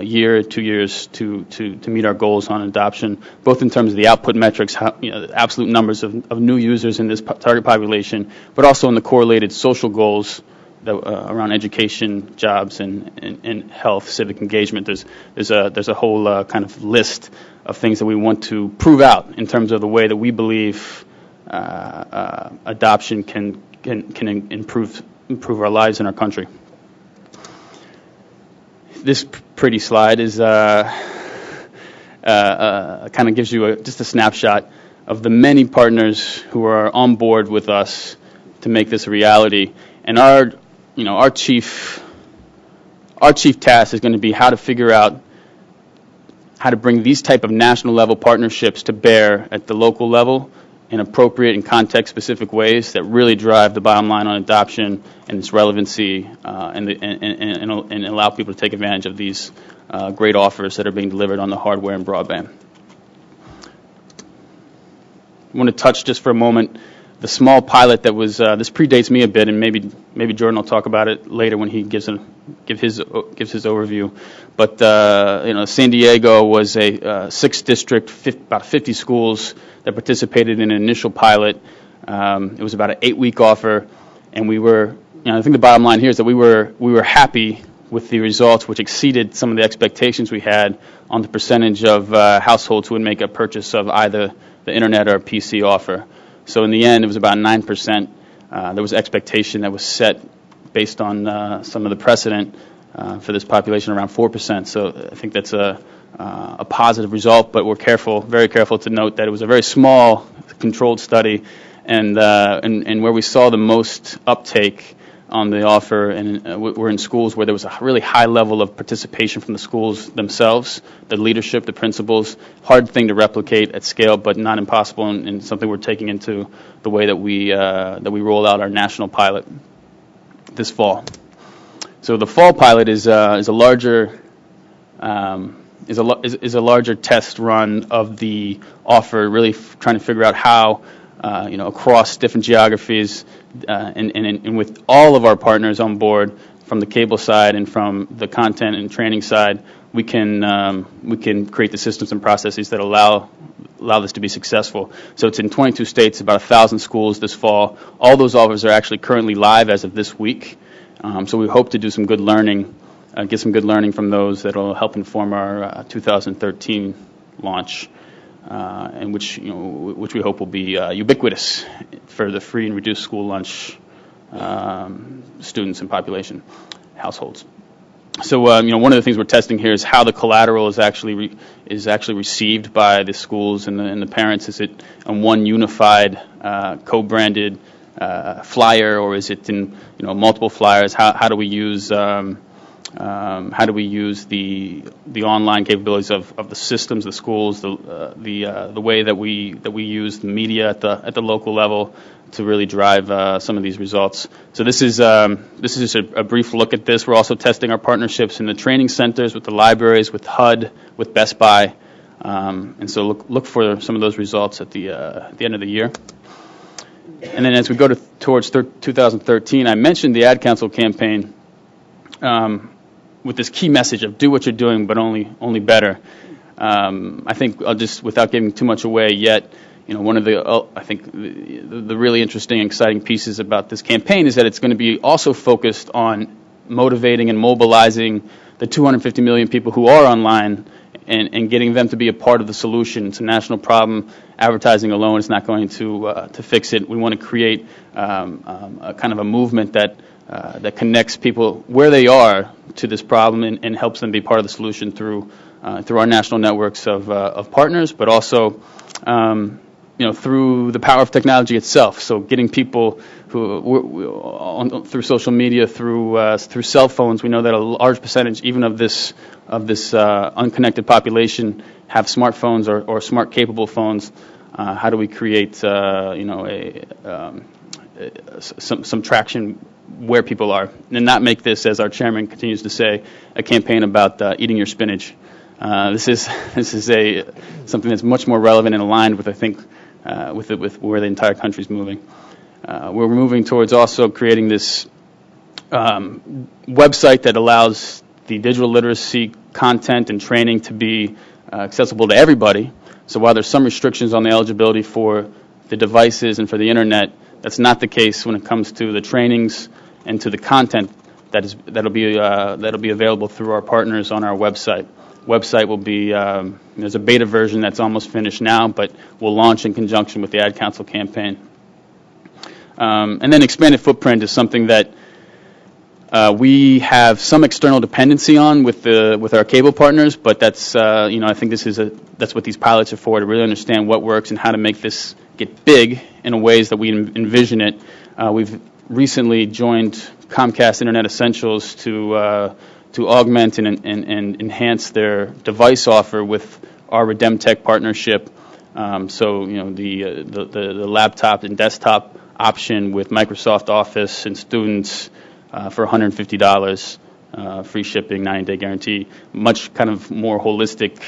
year, 2 years to meet our goals on adoption, both in terms of the output metrics, the absolute numbers of new users in this target population, but also in the correlated social goals that, around education, jobs, and health, civic engagement. There's a whole kind of list of things that we want to prove out in terms of the way that we believe adoption can improve our lives in our country. This pretty slide is kind of gives you just a snapshot of the many partners who are on board with us to make this a reality. And our chief task is going to be how to figure out how to bring these type of national level partnerships to bear at the local level in appropriate and context-specific ways that really drive the bottom line on adoption and its relevancy, and allow people to take advantage of these great offers that are being delivered on the hardware and broadband. I want to touch just for a moment the small pilot that was. This predates me a bit, and maybe Jordan will talk about it later when he gives his overview. But San Diego was a 6th district, about 50 schools that participated in an initial pilot. It was about an 8-week offer, and we were. I think the bottom line here is that we were happy with the results, which exceeded some of the expectations we had on the percentage of households who would make a purchase of either the internet or PC offer. So in the end, it was about 9%. There was expectation that was set based on some of the precedent for this population around 4%. So I think that's a positive result, but we're very careful to note that it was a very small, controlled study, and where we saw the most uptake on the offer, and we're in schools where there was a really high level of participation from the schools themselves, the leadership, the principals. Hard thing to replicate at scale, but not impossible, and something we're taking into the way that we roll out our national pilot this fall. So the fall pilot is a larger test run of the offer, really trying to figure out how across different geographies and with all of our partners on board, from the cable side and from the content and training side, we can create the systems and processes that allow this to be successful. So it's in 22 states, about 1,000 schools this fall. All those offers are actually currently live as of this week. So we hope to do some good learning, get some good learning from those that will help inform our 2013 launch. And which we hope will be ubiquitous for the free and reduced school lunch students and population households. So one of the things we're testing here is how the collateral is actually received by the schools and the parents. Is it on one unified, co-branded flyer, or is it in multiple flyers? How do we use the online capabilities of the systems, the schools, the way that we use the media at the local level to really drive some of these results. So this is just a brief look at this. We're also testing our partnerships in the training centers, with the libraries, with HUD, with Best Buy, and so look for some of those results at the end of the year. And then as we go towards 2013, I mentioned the Ad Council campaign with this key message of do what you're doing, but only better. I think I'll just, without giving too much away yet, one of the really interesting and exciting pieces about this campaign is that it's going to be also focused on motivating and mobilizing the 250 million people who are online and getting them to be a part of the solution. It's a national problem. Advertising alone is not going to fix it. We want to create a kind of a movement that connects people where they are to this problem and helps them be part of the solution through our national networks of partners, but also through the power of technology itself. So getting people through social media, through cell phones. We know that a large percentage, even of this unconnected population, have smartphones or smart capable phones. How do we create some traction where people are, and not make this, as our chairman continues to say, a campaign about eating your spinach? This is something that's much more relevant and aligned with, I think, with where the entire country is moving. We're moving towards also creating this website that allows the digital literacy content and training to be accessible to everybody. So while there's some restrictions on the eligibility for the devices and for the internet, that's not the case when it comes to the trainings and to the content that'll be available through our partners on our website. Website will be there's a beta version that's almost finished now, but we'll launch in conjunction with the Ad Council campaign. And then expanded footprint is something that we have some external dependency on with our cable partners, but that's I think that's what these pilots are for, to really understand what works and how to make this get big in ways that we envision it. We've recently joined Comcast Internet Essentials to augment and enhance their device offer with our Redemtech partnership. The laptop and desktop option with Microsoft Office and students for $150, free shipping, 90-day guarantee. Much kind of more holistic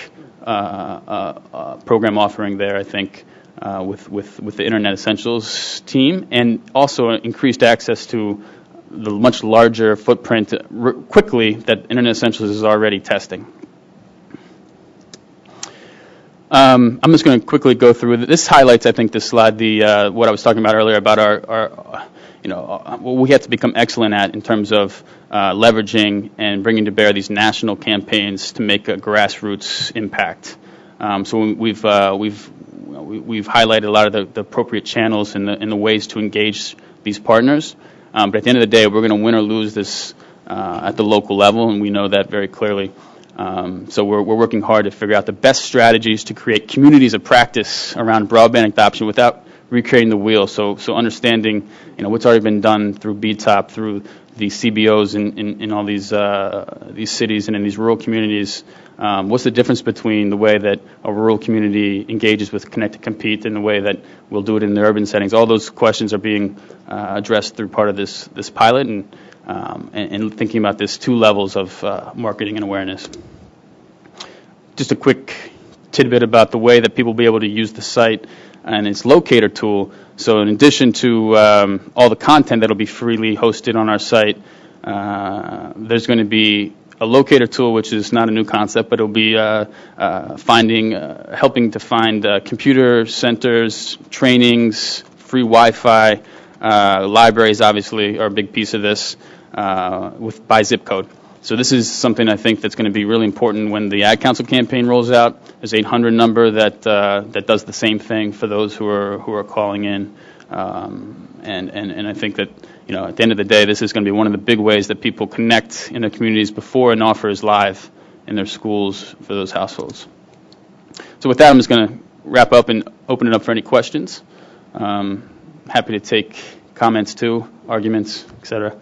program offering there, I think, with the Internet Essentials team, and also increased access to the much larger footprint quickly that Internet Essentials is already testing. I'm just going to quickly go through. This highlights, I think, this slide, what I was talking about earlier about our what we have to become excellent at in terms of leveraging and bringing to bear these national campaigns to make a grassroots impact. So we've highlighted a lot of the appropriate channels and the ways to engage these partners. But at the end of the day, we're going to win or lose this at the local level, and we know that very clearly. So we're working hard to figure out the best strategies to create communities of practice around broadband adoption without recreating the wheel. So understanding what's already been done through BTOP, through the CBOs in all these cities and in these rural communities. What's the difference between the way that a rural community engages with Connect to Compete and the way that we'll do it in the urban settings? All those questions are being addressed through part of this pilot and thinking about this 2 levels of marketing and awareness. Just a quick tidbit about the way that people will be able to use the site and its locator tool. So in addition to all the content that will be freely hosted on our site, there's going to be a locator tool, which is not a new concept, but it'll be helping to find computer centers, trainings, free Wi-Fi. Libraries obviously are a big piece of this by zip code. So this is something I think that's going to be really important when the Ad Council campaign rolls out. There's an 800 number that does the same thing for those who are calling in, and I think that at the end of the day, this is going to be one of the big ways that people connect in their communities before an offer is live in their schools for those households. So with that, I'm just going to wrap up and open it up for any questions. Happy to take comments too, arguments, etc.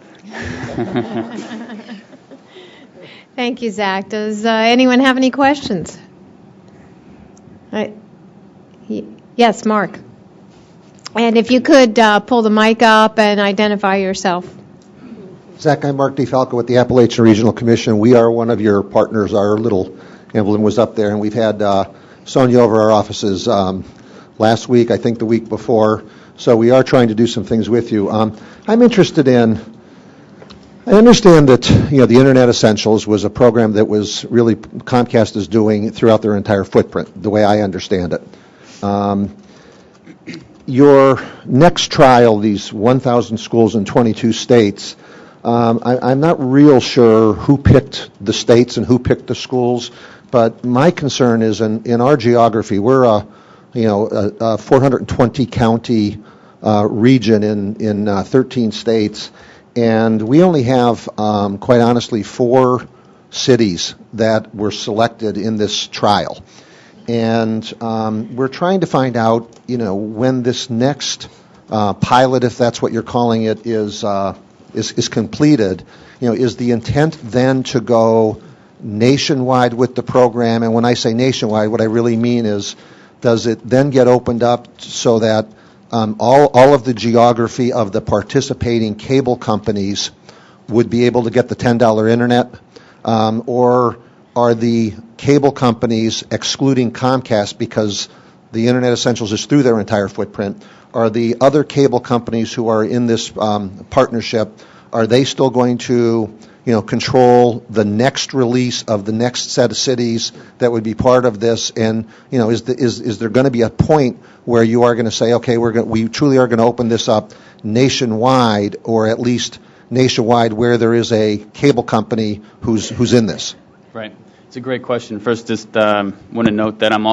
Thank you, Zach. Does anyone have any questions? Yes, Mark. And if you could pull the mic up and identify yourself. Zach, I'm Mark DeFalco with the Appalachian Regional Commission. We are one of your partners. Our little emblem was up there, and we've had Sonia over our offices last week, I think the week before. So we are trying to do some things with you. I'm interested in, I understand that the Internet Essentials was a program that was really Comcast is doing throughout their entire footprint, the way I understand it. Your next trial, these 1,000 schools in 22 states, I'm not real sure who picked the states and who picked the schools, but my concern is in our geography, we're a 420 county region in 13 states, and we only have, quite honestly, 4 cities that were selected in this trial. And we're trying to find out, when this next pilot, if that's what you're calling it, is completed, is the intent then to go nationwide with the program? And when I say nationwide, what I really mean is, does it then get opened up so that all of the geography of the participating cable companies would be able to get the $10 internet? Or are the cable companies, excluding Comcast because the Internet Essentials is through their entire footprint, are the other cable companies who are in this partnership, are they still going to control the next release of the next set of cities that would be part of this? And is there going to be a point where you are going to say, okay, we truly are going to open this up nationwide, or at least nationwide where there is a cable company who's in this? Right. It's a great question. First, just want to note that I'm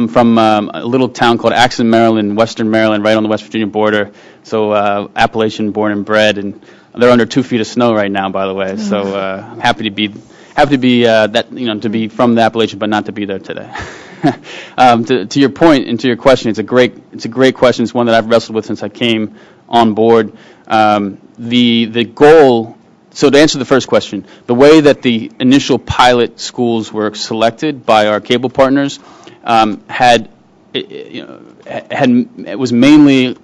from a little town called Axon, Maryland, Western Maryland, right on the West Virginia border. So Appalachian born and bred, and they're under 2 feet of snow right now, by the way. So I'm happy to be to be from the Appalachian, but not to be there today. To your point and to your question, it's a great question. It's one that I've wrestled with since I came on board. The goal. So to answer the first question, the way that the initial pilot schools were selected by our cable partners it was mainly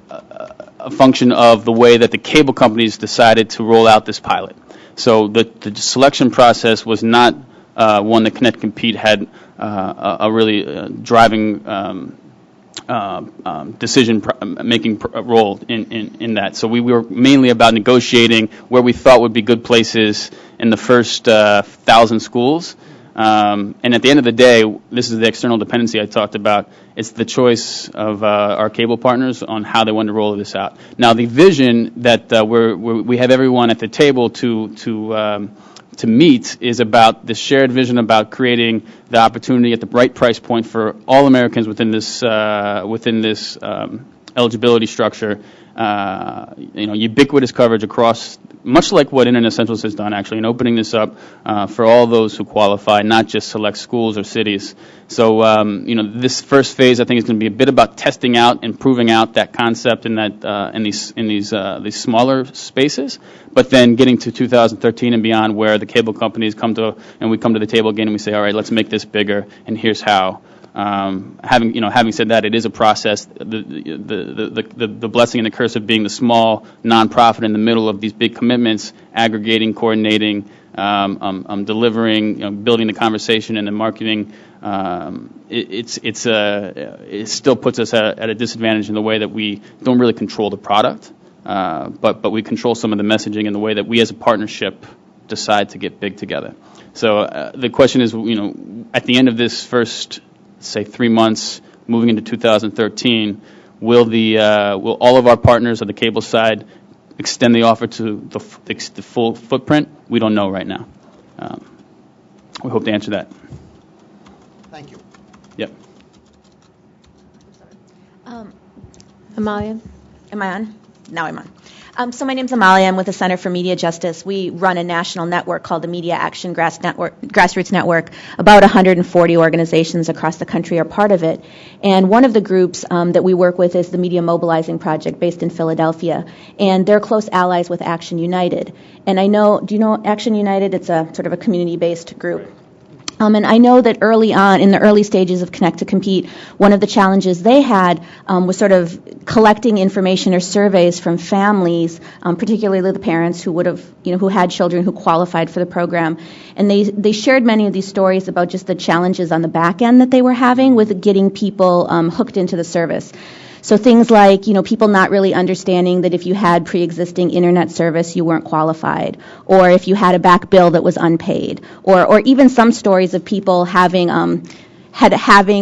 a function of the way that the cable companies decided to roll out this pilot. So the selection process was not one that Connect Compete had a really driving decision-making role in that. So we were mainly about negotiating where we thought would be good places in the first 1,000 schools. And at the end of the day, this is the external dependency I talked about. It's the choice of our cable partners on how they want to roll this out. Now, the vision that we have everyone at the table to meet is about the shared vision about creating the opportunity at the right price point for all Americans within this eligibility structure. Ubiquitous coverage across, much like what Internet Essentials has done, actually, in opening this up for all those who qualify, not just select schools or cities. So, this first phase, I think, is going to be a bit about testing out and proving out that concept in these smaller spaces. But then getting to 2013 and beyond, where the cable companies come to the table again and we say, all right, let's make this bigger, and here's how. Having said that, it is a process. The blessing and the curse of being the small nonprofit in the middle of these big commitments, aggregating, coordinating, delivering, building the conversation and the marketing. It still puts us at a disadvantage in the way that we don't really control the product, but we control some of the messaging and the way that we as a partnership decide to get big together. So the question is, at the end of this first, say, 3 months, moving into 2013, will all of our partners on the cable side extend the offer to the full footprint? We don't know right now. We hope to answer that. Thank you. Yep. Amalia? Am I on? Now I'm on. So my name's Amalia. I'm with the Center for Media Justice. We run a national network called the Media Action Grassroots Network. About 140 organizations across the country are part of it. And one of the groups that we work with is the Media Mobilizing Project based in Philadelphia. And they're close allies with Action United. And I know, do you know Action United? It's a sort of a community-based group. And I know that early on, in the early stages of Connect to Compete, one of the challenges they had was sort of collecting information or surveys from families, particularly the parents who would have, who had children who qualified for the program. And they shared many of these stories about just the challenges on the back end that they were having with getting people hooked into the service. So things like, people not really understanding that if you had pre-existing internet service, you weren't qualified, or if you had a back bill that was unpaid, or even some stories of people having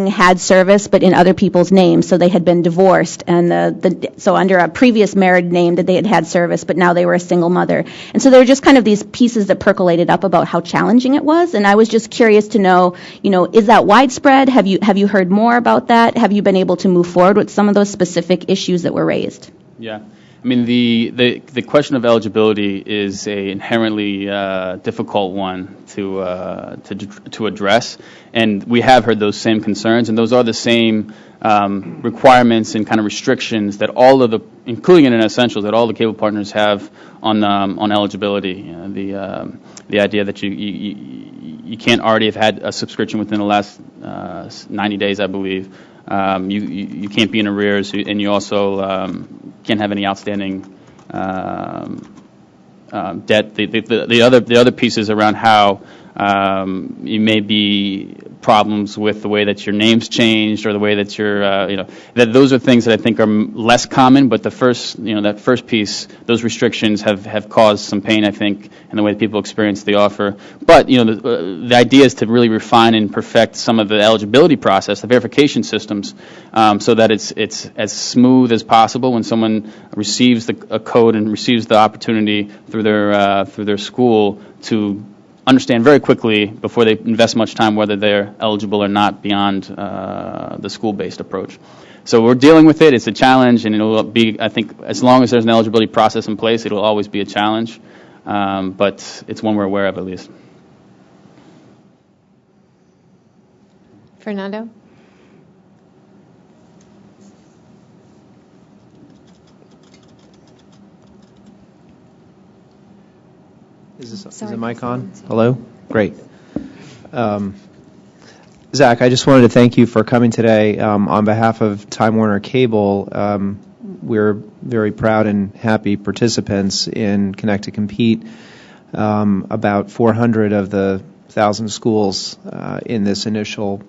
had service but in other people's names, so they had been divorced, and so under a previous married name that they had service, but now they were a single mother. And so there were just kind of these pieces that percolated up about how challenging it was, and I was just curious to know, is that widespread? Have you heard more about that? Have you been able to move forward with some of those specific issues that were raised? Yeah. I mean, the question of eligibility is a inherently difficult one to address, and we have heard those same concerns, and those are the same requirements and kind of restrictions that all of the, including Internet Essentials, that all the cable partners have on eligibility. The idea that you can't already have had a subscription within the last 90 days, I believe. You can't be in arrears, and you also can't have any outstanding debt. The other pieces around how you may be problems with the way that your name's changed or the way that you're, that those are things that I think are less common. But the first, that first piece, those restrictions have caused some pain, I think, in the way that people experience the offer. But the idea is to really refine and perfect some of the eligibility process, the verification systems, so that it's as smooth as possible when someone receives a code and receives the opportunity through their school to understand very quickly before they invest much time whether they're eligible or not beyond the school-based approach. So we're dealing with it. It's a challenge, and it'll be, I think, as long as there's an eligibility process in place, it'll always be a challenge. But it's one we're aware of, at least. Fernando? Is the mic on? Hello? Great. Zach, I just wanted to thank you for coming today. On behalf of Time Warner Cable, we're very proud and happy participants in Connect to Compete. About 400 of the 1,000 schools in this initial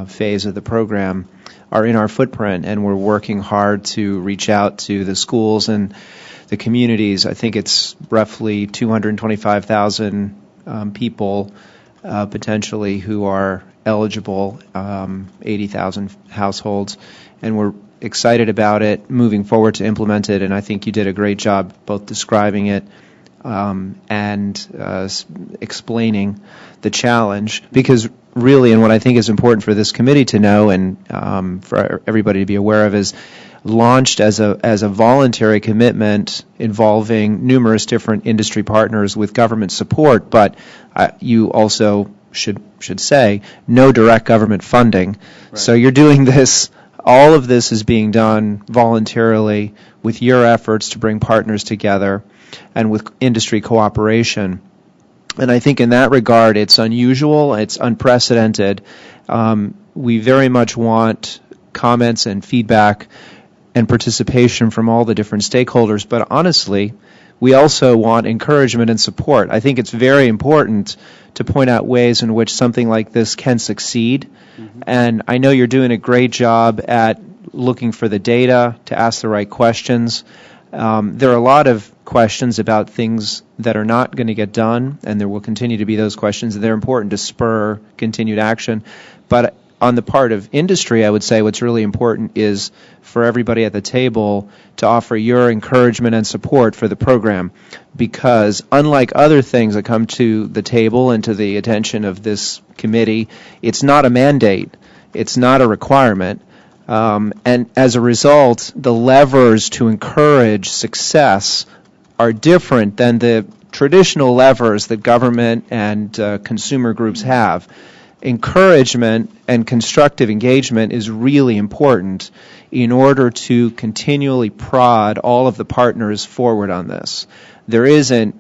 phase of the program are in our footprint, and we're working hard to reach out to the schools and the communities. I think it's roughly 225,000 people potentially who are eligible, 80,000 households, and we're excited about it, moving forward to implement it, and I think you did a great job both describing it and explaining the challenge, because really, and what I think is important for this committee to know and for everybody to be aware of, is launched as a voluntary commitment involving numerous different industry partners with government support, but you also should say no direct government funding. Right. So you're doing this, all of this is being done voluntarily with your efforts to bring partners together and with industry cooperation. And I think in that regard it's unusual, it's unprecedented. We very much want comments and feedback and participation from all the different stakeholders, but honestly, we also want encouragement and support. I think it's very important to point out ways in which something like this can succeed, and I know you're doing a great job at looking for the data to ask the right questions. There are a lot of questions about things that are not going to get done, and there will continue to be those questions, and they're important to spur continued action. But on the part of industry, I would say what's really important is for everybody at the table to offer your encouragement and support for the program, because unlike other things that come to the table and to the attention of this committee, it's not a mandate, it's not a requirement, and as a result, the levers to encourage success are different than the traditional levers that government and consumer groups have. Encouragement and constructive engagement is really important in order to continually prod all of the partners forward on this. There isn't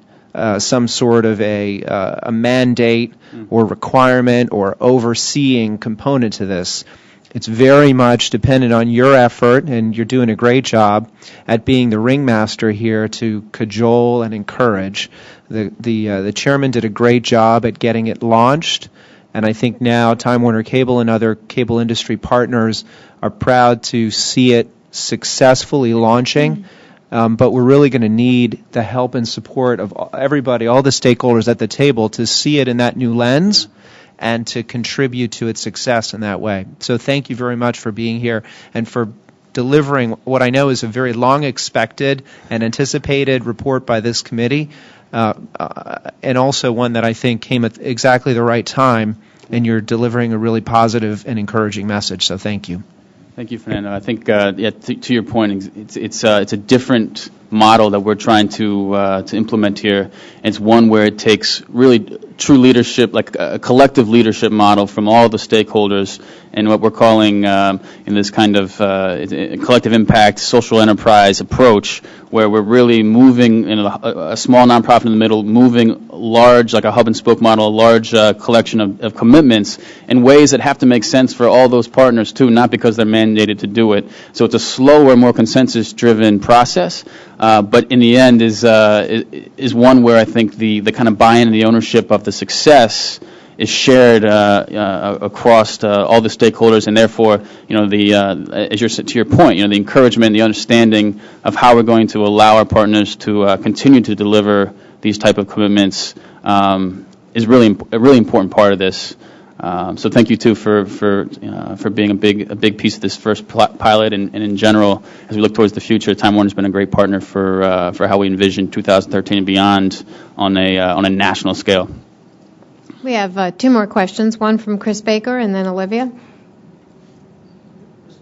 some sort of a mandate or requirement or overseeing component to this. It's very much dependent on your effort, and you're doing a great job at being the ringmaster here to cajole and encourage. The chairman did a great job at getting it launched, and I think now Time Warner Cable and other cable industry partners are proud to see it successfully launching. But we're really going to need the help and support of everybody, all the stakeholders at the table, to see it in that new lens and to contribute to its success in that way. So thank you very much for being here and for delivering what I know is a very long-expected and anticipated report by this committee, and also one that I think came at exactly the right time, and you're delivering a really positive and encouraging message. So thank you. Thank you, Fernando. I think, to your point, it's a different model that we're trying to implement here. It's one where it takes really true leadership, like a collective leadership model from all the stakeholders, and what we're calling in this kind of collective impact social enterprise approach, where we're really moving in a small nonprofit in the middle, moving large, like a hub and spoke model, a large collection of commitments in ways that have to make sense for all those partners too, not because they're mandated to do it. So it's a slower, more consensus-driven process, but in the end is one where I think the kind of buy-in and the ownership of the success is shared across all the stakeholders, and therefore, as you're to your point, the encouragement, the understanding of how we're going to allow our partners to continue to deliver these type of commitments is really a really important part of this. So thank you too for being a big piece of this first pilot, and in general, as we look towards the future, Time Warner's been a great partner for how we envision 2013 and beyond on a national scale. We have two more questions, one from Chris Baker and then Olivia. Chris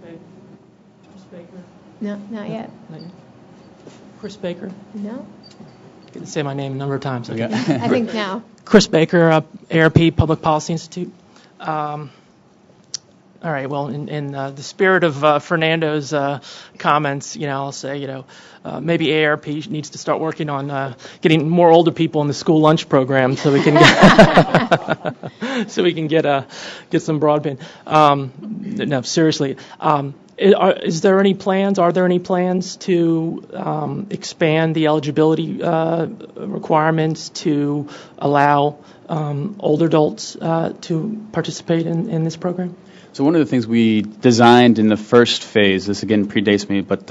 Baker? No, not yet. Chris Baker? No. Get to say my name a number of times. Okay. I think now. Chris Baker, ARP Public Policy Institute. All right. Well, in the spirit of Fernando's comments, I'll say, maybe ARP needs to start working on getting more older people in the school lunch program, so we can get some broadband. No, seriously. Are there any plans to expand the eligibility requirements to allow older adults to participate in this program? So one of the things we designed in the first phase, this again predates me, but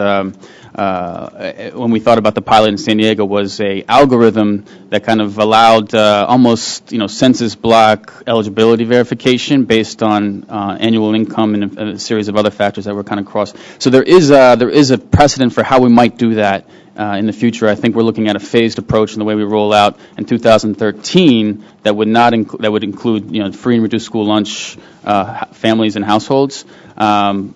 when we thought about the pilot in San Diego, was a algorithm that kind of allowed almost census block eligibility verification based on annual income and a series of other factors that were kind of crossed. So there is a precedent for how we might do that in the future. I think we're looking at a phased approach in the way we roll out in 2013 that would include free and reduced school lunch families and households, and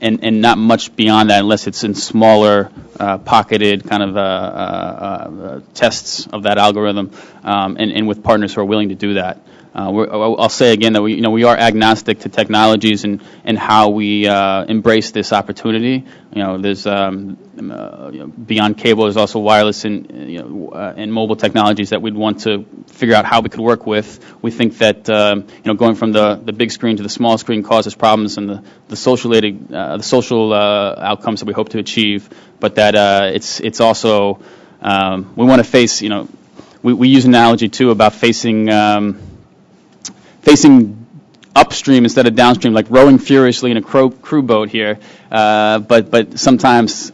not much beyond that unless it's in smaller pocketed kind of tests of that algorithm, and with partners who are willing to do that. I'll say again that we are agnostic to technologies and how we embrace this opportunity. There's beyond cable, there's also wireless and mobile technologies that we'd want to figure out how we could work with. We think that going from the big screen to the small screen causes problems and the social outcomes that we hope to achieve, but that it's also we want to face. We use an analogy too about facing upstream instead of downstream, like rowing furiously in a crew boat here, but sometimes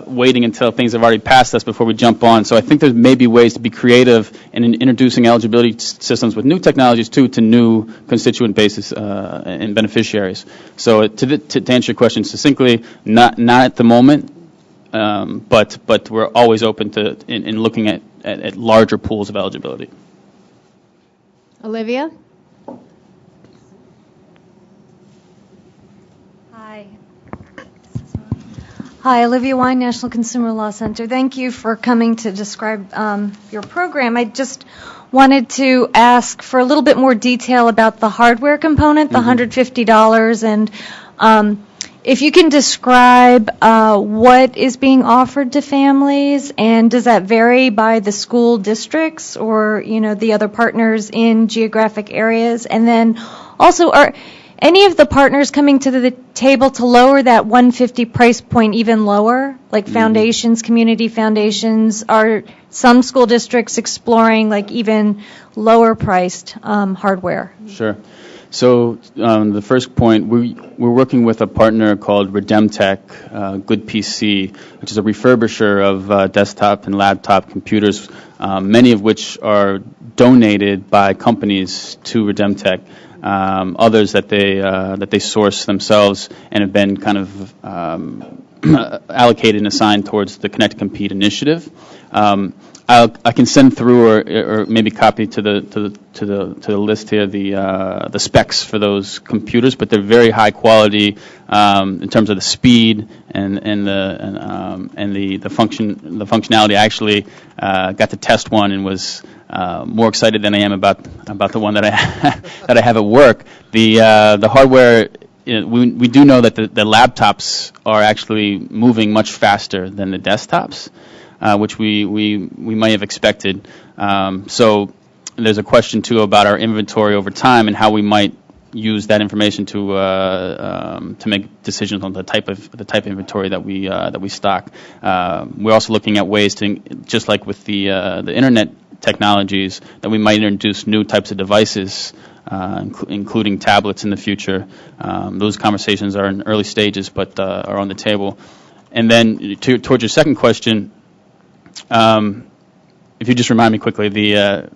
waiting until things have already passed us before we jump on. So I think there may be ways to be creative in introducing eligibility systems with new technologies too to new constituent bases and beneficiaries. So to answer your question succinctly, not at the moment, but we're always open to in looking at larger pools of eligibility. Olivia? Hi, Olivia Wine, National Consumer Law Center. Thank you for coming to describe your program. I just wanted to ask for a little bit more detail about the hardware component, the $150, and if you can describe what is being offered to families, and does that vary by the school districts or, the other partners in geographic areas? And then also, are any of the partners coming to the table to lower that $150 price point even lower, like foundations, community foundations? Are some school districts exploring like even lower priced hardware? Sure. So the first point, we're working with a partner called Redemtech, Good PC, which is a refurbisher of desktop and laptop computers, many of which are donated by companies to Redemtech. Others that they source themselves and have been kind of allocated and assigned towards the Connect Compete initiative. I can send through or maybe copy to the list here the specs for those computers, but they're very high quality in terms of the speed and the functionality. I actually got to test one and was more excited than I am about the one that I that I have at work. The hardware. We do know that the laptops are actually moving much faster than the desktops, which we might have expected. So there's a question too about our inventory over time and how we might use that information to make decisions on the type of inventory that we stock. We're also looking at ways to, just like with the internet technologies, that we might introduce new types of devices, including tablets in the future. Those conversations are in early stages, but are on the table. And then towards your second question, if you just remind me quickly, the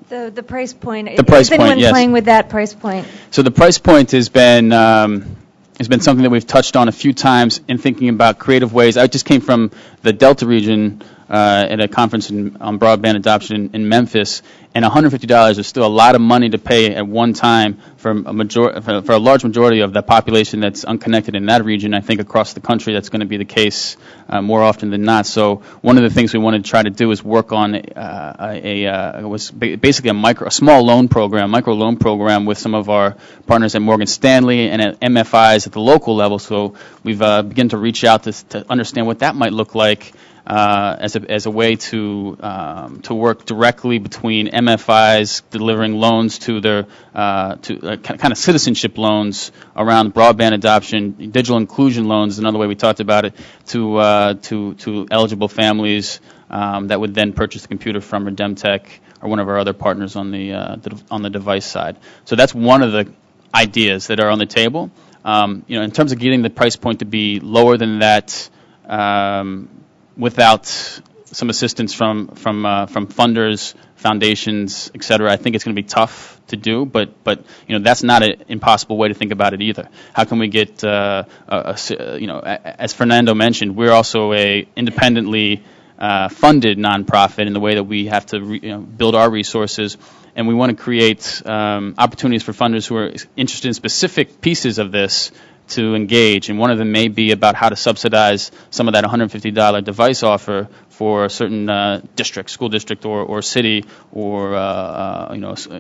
price point. The price Has point, anyone yes. playing with that price point? So the price point has been something that we've touched on a few times in thinking about creative ways. I just came from the Delta region at a conference on broadband adoption in Memphis, and $150 is still a lot of money to pay at one time for a large majority of the population that's unconnected in that region. I think across the country that's going to be the case more often than not. So one of the things we wanted to try to do is work on basically a small loan program, micro loan program with some of our partners at Morgan Stanley and at MFIs at the local level. So we've begun to reach out to understand what that might look like. As a way to work directly between MFIs delivering loans to their kind of citizenship loans around broadband adoption, digital inclusion loans is another way we talked about it, to eligible families that would then purchase the computer from Redemtech or one of our other partners on the device side. So that's one of the ideas that are on the table. In terms of getting the price point to be lower than that. Without some assistance from funders, foundations, et cetera, I think it's going to be tough to do. But that's not an impossible way to think about it either. How can we get as Fernando mentioned, we're also a independently funded nonprofit in the way that we have to build our resources, and we want to create opportunities for funders who are interested in specific pieces of this to engage, and one of them may be about how to subsidize some of that $150 device offer for a certain district, school district or city, or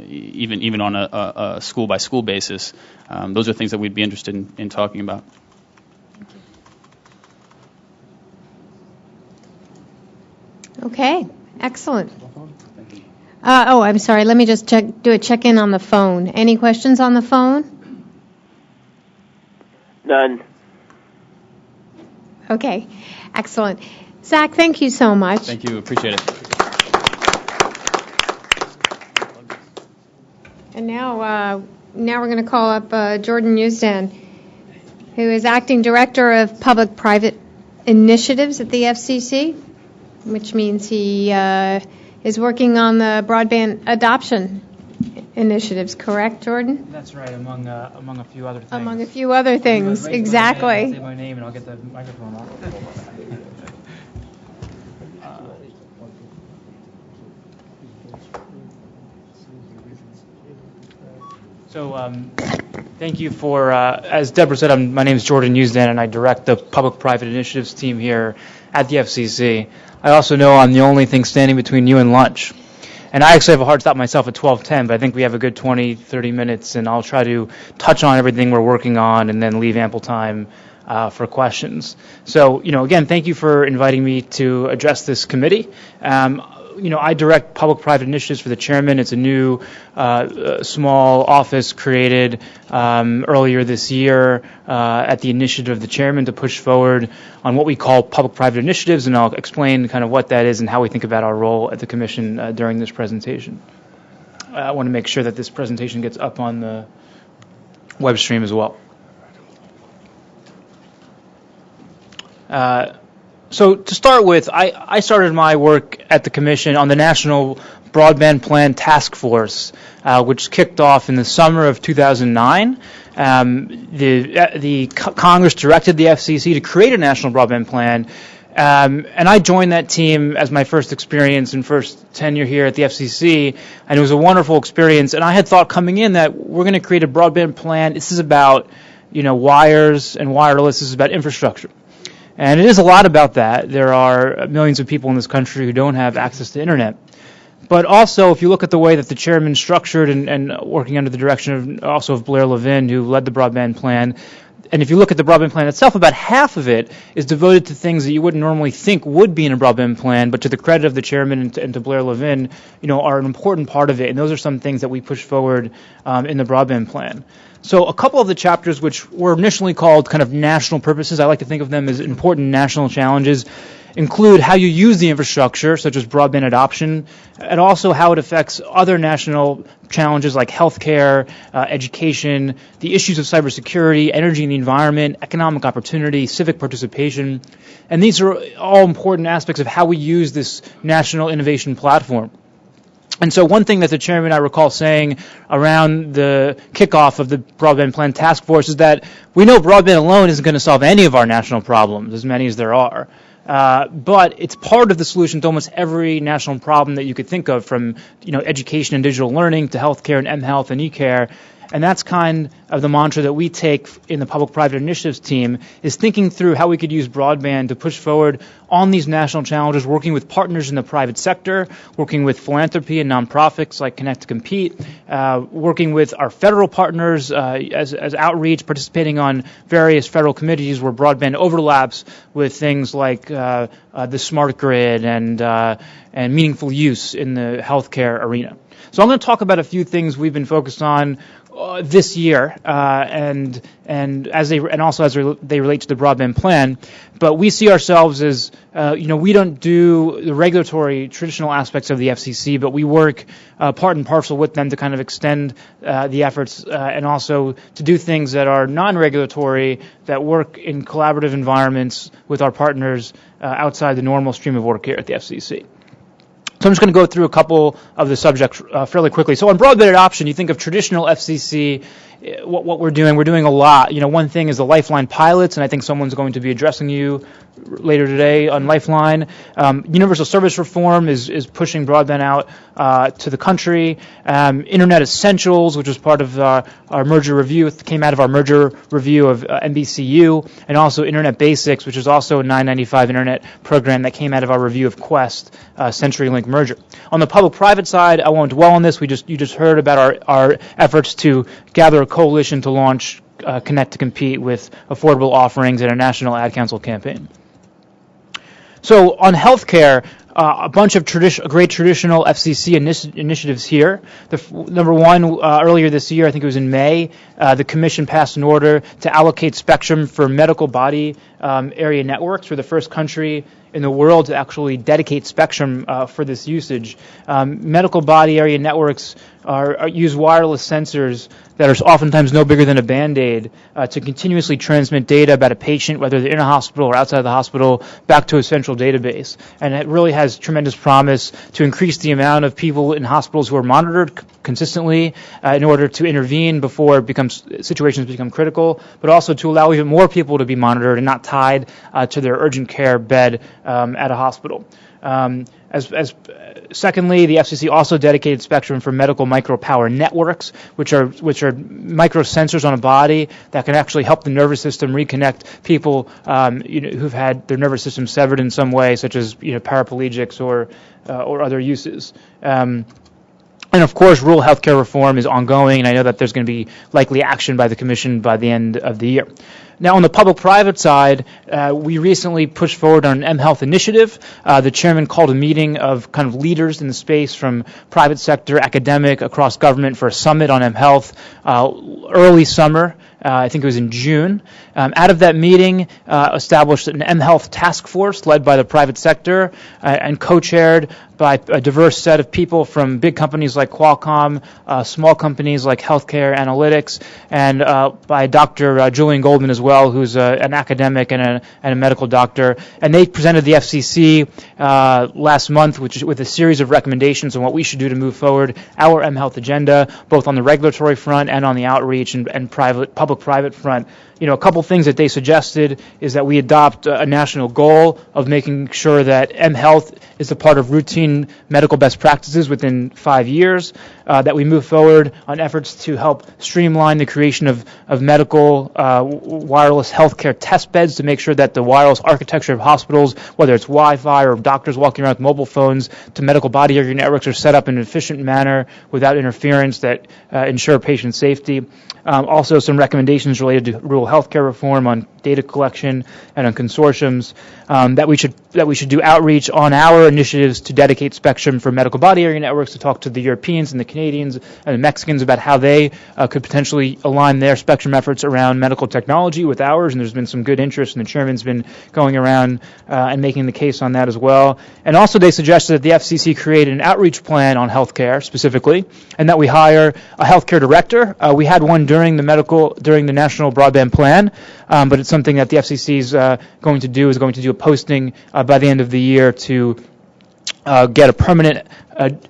even on a school by school basis. Those are things that we'd be interested in talking about. Okay, excellent. I'm sorry. Let me just do a check-in on the phone. Any questions on the phone? None. Okay, excellent. Zach, thank you so much. Thank you. Appreciate it. And now we're going to call up Jordan Usdan, who is Acting Director of Public-Private Initiatives at the FCC, which means he is working on the broadband adoption initiatives, correct, Jordan? That's right, among a few other things. Among a few other things, exactly. Say my name and I'll get the microphone off. So, thank you for, as Deborah said, my name is Jordan Usdan, and I direct the public-private initiatives team here at the FCC. I also know I'm the only thing standing between you and lunch. And I actually have a hard stop myself at 12:10, but I think we have a good 20, 30 minutes, and I'll try to touch on everything we're working on and then leave ample time for questions. So, again, thank you for inviting me to address this committee. I direct public-private initiatives for the chairman. It's a new small office created earlier this year at the initiative of the chairman to push forward on what we call public-private initiatives, and I'll explain kind of what that is and how we think about our role at the commission during this presentation. I want to make sure that this presentation gets up on the web stream as well. So to start with, I started my work at the Commission on the National Broadband Plan Task Force, which kicked off in the summer of 2009. The Congress directed the FCC to create a national broadband plan, and I joined that team as my first experience and first tenure here at the FCC, and it was a wonderful experience. And I had thought coming in that we're going to create a broadband plan. This is about, wires and wireless. This is about infrastructure. And it is a lot about that. There are millions of people in this country who don't have access to internet. But also, if you look at the way that the chairman structured and working under the direction of Blair Levin, who led the broadband plan, and if you look at the broadband plan itself, about half of it is devoted to things that you wouldn't normally think would be in a broadband plan, but to the credit of the chairman and to Blair Levin, are an important part of it. And those are some things that we push forward in the broadband plan. So a couple of the chapters which were initially called kind of national purposes, I like to think of them as important national challenges, include how you use the infrastructure, such as broadband adoption, and also how it affects other national challenges like healthcare, education, the issues of cybersecurity, energy and the environment, economic opportunity, civic participation. And these are all important aspects of how we use this national innovation platform. And so one thing that the chairman, I recall saying around the kickoff of the Broadband Plan Task Force is that we know broadband alone isn't going to solve any of our national problems, as many as there are. But it's part of the solution to almost every national problem that you could think of, from education and digital learning to healthcare and mHealth and eCare. And that's kind of the mantra that we take in the public-private initiatives team, is thinking through how we could use broadband to push forward on these national challenges, working with partners in the private sector, working with philanthropy and nonprofits like Connect to Compete, working with our federal partners as outreach, participating on various federal committees where broadband overlaps with things like the smart grid and meaningful use in the healthcare arena. So I'm going to talk about a few things we've been focused on this year, and also as they relate to the broadband plan. But we see ourselves as we don't do the regulatory traditional aspects of the FCC, but we work part and parcel with them to kind of extend the efforts and also to do things that are non-regulatory, that work in collaborative environments with our partners outside the normal stream of work here at the FCC. So I'm just going to go through a couple of the subjects fairly quickly. So on broadband adoption, you think of traditional FCC, what we're doing a lot. One thing is the Lifeline pilots, and I think someone's going to be addressing you later today on Lifeline. Universal service reform is pushing broadband out to the country. Internet Essentials, which was part of our merger review, came out of our merger review of NBCU, and also Internet Basics, which is also a $9.95 internet program that came out of our review of Quest, CenturyLink merger. On the public-private side, I won't dwell on this. You just heard about our efforts to gather a coalition to launch Connect to Compete with affordable offerings and a national ad council campaign. So on healthcare, a bunch of great traditional FCC initiatives here. Number one, earlier this year, I think it was in May, the Commission passed an order to allocate spectrum for medical body area networks. We're the first country in the world to actually dedicate spectrum for this usage. Medical body area networks use wireless sensors that are oftentimes no bigger than a Band-Aid to continuously transmit data about a patient, whether they're in a hospital or outside the hospital, back to a central database. And it really has tremendous promise to increase the amount of people in hospitals who are monitored consistently in order to intervene before situations become critical, but also to allow even more people to be monitored and not tied to their urgent care bed at a hospital. Secondly, the FCC also dedicated spectrum for medical micropower networks, which are micro sensors on a body that can actually help the nervous system reconnect people who've had their nervous system severed in some way, such as paraplegics or other uses. And of course, rural healthcare reform is ongoing, and I know that there's going to be likely action by the Commission by the end of the year. Now, on the public-private side, we recently pushed forward on an mHealth initiative. The chairman called a meeting of kind of leaders in the space from private sector, academic, across government for a summit on mHealth early summer. I think it was in June. Out of that meeting, established an mHealth task force led by the private sector and co-chaired by a diverse set of people from big companies like Qualcomm, small companies like Healthcare Analytics, and by Dr. Julian Goldman as well, who's an academic and a medical doctor. And they presented the FCC last month with a series of recommendations on what we should do to move forward our mHealth agenda, both on the regulatory front and on the outreach and public-private front. A couple things that they suggested is that we adopt a national goal of making sure that mHealth is a part of routine medical best practices within 5 years, that we move forward on efforts to help streamline the creation of medical wireless healthcare test beds to make sure that the wireless architecture of hospitals, whether it's Wi-Fi or doctors walking around with mobile phones to medical body area networks, are set up in an efficient manner without interference that ensure patient safety. Also, some recommendations related to rural healthcare reform on data collection and on consortiums, that we should do outreach on our initiatives to dedicate spectrum for medical body area networks, to talk to the Europeans and the Canadians and the Mexicans about how they could potentially align their spectrum efforts around medical technology with ours, and there's been some good interest, and the chairman's been going around and making the case on that as well. And also they suggested that the FCC create an outreach plan on healthcare specifically, and that we hire a healthcare director. We had one during the National Broadband Plan, but it's something that the FCC is going to do a posting by the end of the year to get a permanent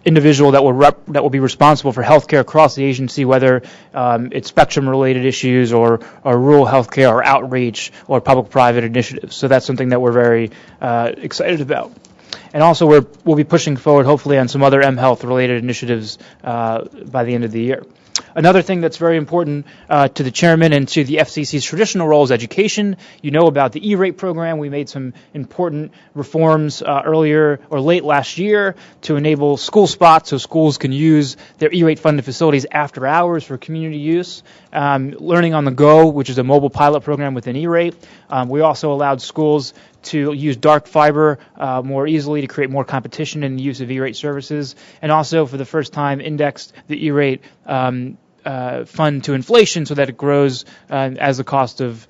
individual that will be responsible for healthcare across the agency, whether it's spectrum-related issues or rural healthcare or outreach or public-private initiatives. So that's something that we're very excited about. And also we'll be pushing forward, hopefully, on some other mHealth-related initiatives by the end of the year. Another thing that's very important to the chairman and to the FCC's traditional role is education. You know about the E-rate program. We made some important reforms earlier or late last year to enable school spots so schools can use their E-rate funded facilities after hours for community use. Learning on the Go, which is a mobile pilot program within E-rate. We also allowed schools to use dark fiber more easily to create more competition in the use of E-rate services, and also for the first time indexed the E-rate fund to inflation so that it grows as the cost of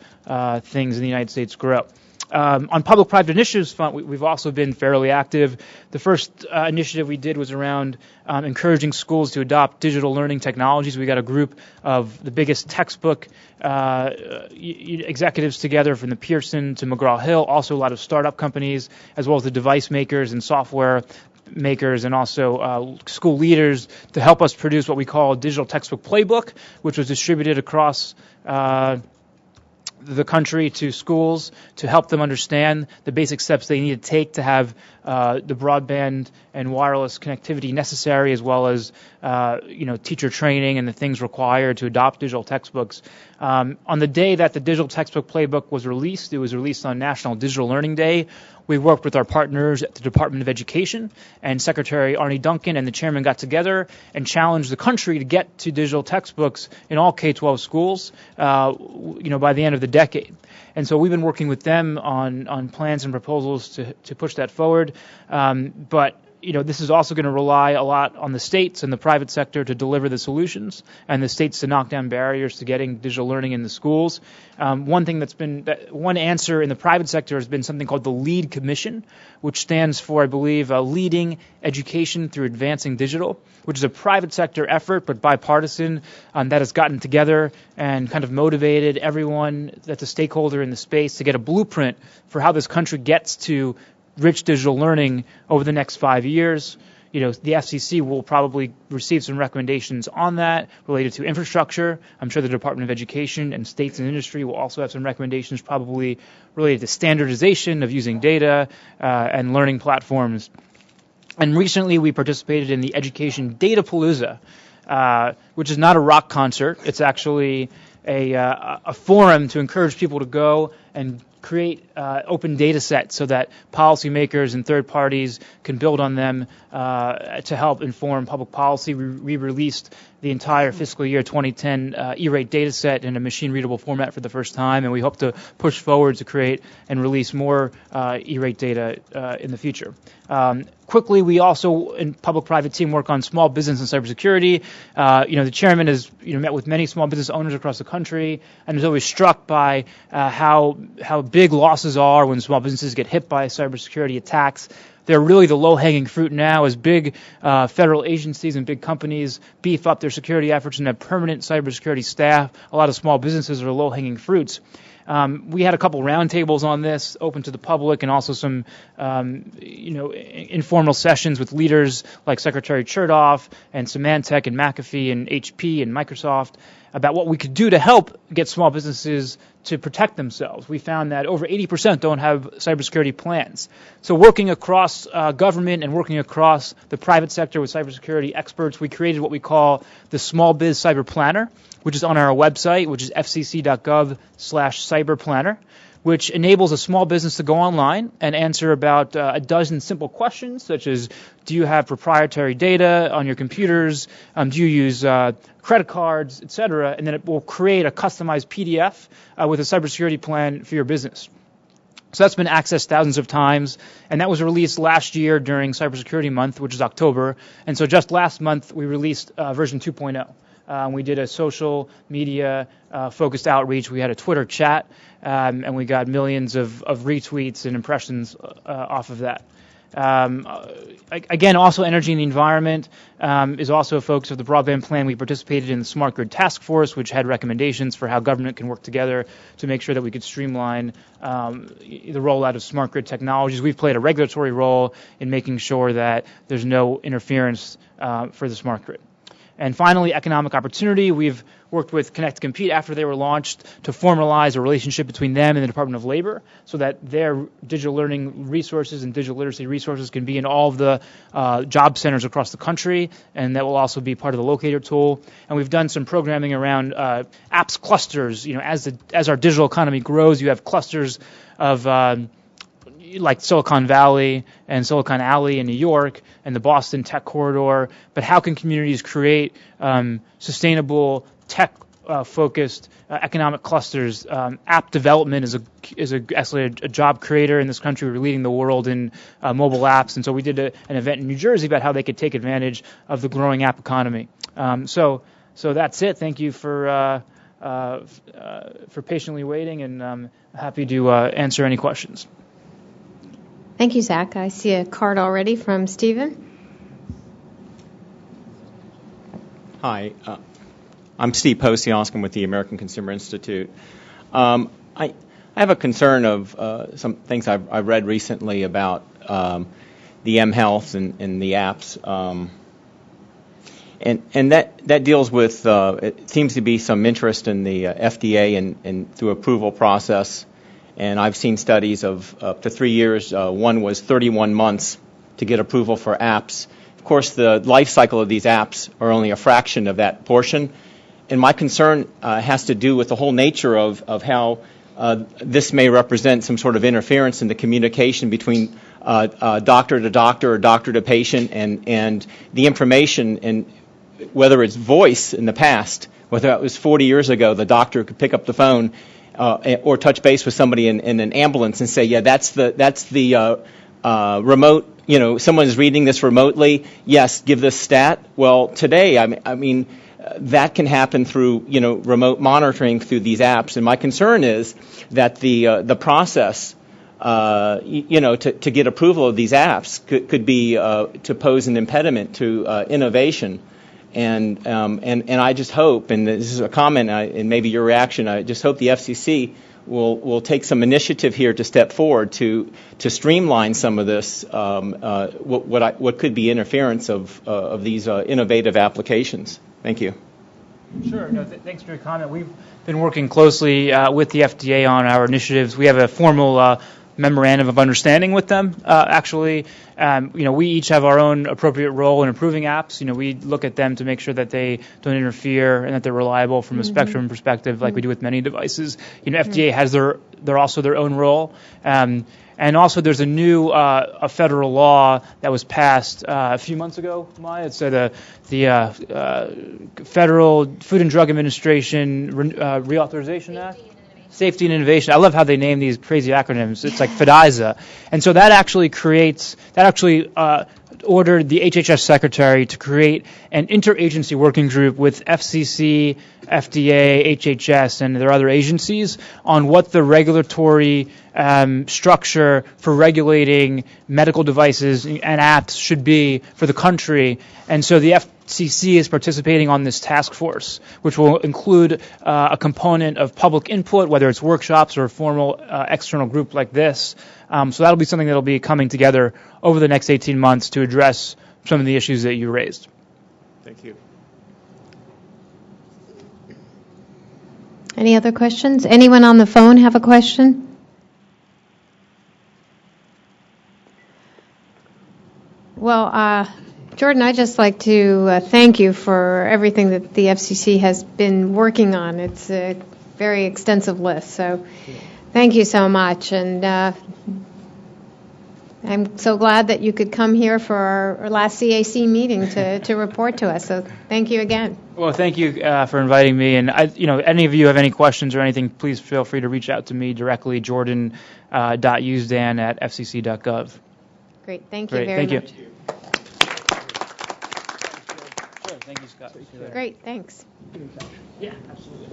things in the United States grow. On public-private initiatives front, we've also been fairly active. The first initiative we did was around encouraging schools to adopt digital learning technologies. We got a group of the biggest textbook executives together, from the Pearson to McGraw-Hill, also a lot of startup companies, as well as the device makers and software makers, and also school leaders, to help us produce what we call a digital textbook playbook, which was distributed across the country to schools to help them understand the basic steps they need to take to have the broadband and wireless connectivity necessary, as well as teacher training and the things required to adopt digital textbooks. On the day that the digital textbook playbook was released, it was released on National Digital Learning Day. We worked with our partners at the Department of Education, and Secretary Arne Duncan and the chairman got together and challenged the country to get to digital textbooks in all K-12 schools, by the end of the decade. And so we've been working with them on plans and proposals to push that forward. But this is also going to rely a lot on the states and the private sector to deliver the solutions, and the states to knock down barriers to getting digital learning in the schools. One answer in the private sector has been something called the LEAD Commission, which stands for, I believe, Leading Education Through Advancing Digital, which is a private sector effort, but bipartisan, that has gotten together and kind of motivated everyone that's a stakeholder in the space to get a blueprint for how this country gets to rich digital learning over the next 5 years. The FCC will probably receive some recommendations on that related to infrastructure. I'm sure the Department of Education and states and industry will also have some recommendations probably related to standardization of using data and learning platforms. And recently we participated in the Education Data Palooza, which is not a rock concert. It's actually a forum to encourage people to go and create open data sets so that policymakers and third parties can build on them to help inform public policy. We released the entire fiscal year 2010 E-rate data set in a machine-readable format for the first time, and we hope to push forward to create and release more E-rate data in the future. Quickly, we also, in public-private team, work on small business and cybersecurity. The chairman has met with many small business owners across the country and is always struck by how big losses are when small businesses get hit by cybersecurity attacks. They're really the low-hanging fruit now as big federal agencies and big companies beef up their security efforts and have permanent cybersecurity staff. A lot of small businesses are low-hanging fruits. We had a couple roundtables on this, open to the public, and also some, informal sessions with leaders like Secretary Chertoff and Symantec and McAfee and HP and Microsoft about what we could do to help get small businesses to protect themselves. We found that over 80% don't have cybersecurity plans. So working across government and working across the private sector with cybersecurity experts, we created what we call the Small Biz Cyber Planner, which is on our website, which is fcc.gov/cyberplanner, which enables a small business to go online and answer about a dozen simple questions, such as, do you have proprietary data on your computers? Do you use credit cards, et cetera? And then it will create a customized PDF with a cybersecurity plan for your business. So that's been accessed thousands of times, and that was released last year during Cybersecurity Month, which is October. And so just last month, we released version 2.0. We did a social media focused outreach. We had a Twitter chat, and we got millions of retweets and impressions off of that. Again, also energy and the environment is also a focus of the broadband plan. We participated in the Smart Grid Task Force, which had recommendations for how government can work together to make sure that we could streamline the rollout of smart grid technologies. We've played a regulatory role in making sure that there's no interference for the smart grid. And finally, economic opportunity. We've worked with Connect to Compete after they were launched to formalize a relationship between them and the Department of Labor so that their digital learning resources and digital literacy resources can be in all of the job centers across the country, and that will also be part of the locator tool. And we've done some programming around apps clusters. As our digital economy grows, you have clusters of like Silicon Valley and Silicon Alley in New York and the Boston Tech Corridor, but how can communities create sustainable tech-focused economic clusters? App development is actually a job creator in this country. We're leading the world in mobile apps, and so we did an event in New Jersey about how they could take advantage of the growing app economy. So that's it. Thank you for patiently waiting, and I'm happy to answer any questions. Thank you, Zach. I see a card already from Stephen. Hi, I'm Steve Posioskin with the American Consumer Institute. I have a concern of some things I've read recently about the mHealth and the apps, and that deals with it seems to be some interest in the FDA and through approval process. And I've seen studies of up to 3 years. One was 31 months to get approval for apps. Of course, the life cycle of these apps are only a fraction of that portion. And my concern has to do with the whole nature of how this may represent some sort of interference in the communication between doctor to doctor or doctor to patient and the information, and whether it's voice in the past, whether it was 40 years ago, the doctor could pick up the phone or touch base with somebody in an ambulance and say, yeah, that's the remote, someone's reading this remotely. Yes, give this stat. Well, today, I mean, that can happen through, remote monitoring through these apps. And my concern is that the process, to get approval of these apps could be to pose an impediment to innovation. And I just hope, and this is a comment and maybe your reaction, I just hope the FCC will take some initiative here to step forward to streamline some of this, what could be interference of these innovative applications. Thank you. Sure. No, thanks for your comment. We've been working closely with the FDA on our initiatives. We have a formal memorandum of understanding with them. Actually, we each have our own appropriate role in improving apps. We look at them to make sure that they don't interfere and that they're reliable from a spectrum perspective, like we do with many devices. FDA has their also their own role. And also, there's a new a federal law that was passed a few months ago, Maya. It's the Federal Food and Drug Administration Reauthorization Act. Safety and Innovation. I love how they name these crazy acronyms. It's like FDISA. And so that actually ordered the HHS secretary to create an interagency working group with FCC, FDA, HHS, and their other agencies on what the regulatory structure for regulating medical devices and apps should be for the country. And so the FCC is participating on this task force, which will include a component of public input, whether it's workshops or a formal external group like this. So that'll be something that'll be coming together over the next 18 months to address some of the issues that you raised. Thank you. Any other questions? Anyone on the phone have a question? Well, Jordan, I'd just like to thank you for everything that the FCC has been working on. It's a very extensive list, so thank you so much. And I'm so glad that you could come here for our last CAC meeting to report to us. So thank you again. Well, thank you for inviting me. And any of you have any questions or anything, please feel free to reach out to me directly, jordan.usedan@fcc.gov. Great. Thank you very much. Thank you. Sure. Thank you, Scott. Great. Thanks. Yeah, absolutely.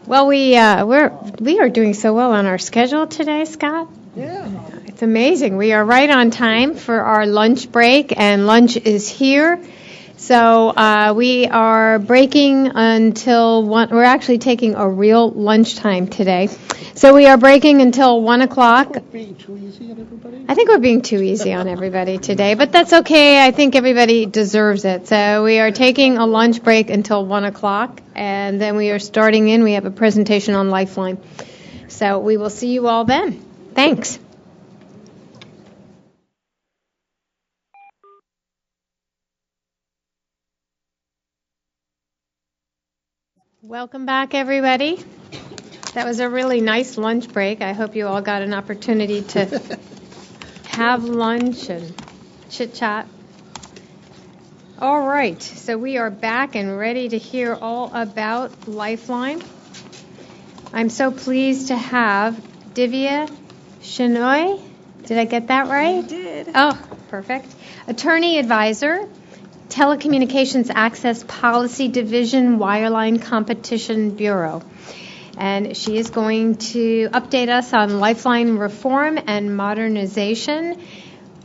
Well, we are doing so well on our schedule today, Scott. Yeah. It's amazing. We are right on time for our lunch break, and lunch is here. So we are breaking until 1. We're actually taking a real lunchtime today. So we are breaking until 1 o'clock. Being too easy on everybody? I think we're being too easy on everybody today, but that's okay. I think everybody deserves it. So we are taking a lunch break until 1 o'clock, and then we are starting in. We have a presentation on Lifeline. So we will see you all then. Thanks. Welcome back, everybody. That was a really nice lunch break. I hope you all got an opportunity to have lunch and chit-chat. All right, so we are back and ready to hear all about Lifeline. I'm so pleased to have Divya Shenoy. Did I get that right? You did. Oh, perfect. Attorney advisor, Telecommunications Access Policy Division, Wireline Competition Bureau. And she is going to update us on Lifeline reform and modernization,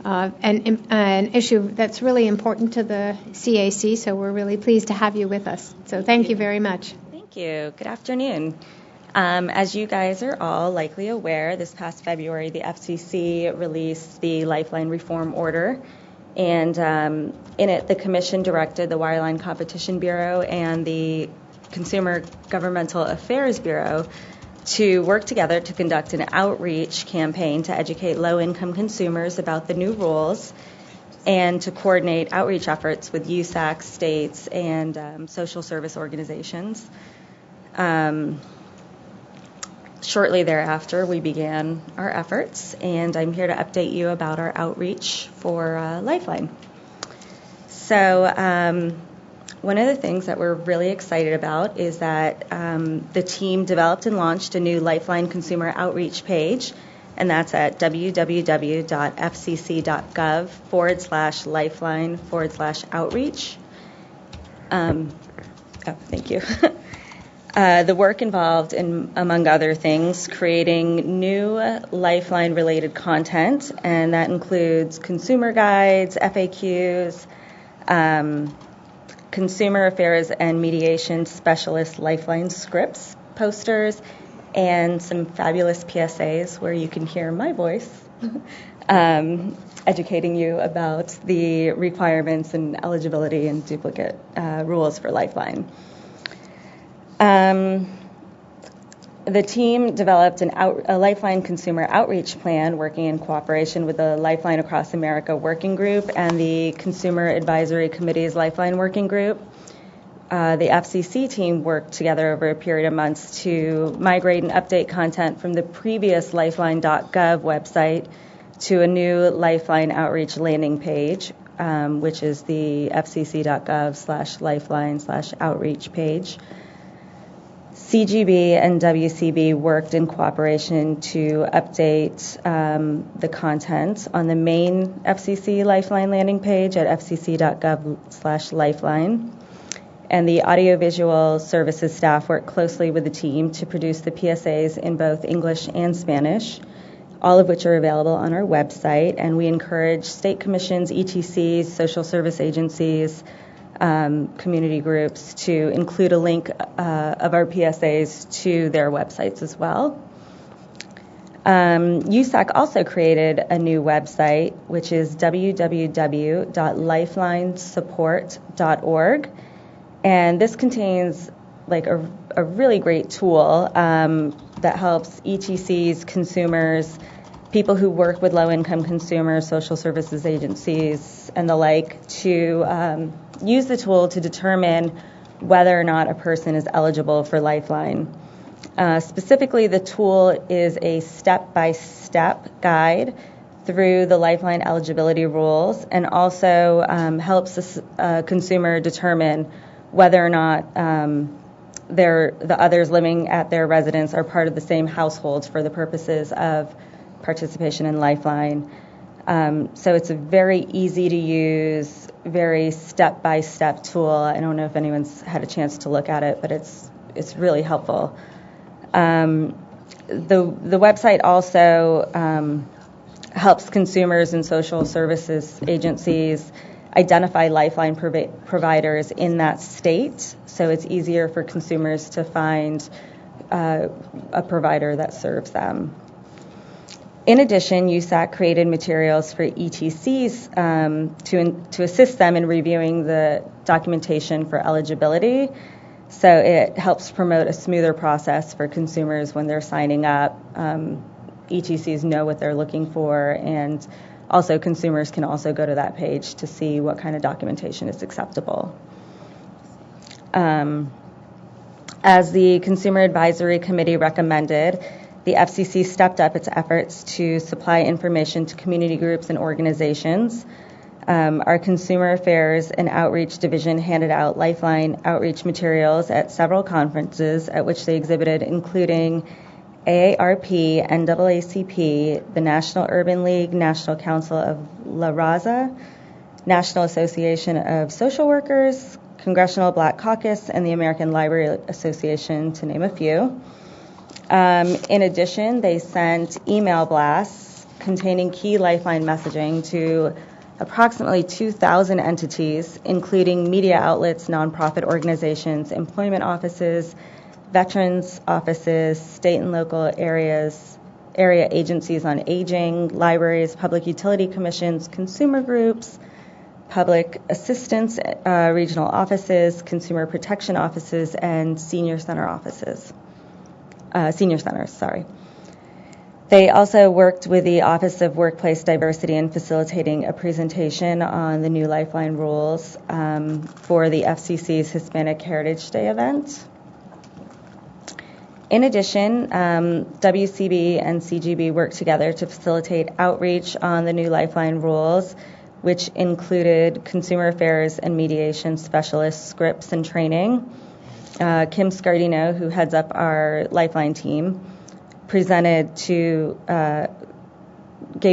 an issue that's really important to the CAC, so we're really pleased to have you with us. So thank you very much. Thank you. Good afternoon. As you guys are all likely aware, this past February, the FCC released the Lifeline Reform Order. And in it, the Commission directed the Wireline Competition Bureau and the Consumer Governmental Affairs Bureau to work together to conduct an outreach campaign to educate low-income consumers about the new rules and to coordinate outreach efforts with USAC, states, and social service organizations. Shortly thereafter, we began our efforts, and I'm here to update you about our outreach for Lifeline. So one of the things that we're really excited about is that the team developed and launched a new Lifeline consumer outreach page, and that's at www.fcc.gov/lifeline/outreach. Thank you. The work involved, among other things, creating new Lifeline-related content, and that includes consumer guides, FAQs, consumer affairs and mediation specialist Lifeline scripts, posters, and some fabulous PSAs where you can hear my voice educating you about the requirements and eligibility and duplicate rules for Lifeline. The team developed a Lifeline consumer outreach plan working in cooperation with the Lifeline Across America Working Group and the Consumer Advisory Committee's Lifeline Working Group. The FCC team worked together over a period of months to migrate and update content from the previous lifeline.gov website to a new Lifeline outreach landing page, which is the fcc.gov/lifeline/outreach page. CGB and WCB worked in cooperation to update the content on the main FCC Lifeline landing page at fcc.gov/lifeline. And the audiovisual services staff worked closely with the team to produce the PSAs in both English and Spanish, all of which are available on our website. And we encourage state commissions, ETCs, social service agencies, community groups to include a link of our PSAs to their websites as well. USAC also created a new website, which is www.lifelinesupport.org. And this contains like a really great tool that helps ETCs, consumers, people who work with low-income consumers, social services agencies, and the like, to use the tool to determine whether or not a person is eligible for Lifeline. Specifically, the tool is a step-by-step guide through the Lifeline eligibility rules and also helps a consumer determine whether or not the others living at their residence are part of the same household for the purposes of participation in Lifeline. So it's a very easy to use, very step-by-step tool. I don't know if anyone's had a chance to look at it, but it's really helpful. The website also helps consumers and social services agencies identify Lifeline providers in that state, so it's easier for consumers to find a provider that serves them. In addition, USAC created materials for ETCs to assist them in reviewing the documentation for eligibility. So it helps promote a smoother process for consumers when they're signing up. ETCs know what they're looking for, and also consumers can also go to that page to see what kind of documentation is acceptable. As the Consumer Advisory Committee recommended, the FCC stepped up its efforts to supply information to community groups and organizations. Our Consumer Affairs and Outreach Division handed out Lifeline outreach materials at several conferences at which they exhibited, including AARP, NAACP, the National Urban League, National Council of La Raza, National Association of Social Workers, Congressional Black Caucus, and the American Library Association, to name a few. In addition, they sent email blasts containing key Lifeline messaging to approximately 2,000 entities, including media outlets, nonprofit organizations, employment offices, veterans offices, state and local area agencies on aging, libraries, public utility commissions, consumer groups, public assistance regional offices, consumer protection offices, and senior centers. They also worked with the Office of Workplace Diversity in facilitating a presentation on the new Lifeline rules for the FCC's Hispanic Heritage Day event. In addition, WCB and CGB worked together to facilitate outreach on the new Lifeline rules, which included consumer affairs and mediation specialist scripts and training. Kim Scardino, who heads up our Lifeline team, gave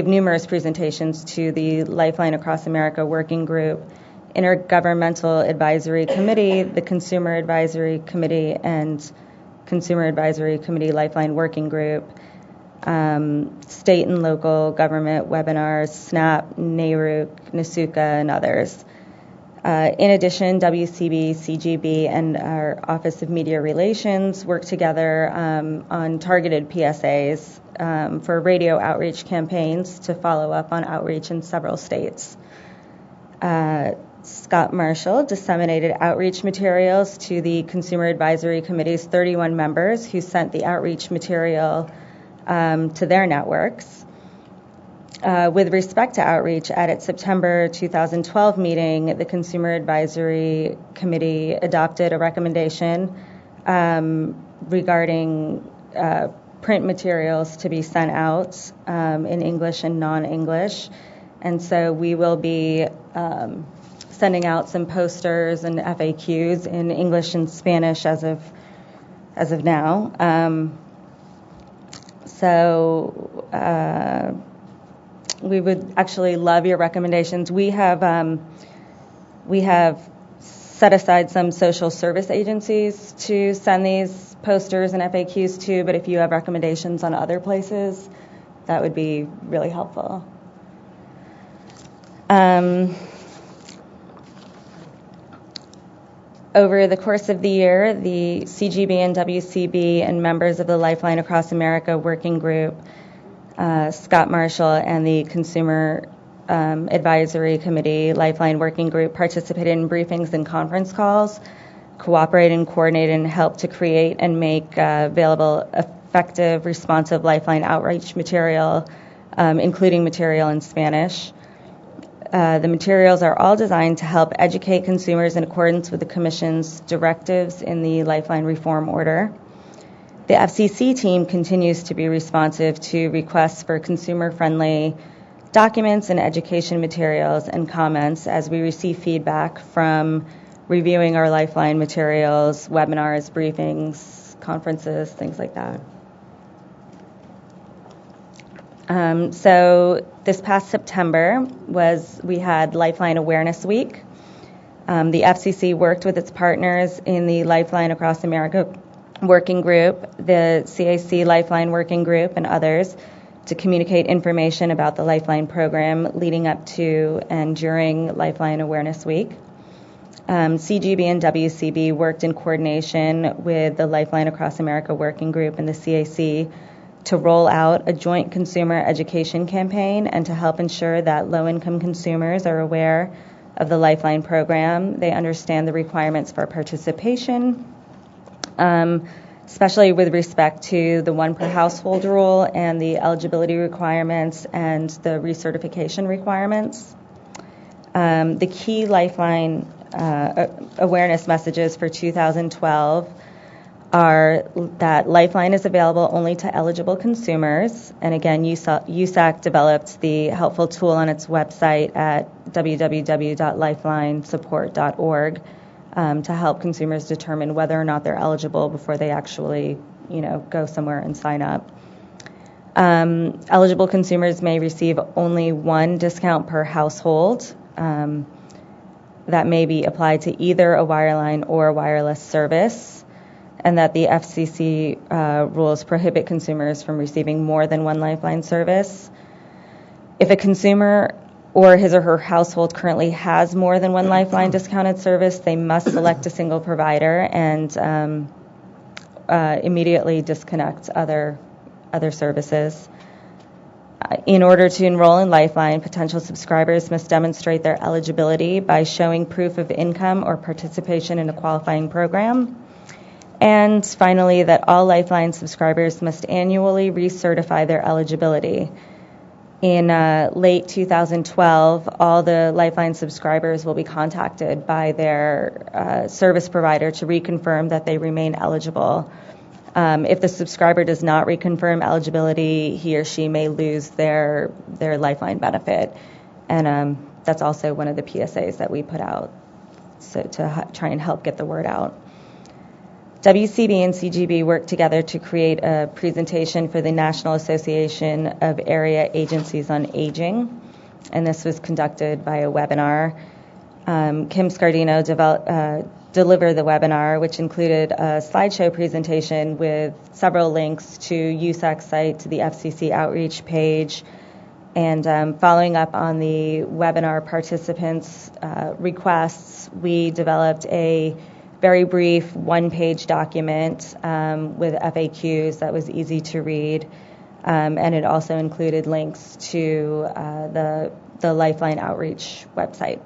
numerous presentations to the Lifeline Across America Working Group, Intergovernmental Advisory Committee, the Consumer Advisory Committee, and Consumer Advisory Committee Lifeline Working Group, state and local government webinars, SNAP, NARUC, NASUCA, and others. In addition, WCB, CGB, and our Office of Media Relations worked together on targeted PSAs for radio outreach campaigns to follow up on outreach in several states. Scott Marshall disseminated outreach materials to the Consumer Advisory Committee's 31 members who sent the outreach material to their networks. With respect to outreach, at its September 2012 meeting, the Consumer Advisory Committee adopted a recommendation regarding print materials to be sent out in English and non-English. And so we will be sending out some posters and FAQs in English and Spanish as of now. We would actually love your recommendations. We have set aside some social service agencies to send these posters and FAQs to, but if you have recommendations on other places, that would be really helpful. Over the course of the year, the CGB and WCB and members of the Lifeline Across America Working Group, Scott Marshall, and the Consumer Advisory Committee Lifeline Working Group participated in briefings and conference calls, cooperated and coordinated, and helped to create and make available effective, responsive Lifeline outreach material, including material in Spanish. The materials are all designed to help educate consumers in accordance with the Commission's directives in the Lifeline Reform Order. The FCC team continues to be responsive to requests for consumer-friendly documents and education materials and comments as we receive feedback from reviewing our Lifeline materials, webinars, briefings, conferences, things like that. So this past September we had Lifeline Awareness Week. The FCC worked with its partners in the Lifeline Across America Working Group, the CAC Lifeline Working Group, and others to communicate information about the Lifeline program leading up to and during Lifeline Awareness Week. CGB and WCB worked in coordination with the Lifeline Across America Working Group and the CAC to roll out a joint consumer education campaign and to help ensure that low-income consumers are aware of the Lifeline program. They understand the requirements for participation, especially with respect to the one per household rule and the eligibility requirements and the recertification requirements. The key Lifeline awareness messages for 2012 are that Lifeline is available only to eligible consumers. And again, USAC developed the helpful tool on its website at www.lifelinesupport.org to help consumers determine whether or not they're eligible before they actually, go somewhere and sign up. Eligible consumers may receive only one discount per household. That may be applied to either a wireline or wireless service, and that the FCC rules prohibit consumers from receiving more than one Lifeline service. If a consumer or his or her household currently has more than one Lifeline discounted service, they must select a single provider and immediately disconnect other services. In order to enroll in Lifeline, potential subscribers must demonstrate their eligibility by showing proof of income or participation in a qualifying program. And finally, that all Lifeline subscribers must annually recertify their eligibility. In late 2012, all the Lifeline subscribers will be contacted by their service provider to reconfirm that they remain eligible. If the subscriber does not reconfirm eligibility, he or she may lose their Lifeline benefit. And that's also one of the PSAs that we put out to try and help get the word out. WCB and CGB worked together to create a presentation for the National Association of Area Agencies on Aging, and this was conducted by a webinar. Kim Scardino delivered the webinar, which included a slideshow presentation with several links to USAC's site, to the FCC outreach page, and following up on the webinar participants' requests, we developed a very brief one-page document with FAQs that was easy to read, and it also included links to the Lifeline outreach website.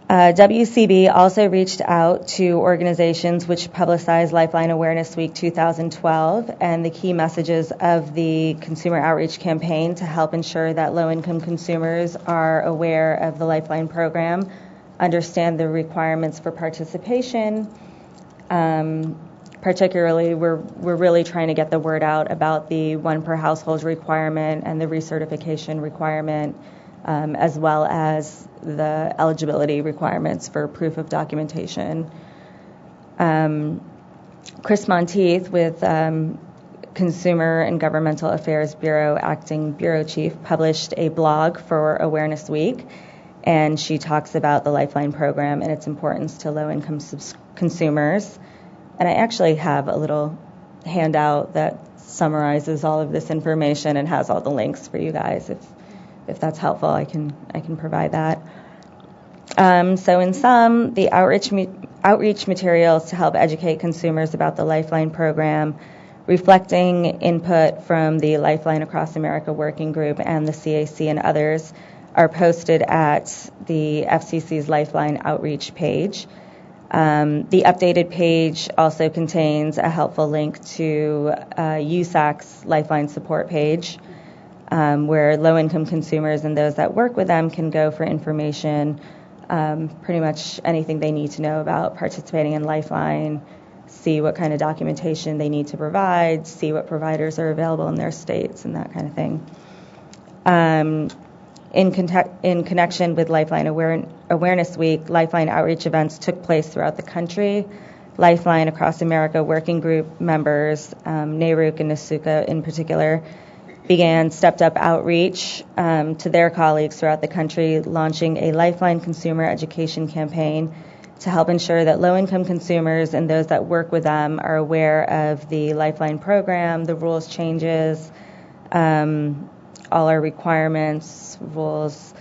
WCB also reached out to organizations which publicized Lifeline Awareness Week 2012 and the key messages of the consumer outreach campaign to help ensure that low-income consumers are aware of the Lifeline program, understand the requirements for participation. Particularly, we're really trying to get the word out about the one per household requirement and the recertification requirement, as well as the eligibility requirements for proof of documentation. Chris Monteith with Consumer and Governmental Affairs Bureau, Acting Bureau Chief, published a blog for Awareness Week, and she talks about the Lifeline program and its importance to low-income consumers. And I actually have a little handout that summarizes all of this information and has all the links for you guys. If that's helpful, I can provide that. So in sum, the outreach materials to help educate consumers about the Lifeline program, reflecting input from the Lifeline Across America Working Group and the CAC and others, are posted at the FCC's Lifeline outreach page. The updated page also contains a helpful link to USAC's Lifeline support page, where low-income consumers and those that work with them can go for information, pretty much anything they need to know about participating in Lifeline, see what kind of documentation they need to provide, see what providers are available in their states, and that kind of thing. In connection with Lifeline Awareness Week, Lifeline outreach events took place throughout the country. Lifeline Across America Working Group members, NARUC and NASUCA in particular, began stepped-up outreach to their colleagues throughout the country, launching a Lifeline consumer education campaign to help ensure that low-income consumers and those that work with them are aware of the Lifeline program, the rules changes, all our requirements, rules,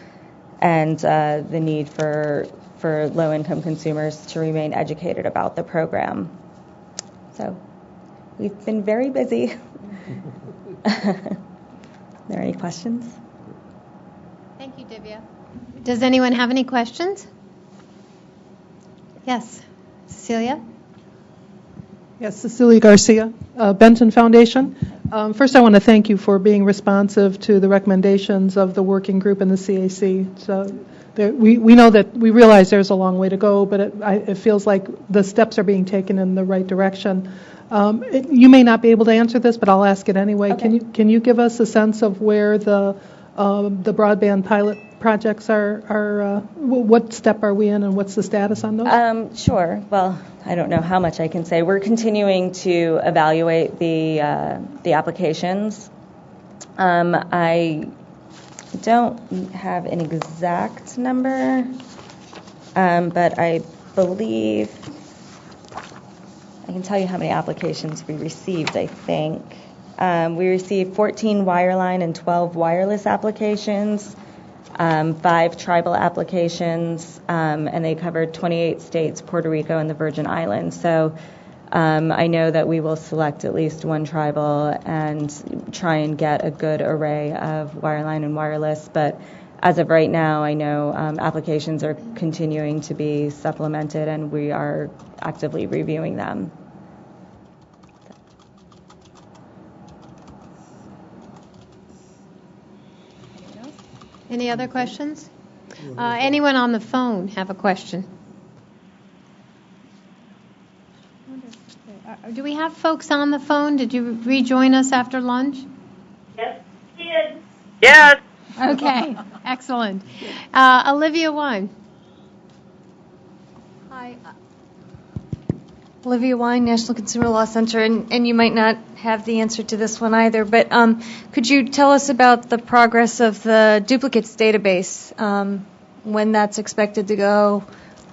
and the need for low-income consumers to remain educated about the program. So we've been very busy. Are there any questions? Thank you, Divya. Does anyone have any questions? Yes. Cecilia? Yes, Cecilia Garcia, Benton Foundation. First, I want to thank you for being responsive to the recommendations of the working group and the CAC. So we know that we realize there's a long way to go, but it feels like the steps are being taken in the right direction. You may not be able to answer this, but I'll ask it anyway. Okay. Can you give us a sense of where the broadband pilot projects are? What step are we in, and what's the status on those? Sure. Well, I don't know how much I can say. We're continuing to evaluate the applications. I don't have an exact number, but I believe I can tell you how many applications we received, I think. We received 14 wireline and 12 wireless applications, 5 tribal applications, and they covered 28 states, Puerto Rico, and the Virgin Islands. So I know that we will select at least one tribal and try and get a good array of wireline and wireless. But as of right now, I know applications are continuing to be supplemented, and we are actively reviewing them. Any other questions? Anyone on the phone have a question? Do we have folks on the phone? Did you rejoin us after lunch? Yes, did. Yes. Okay, excellent. Olivia Wine. Hi. Olivia Wine, National Consumer Law Center, and you might not have the answer to this one either, but could you tell us about the progress of the duplicates database, when that's expected to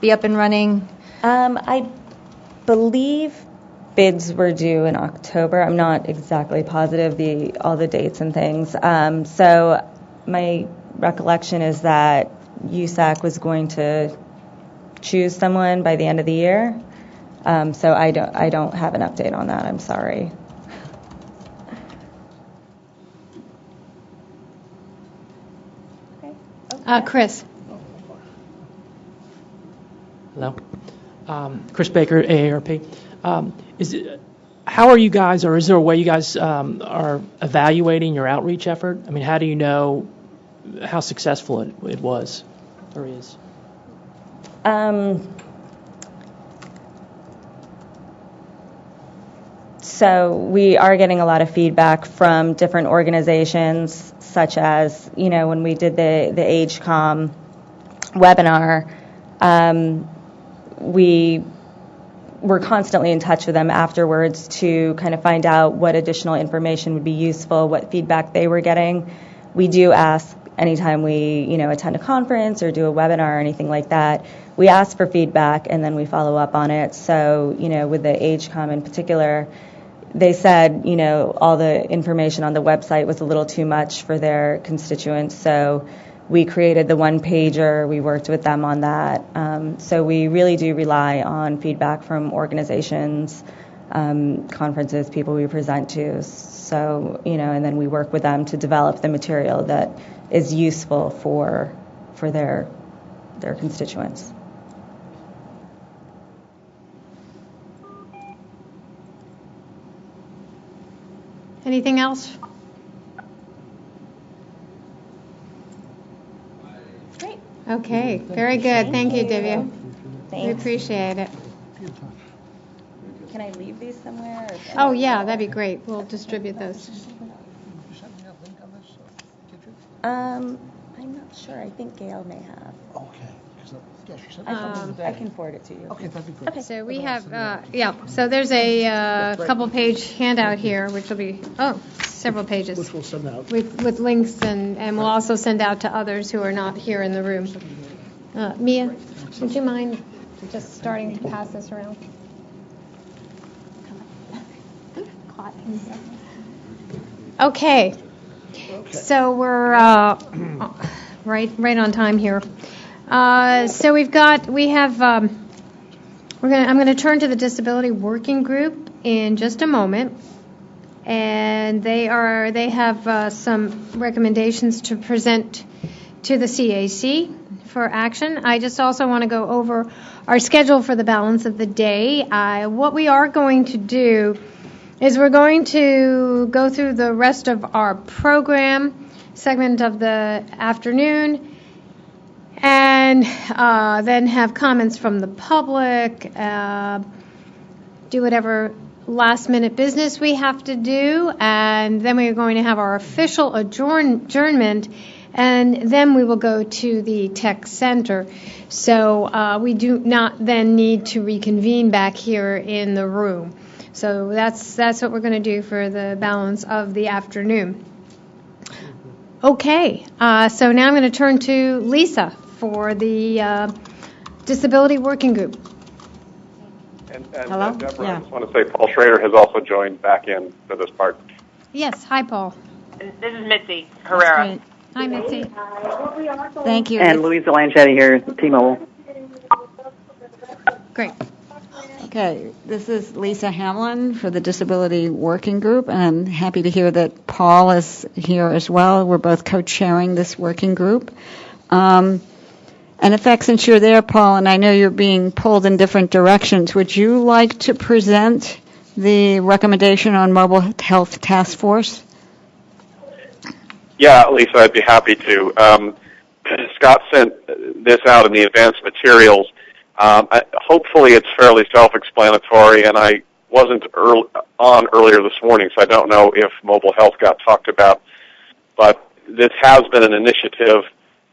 be up and running? I believe bids were due in October. I'm not exactly positive all the dates and things. So my recollection is that USAC was going to choose someone by the end of the year. So I don't have an update on that. I'm sorry. Chris. Hello. Chris Baker, AARP. How are you guys, or is there a way you guys are evaluating your outreach effort? I mean, how do you know how successful it was or is? So we are getting a lot of feedback from different organizations, such as, when we did the AgeCom webinar, we were constantly in touch with them afterwards to kind of find out what additional information would be useful, what feedback they were getting. We do ask anytime we, attend a conference or do a webinar or anything like that, we ask for feedback and then we follow up on it. So, with the AgeCom in particular, they said, all the information on the website was a little too much for their constituents. So we created the one-pager. We worked with them on that. So we really do rely on feedback from organizations, conferences, people we present to. So, and then we work with them to develop the material that is useful for their constituents. Anything else? Great. Okay, very good. Thank you, Divya. Thanks. We appreciate it. Can I leave these somewhere? Oh, yeah, that'd be great. We'll distribute those. I'm not sure. I think Gail may have. Okay. I can forward it to you. Okay, that'd be great. Okay, so we have, so there's a couple-page handout here, which will be, several pages. Which we'll send out. With links, and we'll also send out to others who are not here in the room. Mia, would you mind just starting to pass this around? Okay. So we're right on time here. So I'm going to turn to the Disability Working Group in just a moment, and they have some recommendations to present to the CAC for action. I just also want to go over our schedule for the balance of the day. What we are going to do is we're going to go through the rest of our program segment of the afternoon, and then have comments from the public, do whatever last-minute business we have to do, and then we're going to have our official adjournment, and then we will go to the tech center. So we do not then need to reconvene back here in the room. So that's what we're going to do for the balance of the afternoon. Okay, so now I'm going to turn to Lisa for the Disability Working Group. And Hello? Deborah, Yeah. I just want to say Paul Schrader has also joined back in for this part. Yes, hi, Paul. This is Mitzi Herrera. Hi, Mitzi. Thank you. And Louisa Lanchetti here, T-Mobile. Great. Okay, this is Lisa Hamlin for the Disability Working Group, and I'm happy to hear that Paul is here as well. We're both co-chairing this working group. And in fact, since you're there, Paul, and I know you're being pulled in different directions, would you like to present the recommendation on Mobile Health Task Force? Yeah, Lisa, I'd be happy to. Scott sent this out in the advanced materials. Hopefully it's fairly self-explanatory, and I wasn't on earlier this morning, so I don't know if mobile health got talked about. But this has been an initiative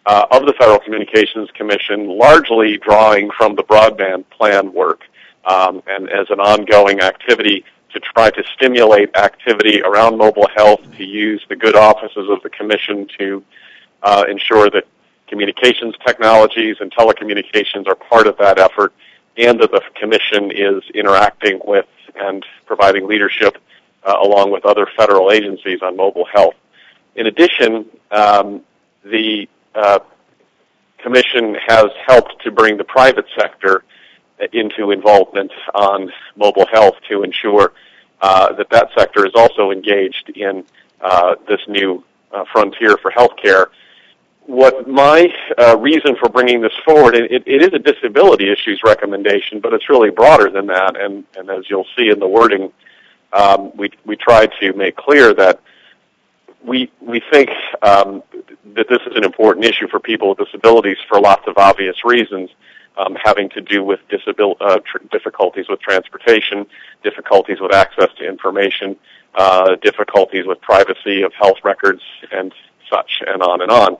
of the Federal Communications Commission, largely drawing from the broadband plan work, and as an ongoing activity to try to stimulate activity around mobile health, to use the good offices of the Commission to ensure that communications technologies and telecommunications are part of that effort, and that the Commission is interacting with and providing leadership along with other federal agencies on mobile health. In addition, the Commission has helped to bring the private sector into involvement on mobile health to ensure that sector is also engaged in this new frontier for healthcare. what my reason for bringing this forward, it is a disability issues recommendation, but it's really broader than that. And as you'll see in the wording, we tried to make clear that we think that this is an important issue for people with disabilities for lots of obvious reasons, having to do with difficulties with transportation, difficulties with access to information, difficulties with privacy of health records, and such, and on and on.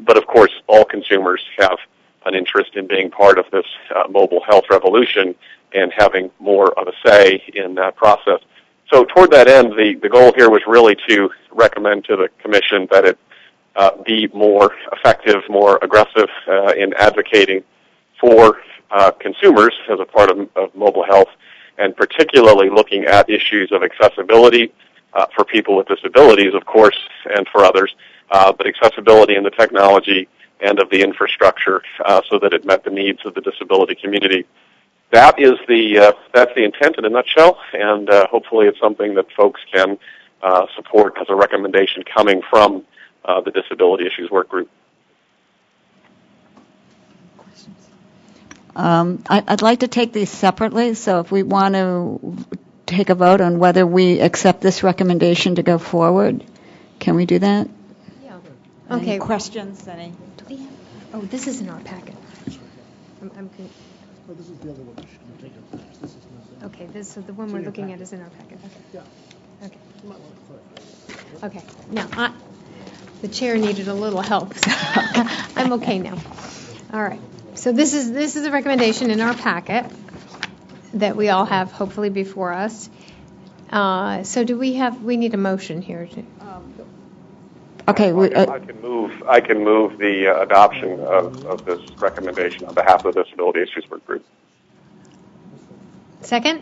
But of course, all consumers have an interest in being part of this mobile health revolution and having more of a say in that process. So toward that end, the goal here was really to recommend to the Commission that it be more effective, more aggressive in advocating for consumers as a part of mobile health, and particularly looking at issues of accessibility for people with disabilities, of course, and for others, but accessibility in the technology and of the infrastructure so that it met the needs of the disability community. That's the intent in a nutshell, and hopefully it's something that folks can support as a recommendation coming from the Disability Issues Work Group. I'd like to take these separately, so if we want to take a vote on whether we accept this recommendation to go forward, can we do that? Yeah. Any Okay. questions? Any? Do we have? Oh, this is in our packet. Oh, this is the other one. You take it first. This is not Okay, so the one we're looking at is in our packet. Okay. Yeah. Okay. You might want to clarify. Okay. Now, the chair needed a little help, so I'm okay now. All right. So this is a recommendation in our packet that we all have hopefully before us. So we need a motion here. Okay. I can move the adoption of this recommendation on behalf of the Disability Issues Work Group. Second?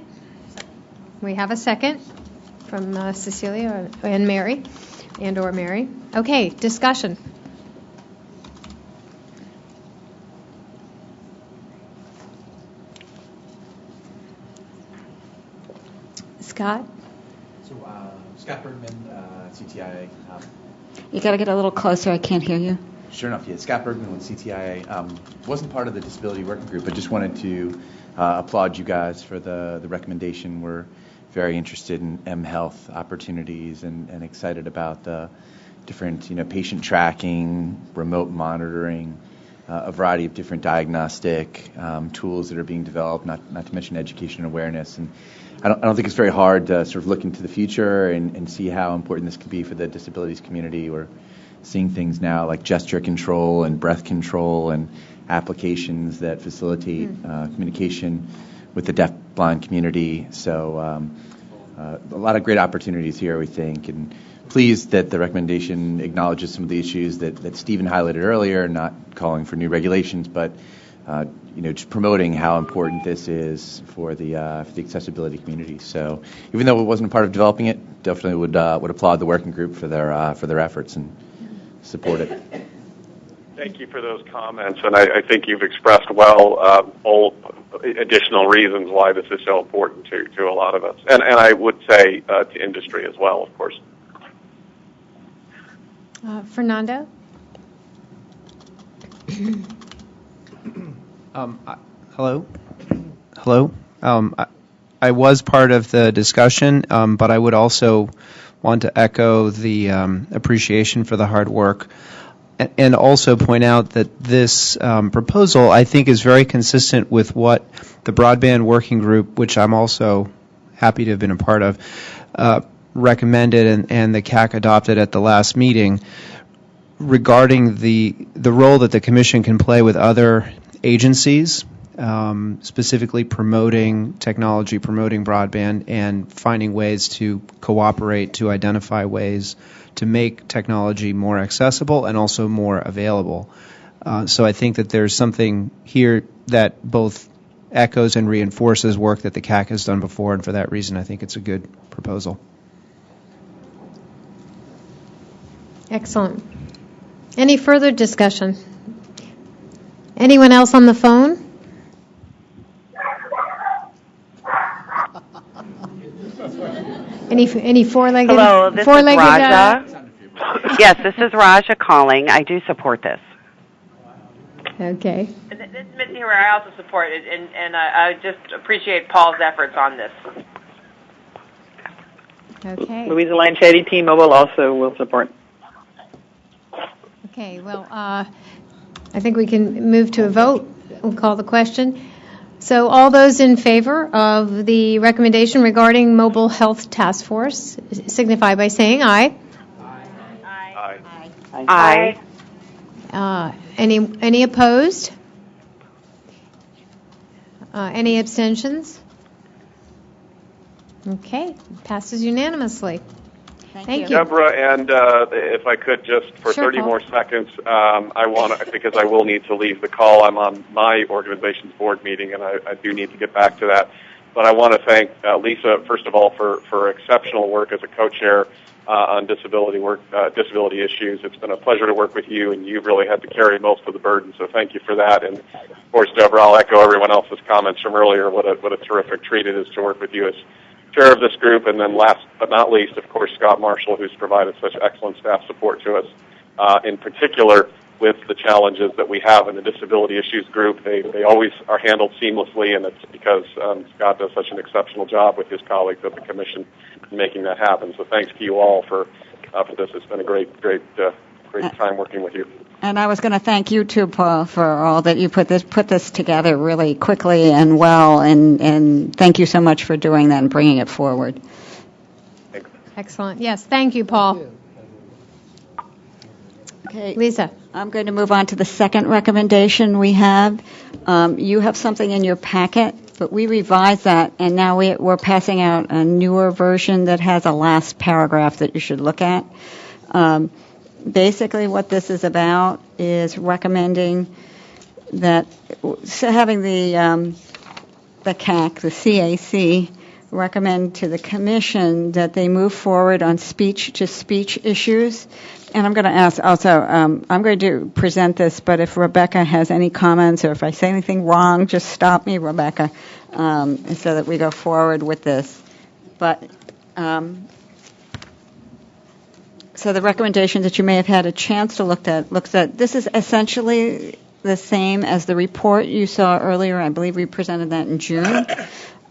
We have a second from Cecilia and Mary, or Mary. Okay, discussion. Scott? So, Scott Bergman, CTIA. You got to get a little closer. I can't hear you. Sure enough, yeah. Scott Bergman with CTIA. Wasn't part of the disability working group, but just wanted to applaud you guys for the recommendation. We're very interested in M-Health opportunities and excited about the different, patient tracking, remote monitoring, a variety of different diagnostic tools that are being developed, not to mention education and awareness. And I don't think it's very hard to sort of look into the future and see how important this could be for the disabilities community. We're seeing things now like gesture control and breath control and applications that facilitate communication with the deaf-blind community. So a lot of great opportunities here, we think, and pleased that the recommendation acknowledges some of the issues that Stephen highlighted earlier, not calling for new regulations, but just promoting how important this is for the accessibility community. So even though it wasn't a part of developing it, definitely would applaud the working group for their efforts and support it. Thank you for those comments, and I think you've expressed well all additional reasons why this is so important to a lot of us, and I would say to industry as well, of course. Fernando? Hello. I was part of the discussion, but I would also want to echo the appreciation for the hard work and also point out that this proposal, I think, is very consistent with what the Broadband Working Group, which I'm also happy to have been a part of, recommended and the CAC adopted at the last meeting regarding the role that the Commission can play with other agencies, specifically promoting technology, promoting broadband, and finding ways to cooperate to identify ways to make technology more accessible and also more available. So I think that there's something here that both echoes and reinforces work that the CAC has done before, and for that reason I think it's a good proposal. Excellent. Any further discussion? Anyone else on the phone? Any four-legged? Hello, this is four-legged, Raja. Yes, this is Raja calling. I do support this. Okay. And this is Mitzi Herrera. I also support it, and I just appreciate Paul's efforts on this. Okay. Louisa Lanchetti, T-Mobile, also will support. Okay, well, I think we can move to a vote. We'll call the question. So all those in favor of the recommendation regarding Mobile Health Task Force signify by saying aye. Aye. Any opposed? Any abstentions? Okay, passes unanimously. Thank you. Deborah, and if I could just for Sure, 30 Paul. more seconds, I want to, because I will need to leave the call. I'm on my organization's board meeting, and I do need to get back to that. But I want to thank Lisa, first of all, for exceptional work as a co-chair on disability issues. It's been a pleasure to work with you, and you've really had to carry most of the burden, so thank you for that. And, of course, Deborah, I'll echo everyone else's comments from earlier. What a terrific treat it is to work with you as chair of this group, and then last but not least, of course, Scott Marshall, who's provided such excellent staff support to us, in particular with the challenges that we have in the disability issues group. They always are handled seamlessly, and it's because Scott does such an exceptional job with his colleagues at the Commission in making that happen. So thanks to you all for this. It's been a great time working with you. And I was going to thank you too, Paul, for all that you put this together really quickly and well, and thank you so much for doing that and bringing it forward. Excellent. Yes, thank you, Paul. Okay, Lisa. I'm going to move on to the second recommendation we have. You have something in your packet, but we revised that, and now we're passing out a newer version that has a last paragraph that you should look at. Basically, what this is about is recommending that, so having the CAC, the CAC, recommend to the Commission that they move forward on speech-to-speech issues. And I'm going to ask also, I'm going to present this, but if Rebecca has any comments or if I say anything wrong, just stop me, Rebecca, so that we go forward with this. But so the recommendation that you may have had a chance to look at looks at, this is essentially the same as the report you saw earlier. I believe we presented that in June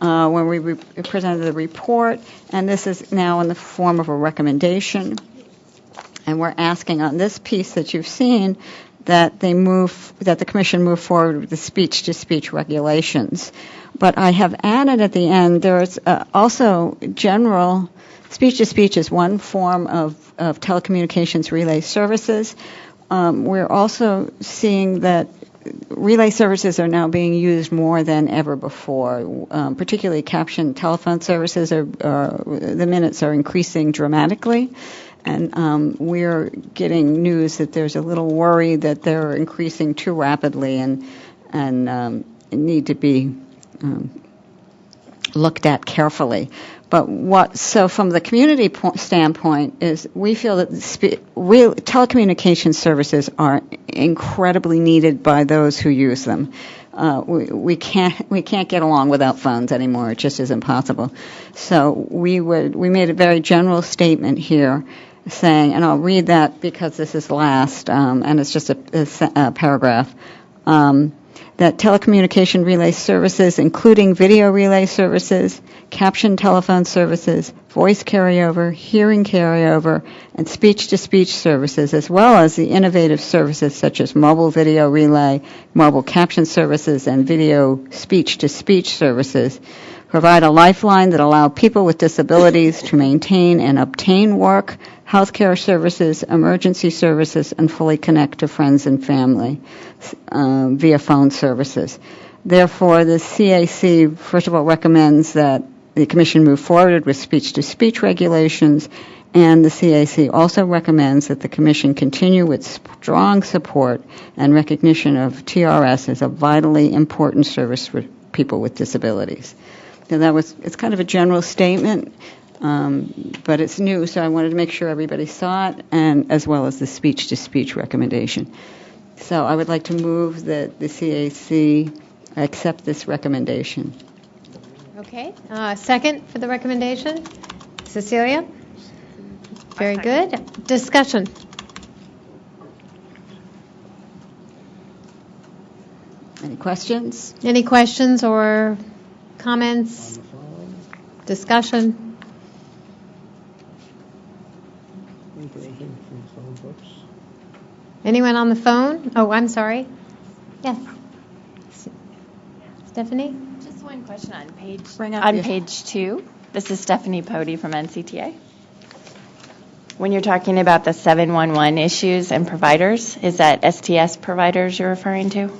when we presented the report, and this is now in the form of a recommendation. And we're asking on this piece that you've seen that the Commission move forward with the speech-to-speech regulations. But I have added at the end, there's also general speech-to-speech is one form of telecommunications relay services. We're also seeing that relay services are now being used more than ever before, particularly captioned telephone services. The minutes are increasing dramatically. And we're getting news that there's a little worry that they're increasing too rapidly and need to be looked at carefully. But so from the community standpoint is we feel that telecommunication services are incredibly needed by those who use them. We can't get along without phones anymore. It just isn't possible. So we made a very general statement here saying, and I'll read that because this is last, and it's just a paragraph, that telecommunication relay services, including video relay services, captioned telephone services, voice carryover, hearing carryover, and speech-to-speech services, as well as the innovative services such as mobile video relay, mobile caption services, and video speech-to-speech services, provide a lifeline that allow people with disabilities to maintain and obtain work, healthcare services, emergency services, and fully connect to friends and family via phone services. Therefore, the CAC, first of all, recommends that the Commission move forward with speech-to-speech regulations, and the CAC also recommends that the Commission continue with strong support and recognition of TRS as a vitally important service for people with disabilities. Now it's kind of a general statement, but it's new, so I wanted to make sure everybody saw it, and as well as the speech-to-speech recommendation. So I would like to move that the CAC accept this recommendation. Okay. Second for the recommendation, Cecilia. Very good. Discussion. Any questions? Any questions or comments? Discussion? Anyone on the phone? Oh, I'm sorry. Yes. Stephanie? Just one question on Bring up on your- page 2. This is Stephanie Pody from NCTA. When you're talking about the 711 issues and providers, is that STS providers you're referring to?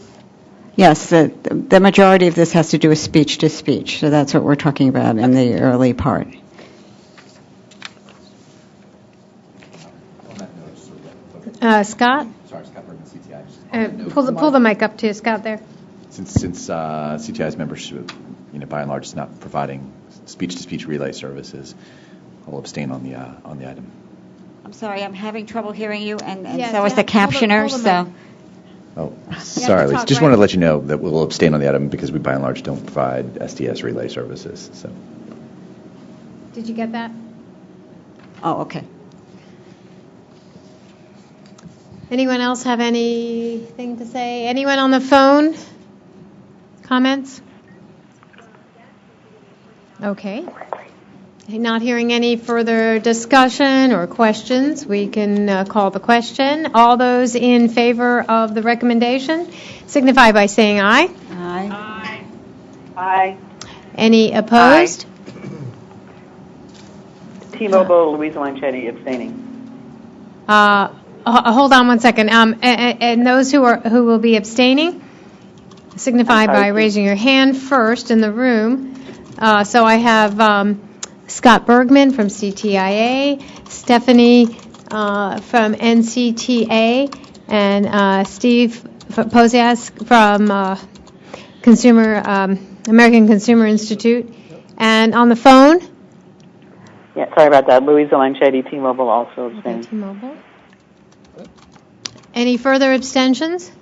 Yes, the majority of this has to do with speech-to-speech, so that's what we're talking about in the early part. Scott? Sorry, Scott Bergman, CTI. Pull the mic up to you, Scott, there. Since CTI's membership, by and large, is not providing speech-to-speech relay services, I'll abstain on the item. I'm sorry, I'm having trouble hearing you, and Yes, so is yeah, the captioner, pull the so... mic. Oh, sorry, Lisa. Just wanted to let you know that we'll abstain on the item because we, by and large, don't provide STS relay services. So. Did you get that? Oh, okay. Anyone else have anything to say? Anyone on the phone? Comments? Okay. Not hearing any further discussion or questions, we can call the question. All those in favor of the recommendation signify by saying aye. Aye. Aye. Any opposed? T-Mobile, Louisa Lanchetti, abstaining. Hold on one second. And those who will be abstaining signify by raising your hand first in the room. So I have Scott Bergman from CTIA, Stephanie from NCTA, and Steve Posias from American Consumer Institute. And on the phone? Yeah, sorry about that. Louisa Lanchetti, T-Mobile, also abstaining. Okay, T-Mobile. Any further abstentions?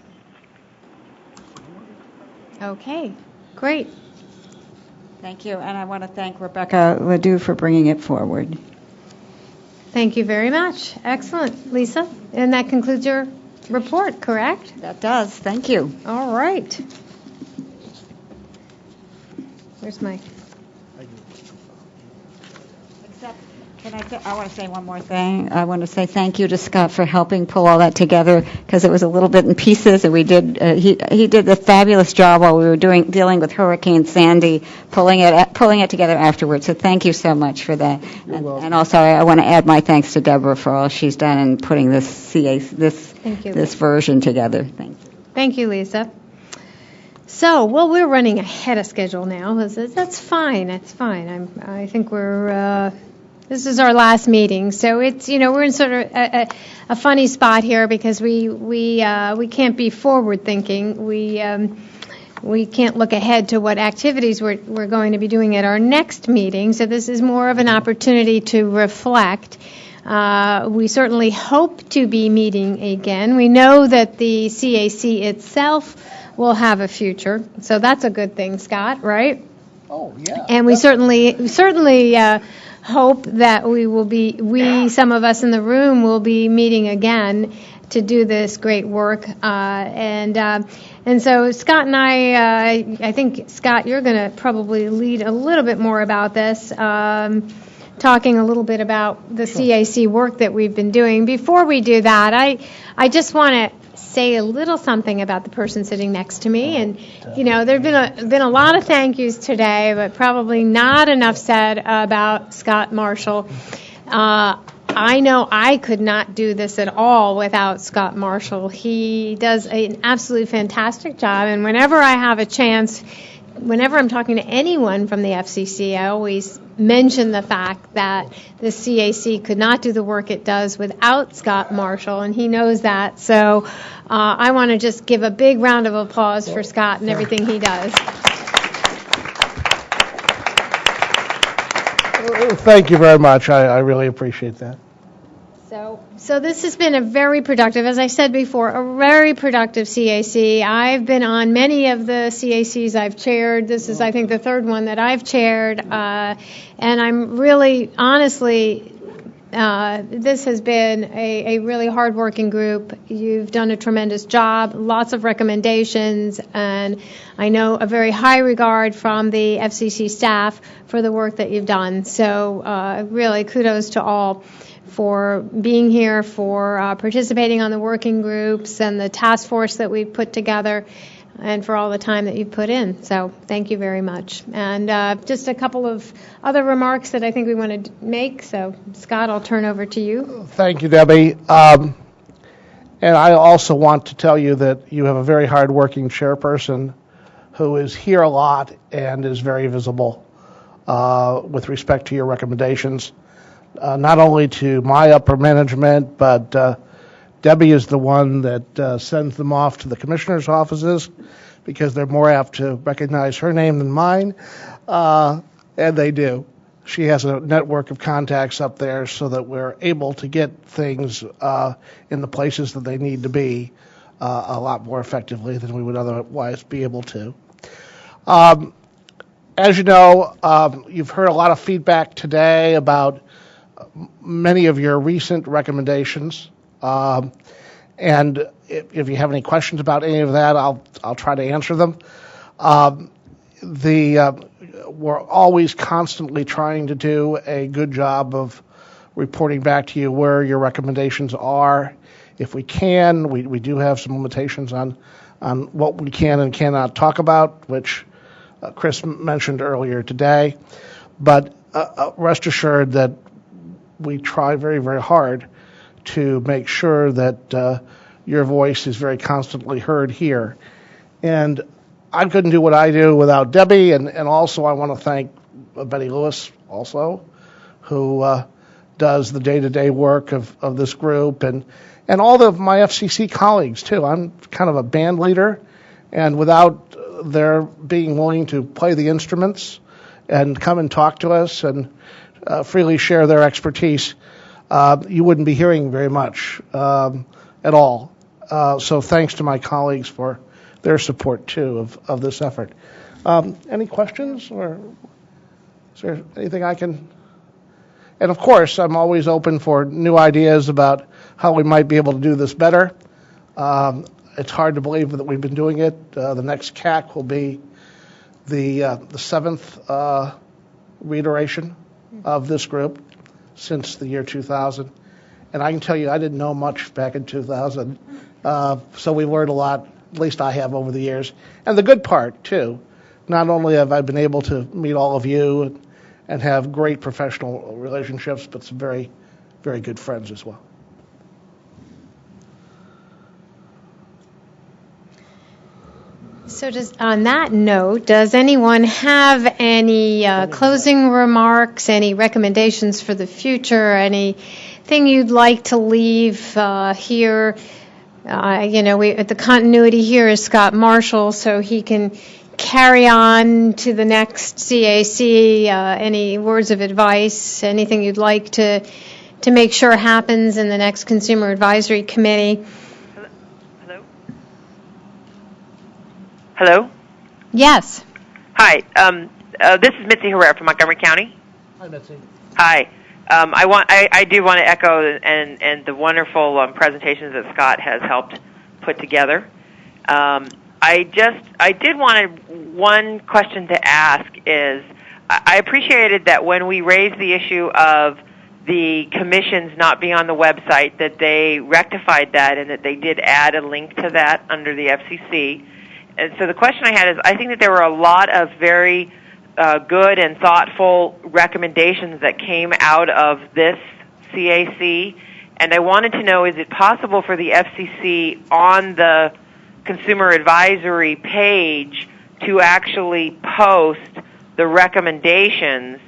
Okay, great. Thank you, and I want to thank Rebecca Ledoux for bringing it forward. Thank you very much. Excellent, Lisa. And that concludes your report, correct? That does. Thank you. All right. Where's my... I want to say one more thing. I want to say thank you to Scott for helping pull all that together because it was a little bit in pieces, and we did. He did a fabulous job while we were dealing with Hurricane Sandy, pulling it together afterwards. So thank you so much for that. And also, I want to add my thanks to Deborah for all she's done in putting this version together. Thank you. Thank you, Lisa. So, we're running ahead of schedule now. That's fine. That's fine. I think we're. This is our last meeting, so it's we're in sort of a funny spot here because we can't be forward thinking. We can't look ahead to what activities we're going to be doing at our next meeting. So this is more of an opportunity to reflect. We certainly hope to be meeting again. We know that the CAC itself will have a future, so that's a good thing, Scott, right? Oh yeah. And we certainly hope that some of us in the room will be meeting again to do this great work. And so Scott and I think, Scott, you're going to probably lead a little bit more about this, talking a little bit about the CAC work that we've been doing. Before we do that, I just want to say a little something about the person sitting next to me. And, there have been a lot of thank yous today, but probably not enough said about Scott Marshall. I know I could not do this at all without Scott Marshall. He does an absolutely fantastic job, and whenever I have a chance, whenever I'm talking to anyone from the FCC, I always mention the fact that the CAC could not do the work it does without Scott Marshall, and he knows that. So I want to just give a big round of applause for Scott and everything he does. Thank you very much. I really appreciate that. So this has been a very productive, as I said before, a very productive CAC. I've been on many of the CACs I've chaired. This is, I think, the third one that I've chaired. And I'm really, honestly, this has been a really hard-working group. You've done a tremendous job, lots of recommendations, and I know a very high regard from the FCC staff for the work that you've done. So really kudos to all for being here, for participating on the working groups and the task force that we've put together, and for all the time that you've put in. So thank you very much. And just a couple of other remarks that I think we want to make. So, Scott, I'll turn over to you. Thank you, Debbie. And I also want to tell you that you have a very hard-working chairperson who is here a lot and is very visible with respect to your recommendations, not only to my upper management, but Debbie is the one that sends them off to the commissioner's offices because they're more apt to recognize her name than mine, and they do. She has a network of contacts up there so that we're able to get things in the places that they need to be a lot more effectively than we would otherwise be able to. As you know, you've heard a lot of feedback today about many of your recent recommendations. And if you have any questions about any of that, I'll try to answer them. We're always constantly trying to do a good job of reporting back to you where your recommendations are. If we can, we do have some limitations on what we can and cannot talk about, which Chris mentioned earlier today. But rest assured that we try very, very hard to make sure that your voice is very constantly heard here. And I couldn't do what I do without Debbie, and also I want to thank Betty Lewis also, who does the day-to-day work of this group, and all of my FCC colleagues, too. I'm kind of a band leader, and without their being willing to play the instruments and come and talk to us and freely share their expertise, you wouldn't be hearing very much at all. So thanks to my colleagues for their support, too, of this effort. Any questions, or is there anything I can... And, of course, I'm always open for new ideas about how we might be able to do this better. It's hard to believe that we've been doing it. The next CAC will be the seventh reiteration of this group since the year 2000. And I can tell you I didn't know much back in 2000. So we've learned a lot, at least I have over the years. And the good part, too, not only have I been able to meet all of you and have great professional relationships, but some very, very good friends as well. So on that note, does anyone have any closing remarks, any recommendations for the future, anything you'd like to leave here? The continuity here is Scott Marshall, so he can carry on to the next CAC. Any words of advice, anything you'd like to make sure happens in the next Consumer Advisory Committee? Hello? Yes. Hi. This is Mitzi Herrera from Montgomery County. Hi, Mitzi. Hi. I do want to echo and the wonderful presentations that Scott has helped put together. I did want one question to ask is, I appreciated that when we raised the issue of the commissions not being on the website, that they rectified that and that they did add a link to that under the FCC. And so the question I had is, I think that there were a lot of very good and thoughtful recommendations that came out of this CAC, and I wanted to know, is it possible for the FCC on the Consumer Advisory page to actually post the recommendations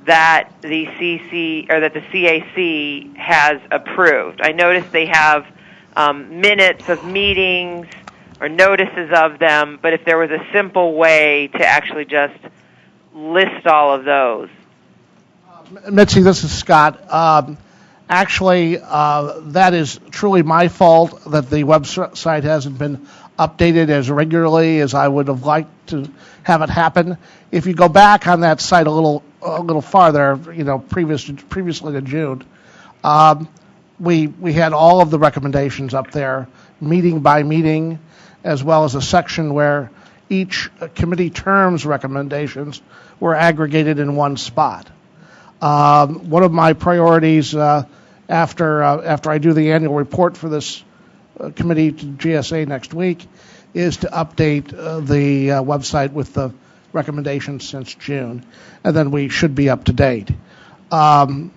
that the CAC has approved? I noticed they have minutes of meetings or notices of them, but if there was a simple way to actually just list all of those. Mitzi, this is Scott. Actually, that is truly my fault that the website hasn't been updated as regularly as I would have liked to have it happen. If you go back on that site a little farther, previously to June, We had all of the recommendations up there, meeting by meeting, as well as a section where each committee term's recommendations were aggregated in one spot. One of my priorities after I do the annual report for this committee to GSA next week is to update the website with the recommendations since June, and then we should be up to date. I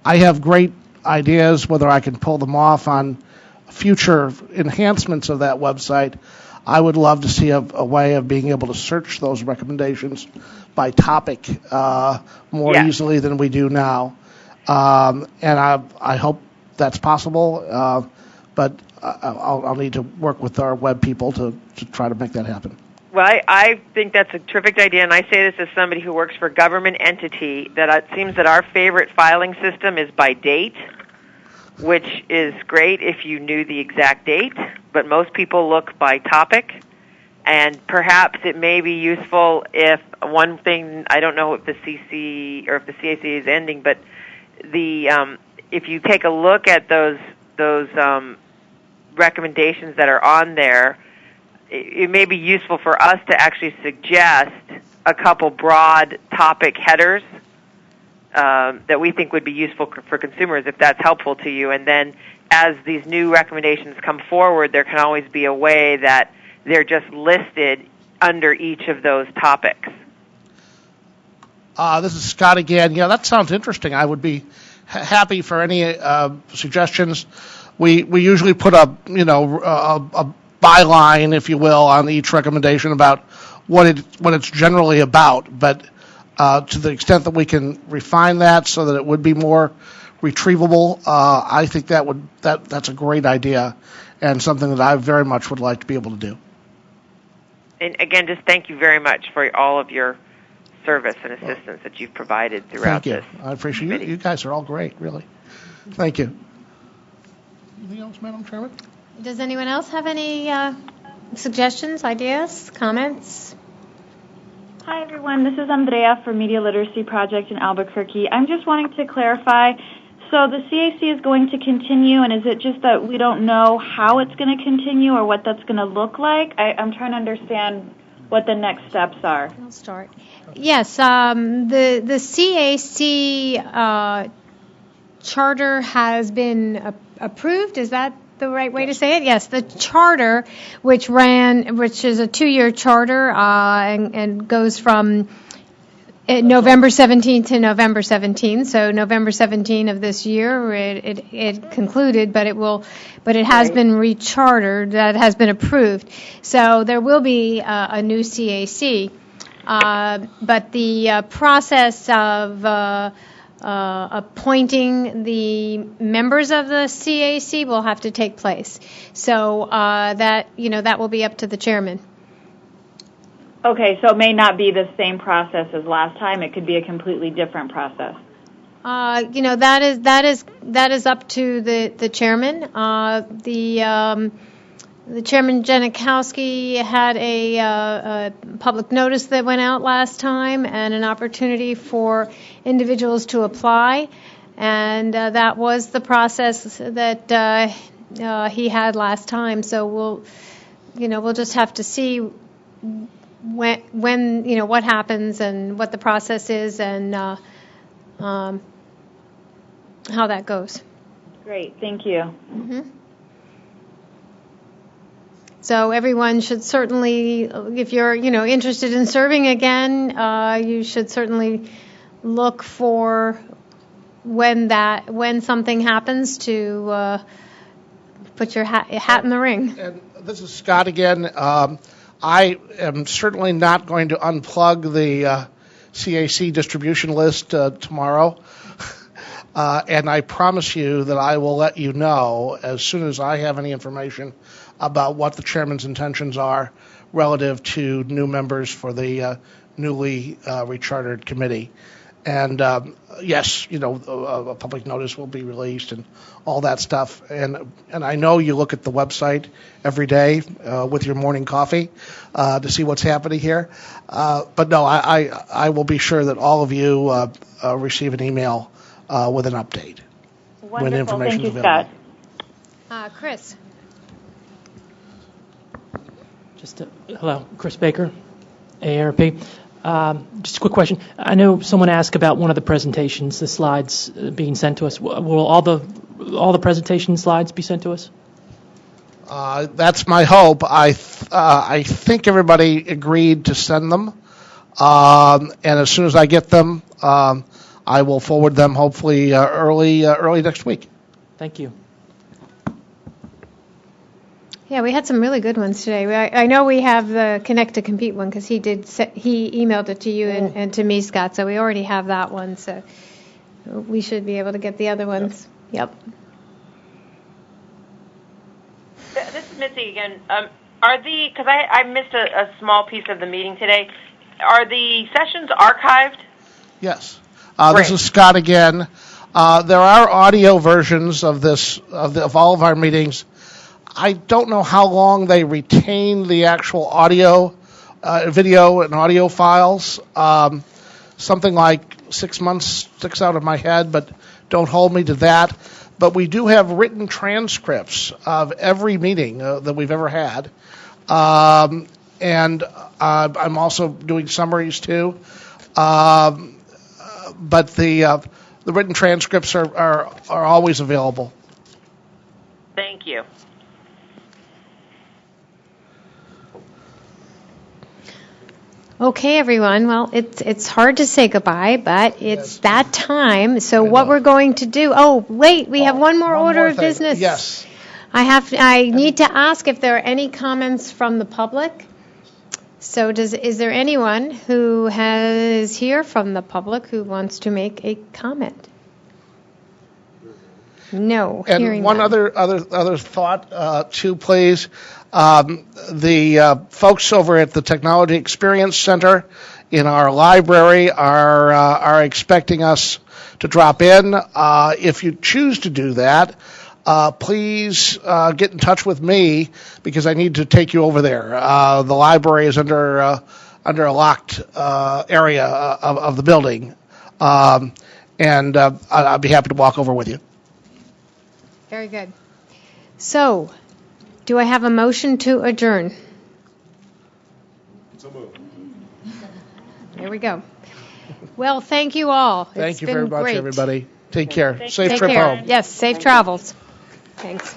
have great ideas, whether I can pull them off on future enhancements of that website. I would love to see a way of being able to search those recommendations by topic more easily than we do now. And I hope that's possible, but I'll need to work with our web people to try to make that happen. Well, I think that's a terrific idea, and I say this as somebody who works for a government entity, that it seems that our favorite filing system is by date, which is great if you knew the exact date, but most people look by topic, and perhaps it may be useful if one thing, I don't know if the CC or if the CAC is ending, but if you take a look at those recommendations that are on there, it may be useful for us to actually suggest a couple broad topic headers that we think would be useful for consumers, if that's helpful to you. And then as these new recommendations come forward, there can always be a way that they're just listed under each of those topics. This is Scott again. Yeah, that sounds interesting. I would be happy for any suggestions. We usually put a byline, if you will, on each recommendation about what it's generally about. But to the extent that we can refine that so that it would be more retrievable, I think that's a great idea and something that I very much would like to be able to do. And again, just thank you very much for all of your service and assistance that you've provided throughout this. Thank you. I appreciate it. You guys are all great, really. Thank you. Anything else, Madam Chairman? Does anyone else have any suggestions, ideas, comments? Hi, everyone. This is Andrea for Media Literacy Project in Albuquerque. I'm just wanting to clarify, so the CAC is going to continue, and is it just that we don't know how it's going to continue or what that's going to look like? I'm trying to understand what the next steps are. I'll start. Yes, the CAC charter has been approved. Is that the right way to say it? Yes, the charter, which is a 2-year charter and goes from November 17 to November 17. So November 17 of this year, it concluded, but it has been rechartered. That has been approved. So there will be a new CAC, but the process of appointing the members of the CAC will have to take place. So that will be up to the chairman. Okay, so it may not be the same process as last time. It could be a completely different process. That is up to the chairman. The chairman Janikowski had a public notice that went out last time and an opportunity for individuals to apply, and that was the process that he had last time. So we'll just have to see when what happens and what the process is and how that goes. Great, thank you. Mm-hmm. So everyone should certainly, if you're interested in serving again, you should certainly look for when something happens to put your hat in the ring. And this is Scott again. I am certainly not going to unplug the CAC distribution list tomorrow. And I promise you that I will let you know as soon as I have any information about what the chairman's intentions are relative to new members for the newly rechartered committee. And yes, a public notice will be released and all that stuff. And I know you look at the website every day with your morning coffee to see what's happening here. But no, I will be sure that all of you receive an email with an update. when information Thank is you, available. Scott. Chris. Hello, Chris Baker, AARP. Just a quick question. I know someone asked about one of the presentations, the slides being sent to us. Will all the presentation slides be sent to us? That's my hope. I think everybody agreed to send them, and as soon as I get them, I will forward them. Hopefully, early next week. Thank you. Yeah, we had some really good ones today. I know we have the Connect to Compete one because he emailed it to you and to me, Scott. So we already have that one. So we should be able to get the other ones. Yep. This is Mitzi again. Because I missed a small piece of the meeting today. Are the sessions archived? Yes. This is Scott again. There are audio versions of of all of our meetings. I don't know how long they retain the actual audio, video and audio files. Something like 6 months sticks out of my head, but don't hold me to that. But we do have written transcripts of every meeting that we've ever had. And I'm also doing summaries too. But the written transcripts are always available. Thank you. Okay, everyone. Well, it's hard to say goodbye, but it's that time. So what we're going to do? Oh, wait, we have one more order of business. Yes. I need to ask if there are any comments from the public. So is there anyone who is here from the public who wants to make a comment? No. And one other thought, too, please. The folks over at the Technology Experience Center in our library are expecting us to drop in. If you choose to do that, please get in touch with me because I need to take you over there. The library is under a locked area of the building, and I'll be happy to walk over with you. Very good. So, do I have a motion to adjourn? So moved. There we go. Well, thank you all. Thank It's you been very much, great. everybody. Take care. Safe Take trip care. home. Yes, safe travels. Thanks.